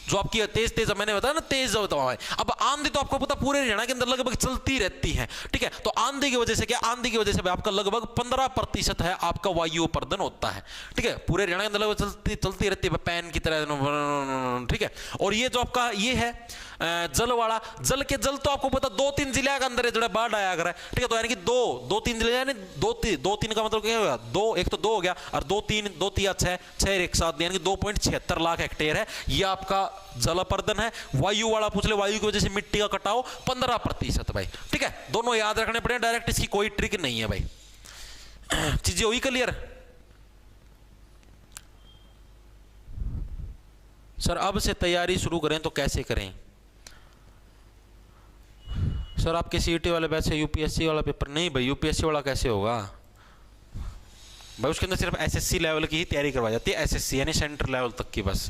जो आपकी तेज तेज मैंने बताया ना तेज हवा है। अब आंधी तो आपको पता पूरे हरियाणा के अंदर लगभग चलती रहती है, ठीक है। तो आंधी की वजह से क्या, आंधी की वजह से आपका लगभग 15% है आपका वायु अपरदन होता है, ठीक है। पूरे हरियाणा के अंदर लगभग चलती रहती है पैन की तरह, ठीक है। और ये जो आपका ये है जल वाला, जल के जल तो आपको पता 2-3 जिले के अंदर जो बाढ़ आया अगर है, ठीक है। तो यानी कि 2-3 जिले, यानी 2-3 का मतलब क्या होगा, 2 एक तो 2 हो गया और 2-3 2-3 6 एक 7, यानी कि 2.76 लाख हेक्टेयर है ये आपका जल अपरदन है। वायु वाला पूछ ले, वायु की वजह से मिट्टी का कटाव 15% भाई, ठीक है। दोनों याद रखने पड़े डायरेक्ट, इसकी कोई ट्रिक नहीं है भाई। चीजें हुई क्लियर सर? अब से तैयारी शुरू करें तो कैसे करें सर? आपके सीईटी वाले बैच से यूपीएससी वाला पेपर नहीं भाई, यूपीएससी वाला कैसे होगा भाई? उसके अंदर सिर्फ एसएससी लेवल की ही तैयारी करवाई जाती है, एसएससी यानी सेंटर लेवल तक की बस।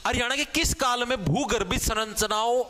हरियाणा के किस काल में भूगर्भित संरचनाओं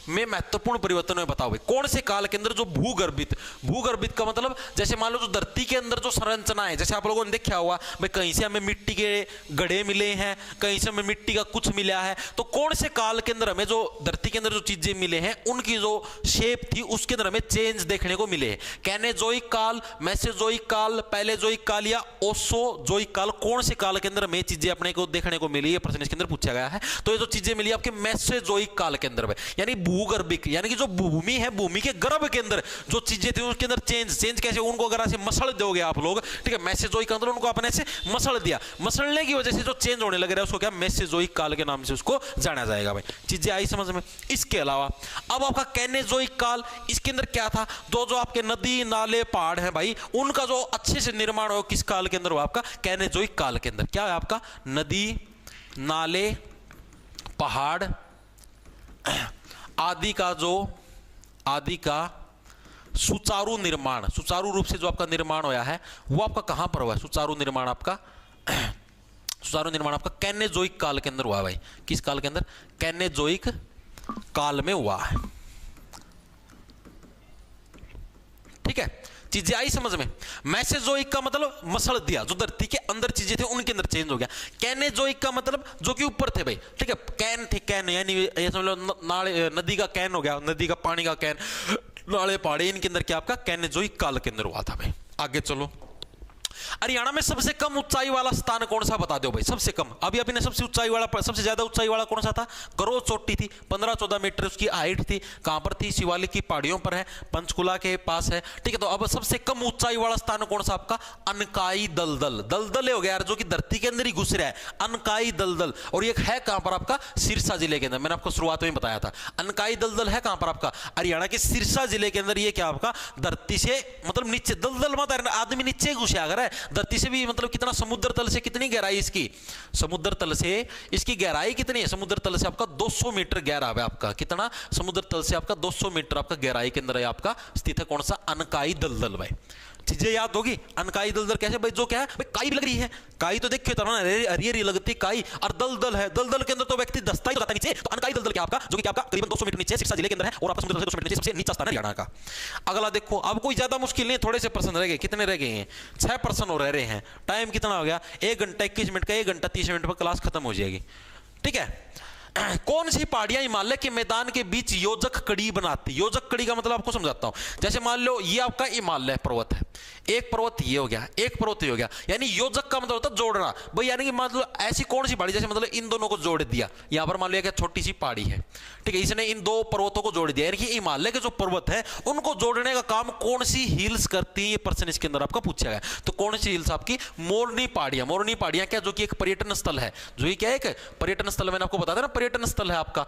में महत्वपूर्ण परिवर्तन है बताओ भाई, कौन से काल के अंदर जो भूगर्भित, भूगर्भित का मतलब जैसे मान लो जो धरती के अंदर जो संरचना है, जैसे आप लोगों ने देखा होगा भाई कहीं से हमें मिट्टी के गड्ढे मिले हैं, कहीं से हमें मिट्टी का कुछ मिला है, तो कौन से काल के अंदर हमें जो धरती के अंदर जो चीजें मिले हैं उनकी जो शेप थी उसके अंदर हमें चेंज देखने को मिले हैं। कैनेजोइक काल, मेसेजोइक काल, पैलेजोइक काल या ओसोजोइक काल, कौन से काल के अंदर हमें चीजें अपने को देखने को मिली, ये प्रश्न इसके अंदर पूछा गया है। तो ये जो चीजें मिली आपके मेसेजोइक काल के अंदर, यानी भूगर्भिक, यानी कि जो भूमि है भूमि के गर्भ के अंदर जो चीजें थी उसके अंदर चेंज कैसे, उनको अगर ऐसे मसल दोगे आप लोग, ठीक है, मेसेजोइक के अंदर उनको आपने ऐसे मसल दिया, मसलने की वजह से जो चेंज होने लग रहा है उसको क्या मेसेजोइक काल के नाम से उसको जाना जाएगा भाई। चीजें आई समझ में? इसके अलावा अब आपका कैनेजोइक काल, इसके अंदर क्या था, जो आपके नदी नाले पहाड़ है भाई उनका जो अच्छे से निर्माण हो किस काल के अंदर हो आपका कैनेजोइक काल के अंदर। क्या है आपका नदी नाले पहाड़ आदि का सुचारू निर्माण, सुचारू रूप से जो आपका निर्माण होया है वो आपका कहां पर हुआ है? सुचारू निर्माण आपका सुचारू निर्माण आपका कैनेजोइक काल के अंदर हुआ भाई। किस काल के अंदर? कैनेजोइक काल में हुआ है, ठीक है। चीजें आई समझ में? मेसेजोइक का मतलब मसल दिया, जो धरती के अंदर चीजें थे उनके अंदर चेंज हो गया। कैनेजोइक का मतलब जो कि ऊपर थे भाई, ठीक है, कैन थे, कैन यानी ये समझ लो नाले नदी का कैन हो गया, नदी का पानी का कैन, नाले पहाड़ी, इनके अंदर क्या आपका कैनेजोइक काल के अंदर हुआ था भाई। आगे चलो, हरियाणा में सबसे कम ऊंचाई वाला स्थान कौन सा बता दो भाई? सबसे कम, अभी अभी ने सबसे ऊंचाई वाला, सबसे ज्यादा ऊंचाई वाला कौन सा था? गरोह चोटी थी, 15-14 मीटर उसकी हाइट थी। कहां पर थी? शिवालिक की पहाड़ियों पर है, पंचकुला के पास है, ठीक है। तो अब सबसे कम ऊंचाई वाला स्थान कौन सा आपका? अनकाई दलदल, दलदल हो गया यार जो कि धरती के अंदर ही घुस रहा है, अनकाई दलदल। और ये है कहां पर आपका? सिरसा जिले के अंदर। मैंने आपको शुरुआत में बताया था अनकाई दलदल है कहां पर आपका? हरियाणा के सिरसा जिले के अंदर। ये क्या आपका धरती से मतलब नीचे दलदल मत आदमी नीचे घुसे अगर है धरती से भी, मतलब कितना समुद्र तल से कितनी गहराई इसकी? समुद्र तल से इसकी गहराई कितनी है? समुद्र तल से आपका 200 मीटर गहरा है आपका। कितना? समुद्र तल से आपका 200 मीटर आपका गहराई के अंदर है आपका स्थित है कौन सा? अनकाई दलदल भाई। चीजें याद होगी। अनकाई दलदल कैसे भाई? जो क्या है भाई, काई भी लग रही है, काई तो देखिए हरी हरी लगती काई, और दलदल है, दलदल के अंदर तो व्यक्ति दस्ता ही तो जाता है नीचे। तो अनकाई दलदल क्या आपका? जो कि आपका करीबन 200 मीटर नीचे सिरसा जिले के अंदर है, और आपका समुद्र तल से 200 मीटर नीचे सबसे नीचा स्थान है हरियाणा का। अगला देखो, अब कोई ज्यादा मुश्किल नहीं, थोड़े से प्रश्न रह गए। कितने रह गए हैं? 6 प्रश्न और रह रहे हैं। टाइम कितना हो गया? 1 घंटा 21 मिनट का, 1 घंटा 30 मिनट पर क्लास खत्म हो जाएगी, ठीक है। कौन सी पहाड़ियां हिमालय के मैदान के बीच योजक कड़ी बनाती? योजक कड़ी का मतलब आपको समझाता हूं। जैसे मान लो ये आपका हिमालय पर्वत है, एक पर्वत ये हो गया, एक पर्वत ये हो गया, यानी योजक का मतलब होता है जोड़ना भाई। यानी कि मान लो ऐसी कौन सी पहाड़ी, जैसे मतलब इन दोनों को जोड़ दिया। यहां पर मान लिया कि छोटी सी पहाड़ी है, ठीक है, इसने इन 2 पर्वतों को जोड़ दिया, यानी कि हिमालय के जो पर्वत है उनको जोड़ने का काम कौन सी हिल्स करती है? ये प्रश्न इसके अंदर आपका पूछा गया। तो कौन सी हिल्स आपकी? मोरनी पहाड़ियां। मोरनी पहाड़ियां क्या? जो कि एक पर्यटन स्थल है, जो कि क्या है? एक पर्यटन स्थल। मैंने आपको बताया ना पर्यटन स्थल है आपका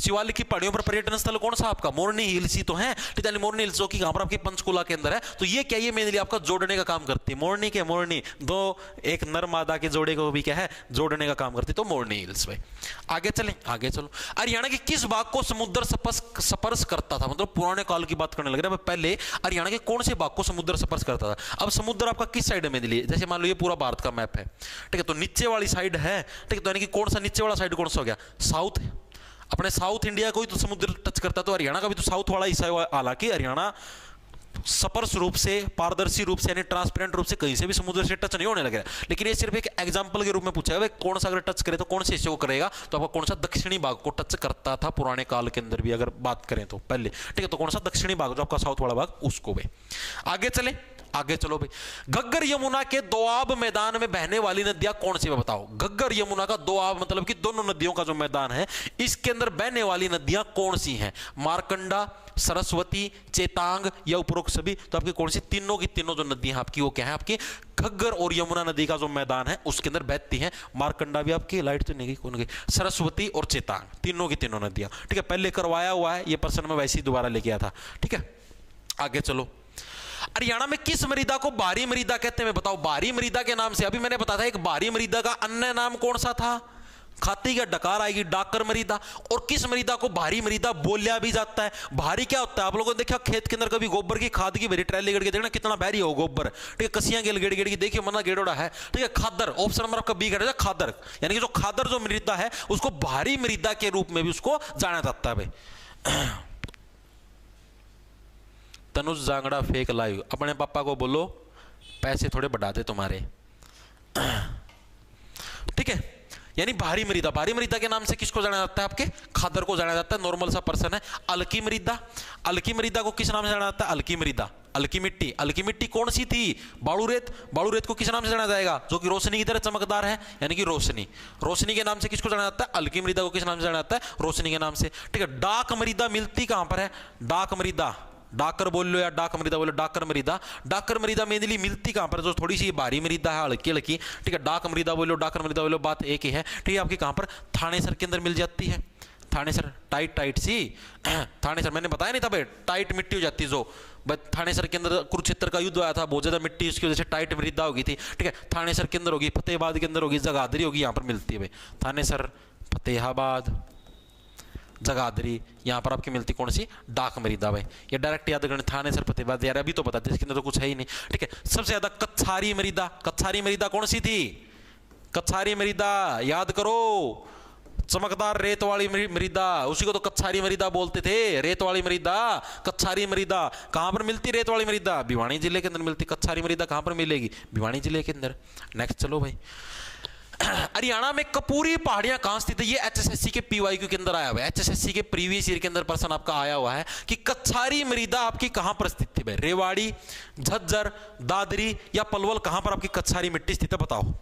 शिवालिक की पहाड़ियों पर पर्यटन स्थल कौन सा आपका? मोरनी हिल्स ही तो है, ठीक है। मोरनी हिल्स जो कि कहां पर आपके पंचकुला के अंदर है। तो ये क्या, ये मेरे लिए आपका जोड़ने का काम करती है। मोरनी के मोरनी दो, एक नर मादा के जोड़े को भी क्या है, जोड़ने का काम करती है। तो मोरनी हिल्स भाई। आगे चलें, आगे चलो। हरियाणा के किस भाग को समुद्र स्पर्श करता था? मतलब पुराने काल की बात करने लग रहे हैं। पहले हरियाणा के कौन से भाग को समुद्र स्पर्श करता था? अब समुद्र आपका किस साइड में लिए, जैसे मान लो ये पूरा भारत का मैप है, ठीक है, तो नीचे वाली साइड है, ठीक है, तो यानी कि कौन सा नीचे वाला साइड कौन सा हो गया? साउथ। अपने साउथ इंडिया को ही तो समुद्र टच करता है, तो हरियाणा का भी तो साउथ वाला हिस्सा है। हालांकि हरियाणा स्पर्श रूप से, पारदर्शी रूप से, यानी ट्रांसपेरेंट रूप से कहीं से भी समुद्र से टच नहीं होने लग रहा है, लेकिन ये सिर्फ एक एग्जांपल के रूप में पूछा है, कौन सा अगर टच करे तो कौन से हिस्से को करेगा? तो आपका कौन सा दक्षिणी भाग को टच करता था पुराने काल के अंदर भी अगर बात करें तो पहले, ठीक है, तो कौन सा दक्षिणी भाग जो आपका साउथ वाला भाग, उसको भी। आगे चले, आगे चलो भाई। घग्गर यमुना के दोआब मैदान में बहने वाली नदियां कौन सी है बताओ? घग्गर यमुना का दोआब मतलब कि दोनों नदियों का जो मैदान है, इसके अंदर बहने वाली नदियां कौन सी हैं? मारकंडा, सरस्वती, चेतांग या उपरोक्त सभी? तो आपकी कौन सी? तीनों की तीनों जो नदियां आपकी वो क्या है? आपकी घग्गर और यमुना नदी का जो मैदान है उसके अंदर बहती हैं। मारकंडा भी आपकी, लाइट तो नहीं गई, कौन गई? सरस्वती और चेतांग, तीनों की तीनों नदियां, ठीक है। पहले करवाया हुआ है ये प्रश्न, में वैसे ही दोबारा लेके आया था, ठीक है। आगे चलो। हरियाणा में किस मृदा को बारी मृदा कहते हैं बताओ? बारी मृदा के नाम से अभी मैंने बताया था, एक बारी मृदा का अन्य नाम कौन सा था? खाती का डकार आएगी, डाकर मृदा। और किस मृदा को भारी मृदा बोलिया भी जाता है? भारी क्या होता है? आप लोगों ने देखा खेत के अंदर कभी गोबर की खाद की भरी ट्रैली गड़ के देखना कितना भारी हो गोबर, ठीक है, कसियां गेड़ गेड़ की देखिए, मना गेड़ोड़ा है, ठीक है। खादर, ऑप्शन नंबर आपका बी है खादर, यानी कि जो खादर जो मृदा है उसको भारी मृदा के रूप में भी उसको जाना जाता है भाई। तनुज जांगड़ा फेक लाइव, अपने पापा को बोलो पैसे थोड़े बढ़ा दे तुम्हारे, ठीक है। यानी भारी मृदा, भारी मृदा के नाम से किसको जाना जाता है? आपके खादर को जाना जाता है। नॉर्मल सा पर्सन है। अलकी मृदा, अलकी मृदा को किस नाम से जाना जाता है? अलकी मृदा, अलकी मिट्टी। अलकी मिट्टी कौन सी थी? बालू रेत। बालू रेत को किस नाम से जाना जाएगा? जो कि रोशनी की तरह चमकदार है, यानी कि रोशनी। रोशनी के नाम से किसको जाना जाता है? अलकी मृदा को किस नाम से जाना जाता है? रोशनी के नाम से, ठीक है। डाक मृदा मिलती कहां पर है? डाक मृदा, डाकर बोल लो या डाक मृदा बोलो, डाकर मृदा। डाकर मृदा मेनली मिलती कहां पर? जो थोड़ी सी भारी मृदा है, हल्की हल्की, ठीक है। डाक मृदा बोलो, डाकर मृदा बोलो, बात एक ही है, ठीक है। आपकी कहां पर? थानेसर के अंदर मिल जाती है। थानेसर टाइट टाइट सी, थानेसर मैंने बताया नहीं था भाई, टाइट मिट्टी हो जाती है जो, बट थानेसर के अंदर कुरुक्षेत्र का युद्ध आया था, बहुत ज्यादा मिट्टी, उसकी वजह से टाइट मृदा होगी थी, ठीक है। थानेसर के अंदर होगी, फतेहाबाद के अंदर होगी, जगाधरी होगी, यहाँ पर मिलती है भाई। थानेसर, फतेहाबाद, जगाधरी, यहाँ पर आपकी मिलती कौन सी? डाक मृदा भाई। ये डायरेक्ट याद करने, थानेसर, फतेहाबाद, यार अभी तो बता दें, इसके अंदर तो कुछ है ही नहीं, ठीक है। सबसे ज्यादा कच्छारी मृदा, कच्छारी मृदा कौन सी थी? कच्छारी मृदा याद करो, चमकदार रेत वाली मृदा, उसी को तो कच्छारी मृदा बोलते थे। रेत वाली मृदा, कच्छारी मृदा। कहां पर मिलती रेत वाली मृदा? भिवानी जिले के अंदर मिलती। कच्छारी मृदा कहां पर मिलेगी? भिवानी जिले के अंदर। नेक्स्ट चलो भाई। हरियाणा में कपूरी पहाड़ियां कहां स्थित है? ये एचएसएससी के पीवाईक्यू के अंदर आया हुआ है, एचएसएससी के प्रीवियस ईयर के अंदर प्रश्न आपका आया हुआ है कि कच्छारी मृदा आपकी कहां पर स्थित थी भाई? रेवाड़ी, झज्जर, दादरी या पलवल, कहां पर आपकी कच्छारी मिट्टी स्थित है बताओ?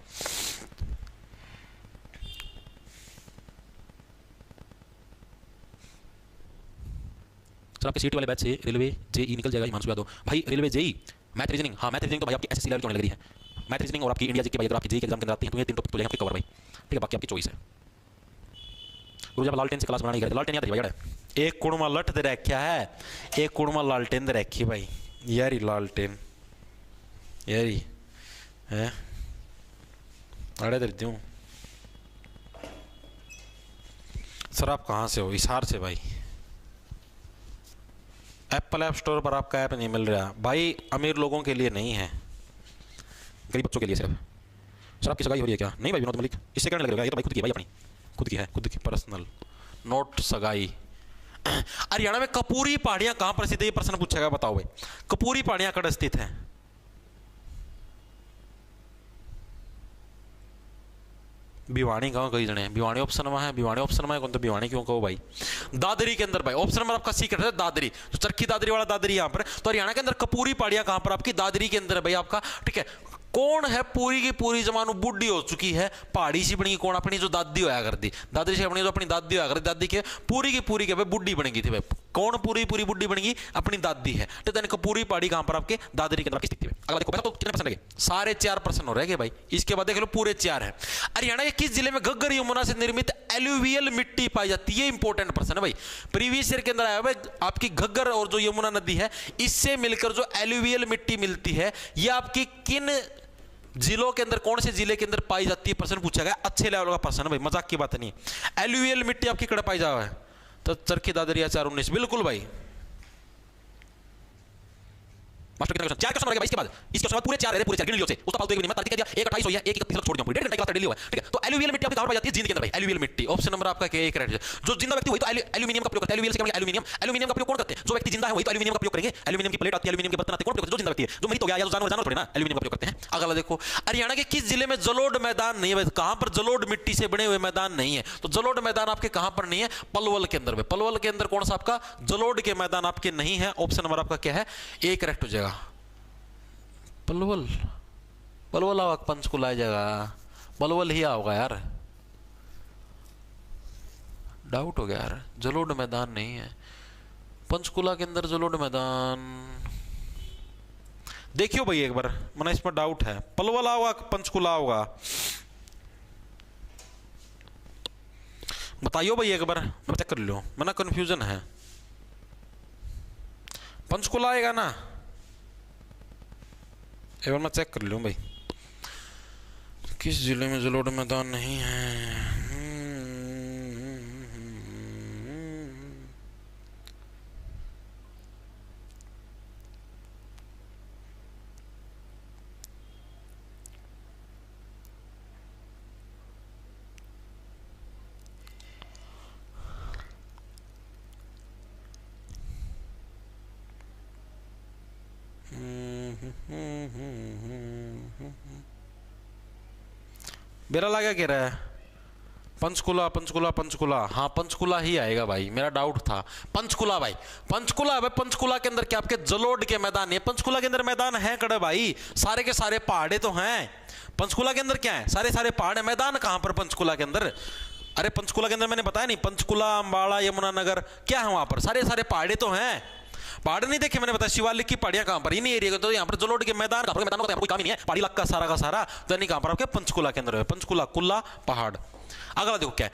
सर आपके सीटी वाले बैच से रेलवे जेई निकल जाएगा, हिमांशु यादव भाई। रेलवे जेई, मैथ रीजनिंग, हाँ मैथ रीजनिंग तो भाई आपकी एसएससी लेवल की होने लग रही है। मैथ रीजनिंग और आपकी इंडिया जी के भाई अगर आपकी जेई के एग्जाम के अंदर आती है तो ये तीन टॉपिक तो आपके कवर भाई, ठीक है। बाकी आपकी चॉइस है। गुरु जब लालटेन से क्लास बनानी है, लालटेन याद है भाई, एक कुण में लट दे रखा है, एक कुण में लालटेन दे रखी भाई, यारी लालटेन यारी है, अड़े दे दूं। सर आप कहाँ से हो? हिसार से भाई। एप्पल ऐप स्टोर पर आपका ऐप नहीं मिल रहा भाई, अमीर लोगों के लिए नहीं है, गरीब बच्चों के लिए सिर्फ। सर आपकी सगाई हो रही है क्या? नहीं भाई विनोद मलिक, इससे कहने लग रहा है, ये तो भाई खुद की है भाई, अपनी खुद की है, खुद की पर्सनल, नोट सगाई। हरियाणा में कपूरी पहाड़ियां कहां पर स्थित है? ये प्रश्न पूछा गया, बताओ भाई कपूरी पहाड़ियां कहां स्थित है? भिवानी गांव कई जने, भिवानी ऑप्शन में है, भिवानी ऑप्शन में है, कौन तो भिवानी क्यों कहो भाई? दादरी के अंदर भाई, ऑप्शन नंबर आपका सी कट है दादरी, तो चरखी दादरी वाला दादरी यहाँ पर। तो हरियाणा के अंदर कपूरी पहाड़ियां कहां पर? आपकी दादरी के अंदर भाई आपका, ठीक है। कौन है पूरी की पूरी जमानो बुढ़ी हो चुकी है, पहाड़ी सी बनी कौन? अपनी जो दादी होया करती, दादरी से अपनी जो अपनी दादी होया करती, दादी के पूरी की पूरी के भाई बुढ़ी बनेगी थी भाई, कौन पूरी पूरी बुढ़ी बनेगी? अपनी दादी है। तो तनिक पूरी पहाड़ी कहां पर? आपके दादरी के अंदर आपकी स्थिति में। अगला देखो, तो कितने परसेंट लगे? सारे 4% हो रहे हैं भाई। इसके बाद देख लो पूरे 4 है। हरियाणा के किस जिले में घग्गर यमुना से निर्मित एलुवियल मिट्टी पाई जाती है? इंपॉर्टेंट प्रश्न है भाई, प्रीवियस ईयर के अंदर आया भाई। आपकी घग्गर और जो यमुना नदी है इससे मिलकर जो एलुवियल मिट्टी मिलती है, यह आपकी किन जिलों के अंदर, कौन से जिले के अंदर पाई जाती है? प्रश्न पूछा गया, अच्छे लेवल का प्रश्न है भाई, मजाक की बात नहीं है। एलुवियल मिट्टी आपकी कड़ा पाई जावा है? तो चरखी दादरिया 419 बिल्कुल भाई। मास्टर कितना क्वेश्चन? 4 क्वेश्चन रहेगा भाई। इसके बाद पूरे 4 रहे, पूरे 4 गिन लियो से। उसका फालतू एक नहीं, मैं तारीख कह दिया 1/28 हो गया, 1/31 छोड़ दिया, पूरी 1.5 घंटे क्लास लिया हुआ है, ठीक है। तो एलुवियल मिट्टी आपकी कहां पाई जाती है? जिंद के अंदर भाई। एलुवियल मिट्टी ऑप्शन नंबर आपका क्या है? करेक्ट है। जो जिंदा व्यक्ति वही तो एल्यूमिनियम का प्रयोग करता है। एलुवियल से क्या मतलब? एल्यूमिनियम। एल्यूमिनियम का प्रयोग कौन करते हैं? जो व्यक्ति जिंदा है वही तो एल्यूमिनियम का प्रयोग करेंगे। एल्यूमिनियम की प्लेट आती है, एल्यूमिनियम के बर्तन आते हैं, कौन प्रयोग करता है? जो जिंदा व्यक्ति है। जो मृत हो गया या जो जानवर थोड़ी ना एल्यूमिनियम का प्रयोग करते हैं। अगला देखो, हरियाणा के किस जिले में जलोढ़ मैदान नहीं है? कहां पर जलोढ़ मिट्टी से बने हुए मैदान नहीं है? तो जलोढ़ मैदान आपके कहां पर नहीं है? पलवल के अंदर। पलवल के अंदर कौन सा आपका? जलोढ़ के मैदान आपके नहीं है। ऑप्शन नंबर आपका क्या है? ए करेक्ट हो जाएगा। पलवल, पलवल आवा पंचकुला जाएगा, पलवल ही आओगा यार, डाउट हो गया यार। जलोढ़ मैदान नहीं है पंचकुला के अंदर, जलोढ़ मैदान देखियो भाई एक बार, मैंने इसमें डाउट है। पलवल आओगा पंचकुला होगा, बताइयो भाई एक बार, मैं चेक कर लो, मैंने कंफ्यूजन है। पंचकुला आएगा ना? एक बार मैं चेक कर लूँ भाई, किस जिले में जलोढ़ मैदान नहीं है? मेरा लगा कह रहा है पंचकुला, पंचकुला, पंचकुला। हाँ पंचकुला ही आएगा भाई, मेरा डाउट था पंचकुला भाई। पंचकुला भाई, पंचकुला के अंदर क्या आपके जलोढ़ के मैदान है? पंचकुला के अंदर मैदान है कड़े भाई, सारे के सारे पहाड़े तो हैं। पंचकुला के अंदर क्या है? सारे सारे पहाड़ है। मैदान कहां पर पंचकुला के अंदर? अरे पंचकुला के अंदर मैंने बताया नहीं, पंचकुला, अंबाला, यमुनानगर क्या है वहां पर? सारे सारे पहाड़े तो हैं। पहाड़ नहीं देखे मैंने बताया, शिवालिक की पहाड़ियां कहां पर? इन्हीं एरिया, तो यहाँ पर जलोढ़ के मैदान, मैदान का कोई काम ही नहीं है, पहाड़ी इलाका सारा का सारा, तो नहीं कहां पर? आपके पंचकुला के अंदर है। पंचकुला, कुल्ला पहाड़। अगला देखो क्या है,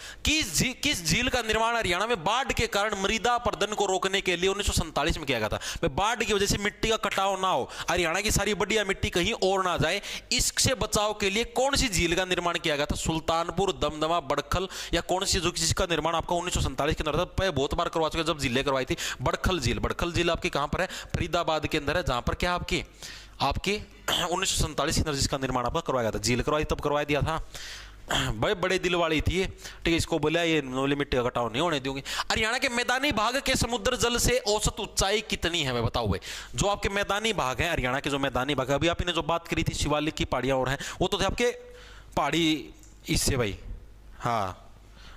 किस झील का निर्माण हरियाणा में बाढ़ के कारण मृदा अपरदन को रोकने के लिए 1947 में किया गया था? बाढ़ की वजह से मिट्टी का कटाव ना हो, हरियाणा की सारी बढ़िया मिट्टी कहीं और ना जाए, इससे बचाव के लिए कौन सी झील का निर्माण किया गया था? सुल्तानपुर, दमदमा, बड़खल, या कौन सी? जो जिसका निर्माण आपका 1947 के अंदर था, बहुत बार करवा चुके जब जिले करवाई थी। बड़खल झील, बड़खल झील आपकी कहां पर है? फरीदाबाद के अंदर है, जहां पर क्या आपकी 1947 के अंदर जिसका निर्माण आपका करवाया गया था। झील करवाई तब करवा दिया था भाई, बड़े दिल वाली थी, ठीक है। इसको बोला ये नोली मिट्टी का कटाव नहीं होने दूंगी। हरियाणा के मैदानी भाग के समुद्र जल से औसत ऊंचाई कितनी है? मैं बताओ भाई, जो आपके मैदानी भाग है हरियाणा के, जो मैदानी भाग है, अभी आपने जो बात करी थी शिवालिक की पहाड़ियां और हैं, वो तो थे आपके पहाड़ी इससे भाई, हाँ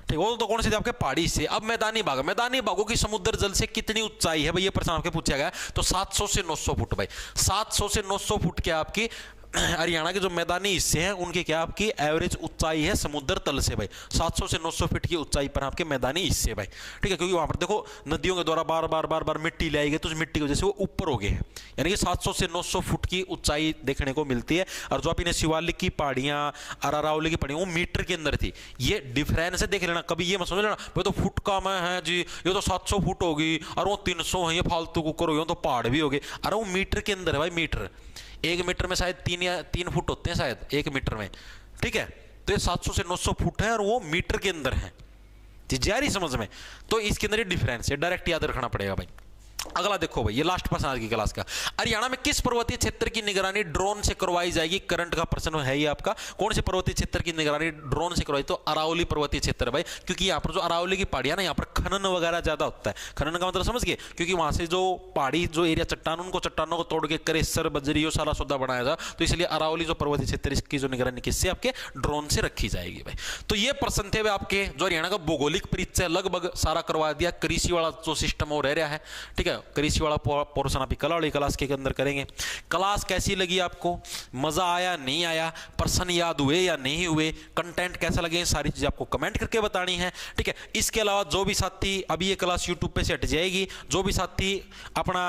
ठीक, वो तो कौन से थे? आपके पहाड़ी से। अब मैदानी भाग, मैदानी भागों की समुद्र जल से कितनी ऊंचाई है भाई? ये प्रश्न आपके पूछा गया। तो 700 से 900 फुट भाई, 700 से 900 फुट क्या आपकी हरियाणा के जो मैदानी हिस्से हैं उनके क्या आपकी एवरेज ऊंचाई है समुद्र तल से भाई? 700 से 900 फीट की ऊंचाई पर आपके मैदानी हिस्से भाई, ठीक है। क्योंकि वहां पर देखो नदियों के द्वारा बार बार मिट्टी ले आई गई, तो उस मिट्टी की वजह से वो ऊपर हो गए हैं, यानी कि 700 से 900 फुट की ऊंचाई देखने को मिलती है। और जो आप इन्हें शिवालिक की पहाड़ियां, अरावली की पहाड़ियां, वो मीटर के अंदर थी। ये डिफरेंस है, देख लेना कभी, ये मत समझ लेना भाई तो फुट का मैं है जी, ये तो 700 फुट होगी और वो 300 है, ये फालतू कुकर हो गया, तो पहाड़ भी हो गए। अरे वो मीटर के अंदर है भाई, मीटर, 1 मीटर में शायद 3 फुट होते हैं शायद 1 मीटर में, ठीक है। तो ये 700 से 900 फुट है और वो मीटर के अंदर है, जा रही समझ में? तो इसके अंदर ये डिफरेंस है, डायरेक्ट याद रखना पड़ेगा भाई। अगला देखो भाई, ये लास्ट प्रश्न आज की क्लास का। हरियाणा में किस पर्वतीय क्षेत्र की निगरानी ड्रोन से करवाई जाएगी? करंट का प्रश्न है ये आपका। कौन से पर्वतीय क्षेत्र की निगरानी ड्रोन से करवाई? तो अरावली पर्वतीय क्षेत्र भाई, क्योंकि यहाँ पर जो अरावली की पहाड़ियां ना, यहाँ पर खनन वगैरह ज्यादा होता है। खनन का मतलब समझ गए? क्योंकि वहां से जो पहाड़ी जो एरिया चट्टान, उनको चट्टानों को तोड़ के करेसर, बजरी, ये सारा सौदा बनाया जा, तो इसलिए अरावली जो पर्वतीय क्षेत्र, इसकी जो निगरानी किससे? आपके ड्रोन से रखी जाएगी भाई। तो ये प्रश्न थे आपके, जो हरियाणा का भौगोलिक परिचय लगभग सारा करवा दिया। कृषि वाला जो सिस्टम हो रह रहा है, ठीक है, कृषि वाला पोर्शन अभी कला वाली क्लास के अंदर करेंगे। क्लास कैसी लगी आपको, मजा आया नहीं आया, प्रश्न याद हुए या नहीं हुए, कंटेंट कैसा लगे, सारी चीजें आपको कमेंट करके बतानी है, ठीक है। इसके अलावा जो भी साथी, अभी ये क्लास यूट्यूब पे से हट जाएगी, जो भी साथी अपना